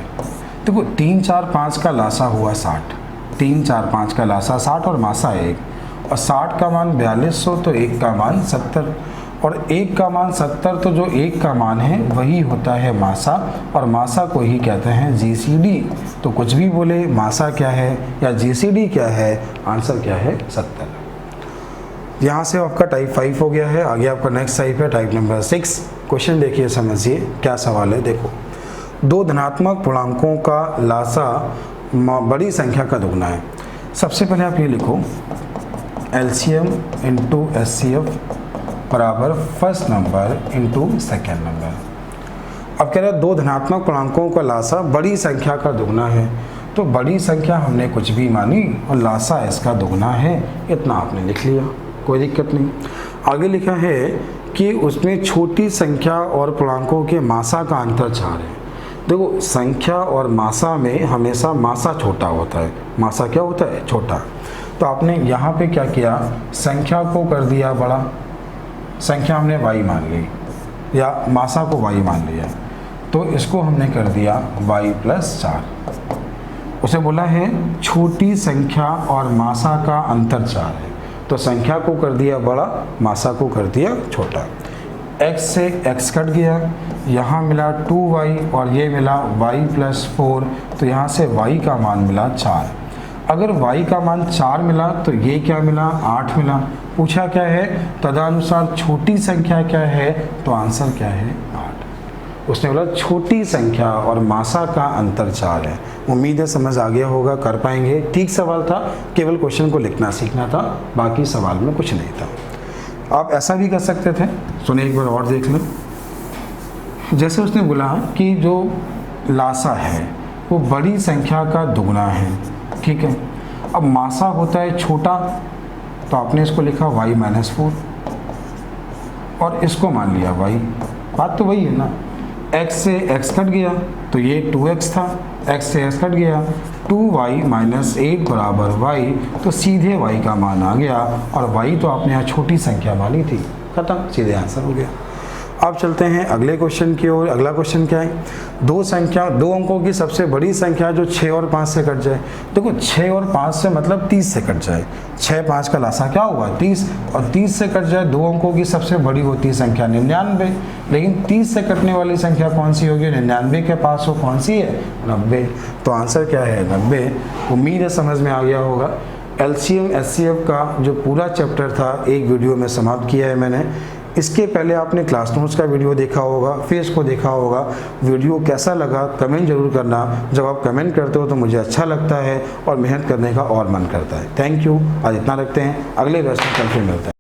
देखो 3, 4, 5 का लासा हुआ 60, 3, 4, 5 का लासा 60 और मासा 1, और 60 का मान 4200 तो 1 का मान 70, और 1 का मान 70 तो जो 1 का मान है वही होता है मासा, और मासा को ही कहते हैं जीसीडी। तो कुछ भी बोले मासा क्या है या जीसीडी क्या है, आंसर क्या है 70। यहाँ से आपका टाइप 5 हो गया है। आगे आपका नेक्स्ट टाइप है टाइप नंबर 6। क्वेश्चन देखिए, समझिए क्या सवाल है। देखो 2 धनात्मक पूर्णांकों का लासा बड़ी संख्या का दुगना है। सबसे पहले आप ये लिखो एलसीएम इंटू एचसीएफ बराबर first number into second number. अब कह रहे हैं 2 धनात्मक पूर्णांकों का लासा बड़ी संख्या का दुगना है, तो बड़ी संख्या हमने कुछ भी मानी और लासा इसका दुगना है, इतना आपने लिख लिया, कोई दिक्कत नहीं। आगे लिखा है कि उसमें छोटी संख्या और पूर्णांकों के मासा का अंतर 4 है। देखो संख्या और मासा में हमेशा मासा छोटा होता है, मासा क्या होता है, छोटा। तो आपने यहाँ पे क्या किया, संख्या को कर दिया बड़ा, संख्या हमने y मान ली या मासा को y मान लिया, तो इसको हमने कर दिया y+4। उसे बोला है छोटी संख्या और मासा का अंतर 4 है, तो संख्या को कर दिया बड़ा, मासा को कर दिया छोटा। x से x कट गया, यहाँ मिला 2y और ये मिला y+4, तो यहाँ से y का मान मिला 4। अगर y का मान 4 मिला तो ये क्या मिला, 8 मिला। पूछा क्या है, तदनुसार छोटी संख्या क्या है, तो आंसर क्या है 8। उसने बोला छोटी संख्या और मासा का अंतर 4 है। उम्मीद है समझ आ गया होगा, कर पाएंगे। ठीक सवाल था, केवल क्वेश्चन को लिखना सीखना था, बाकी सवाल में कुछ नहीं था। आप ऐसा भी कर सकते थे, सुनिए एक बार और देख लें। जैसे उसने बोला कि जो लासा है वो बड़ी संख्या का दुगना है, ठीक है। अब मासा होता है छोटा, तो आपने इसको लिखा y-4 और इसको मान लिया y। बात तो वही है ना, x से x कट गया तो ये 2x था, x से x कट गया 2y-8 बराबर y, तो सीधे y का मान आ गया, और y तो आपने यहाँ छोटी संख्या मानी थी, खत्म, सीधे आंसर हो गया। अब चलते हैं अगले क्वेश्चन की ओर। अगला क्वेश्चन क्या है, 2 अंकों की सबसे बड़ी संख्या जो 6 और 5 से कट जाए। देखो 6 और 5 से मतलब 30 से कट जाए, 6, 5 का लासा क्या हुआ 30, और 30 से कट जाए 2 अंकों की सबसे बड़ी होती है संख्या 99, लेकिन 30 से कटने वाली संख्या कौन सी होगी, 99 के पास हो कौन सी है 90, तो आंसर क्या है 90। उम्मीद है समझ में आ गया होगा। एलसीएम एचसीएफ का जो पूरा चैप्टर था एक वीडियो में समाप्त किया है मैंने। इसके पहले आपने क्लास नोट्स का वीडियो देखा होगा, फिर इसको देखा होगा। वीडियो कैसा लगा कमेंट जरूर करना, जब आप कमेंट करते हो तो मुझे अच्छा लगता है और मेहनत करने का और मन करता है। थैंक यू, आज इतना रखते हैं, अगले वर्ष में कल फिर मिलते हैं।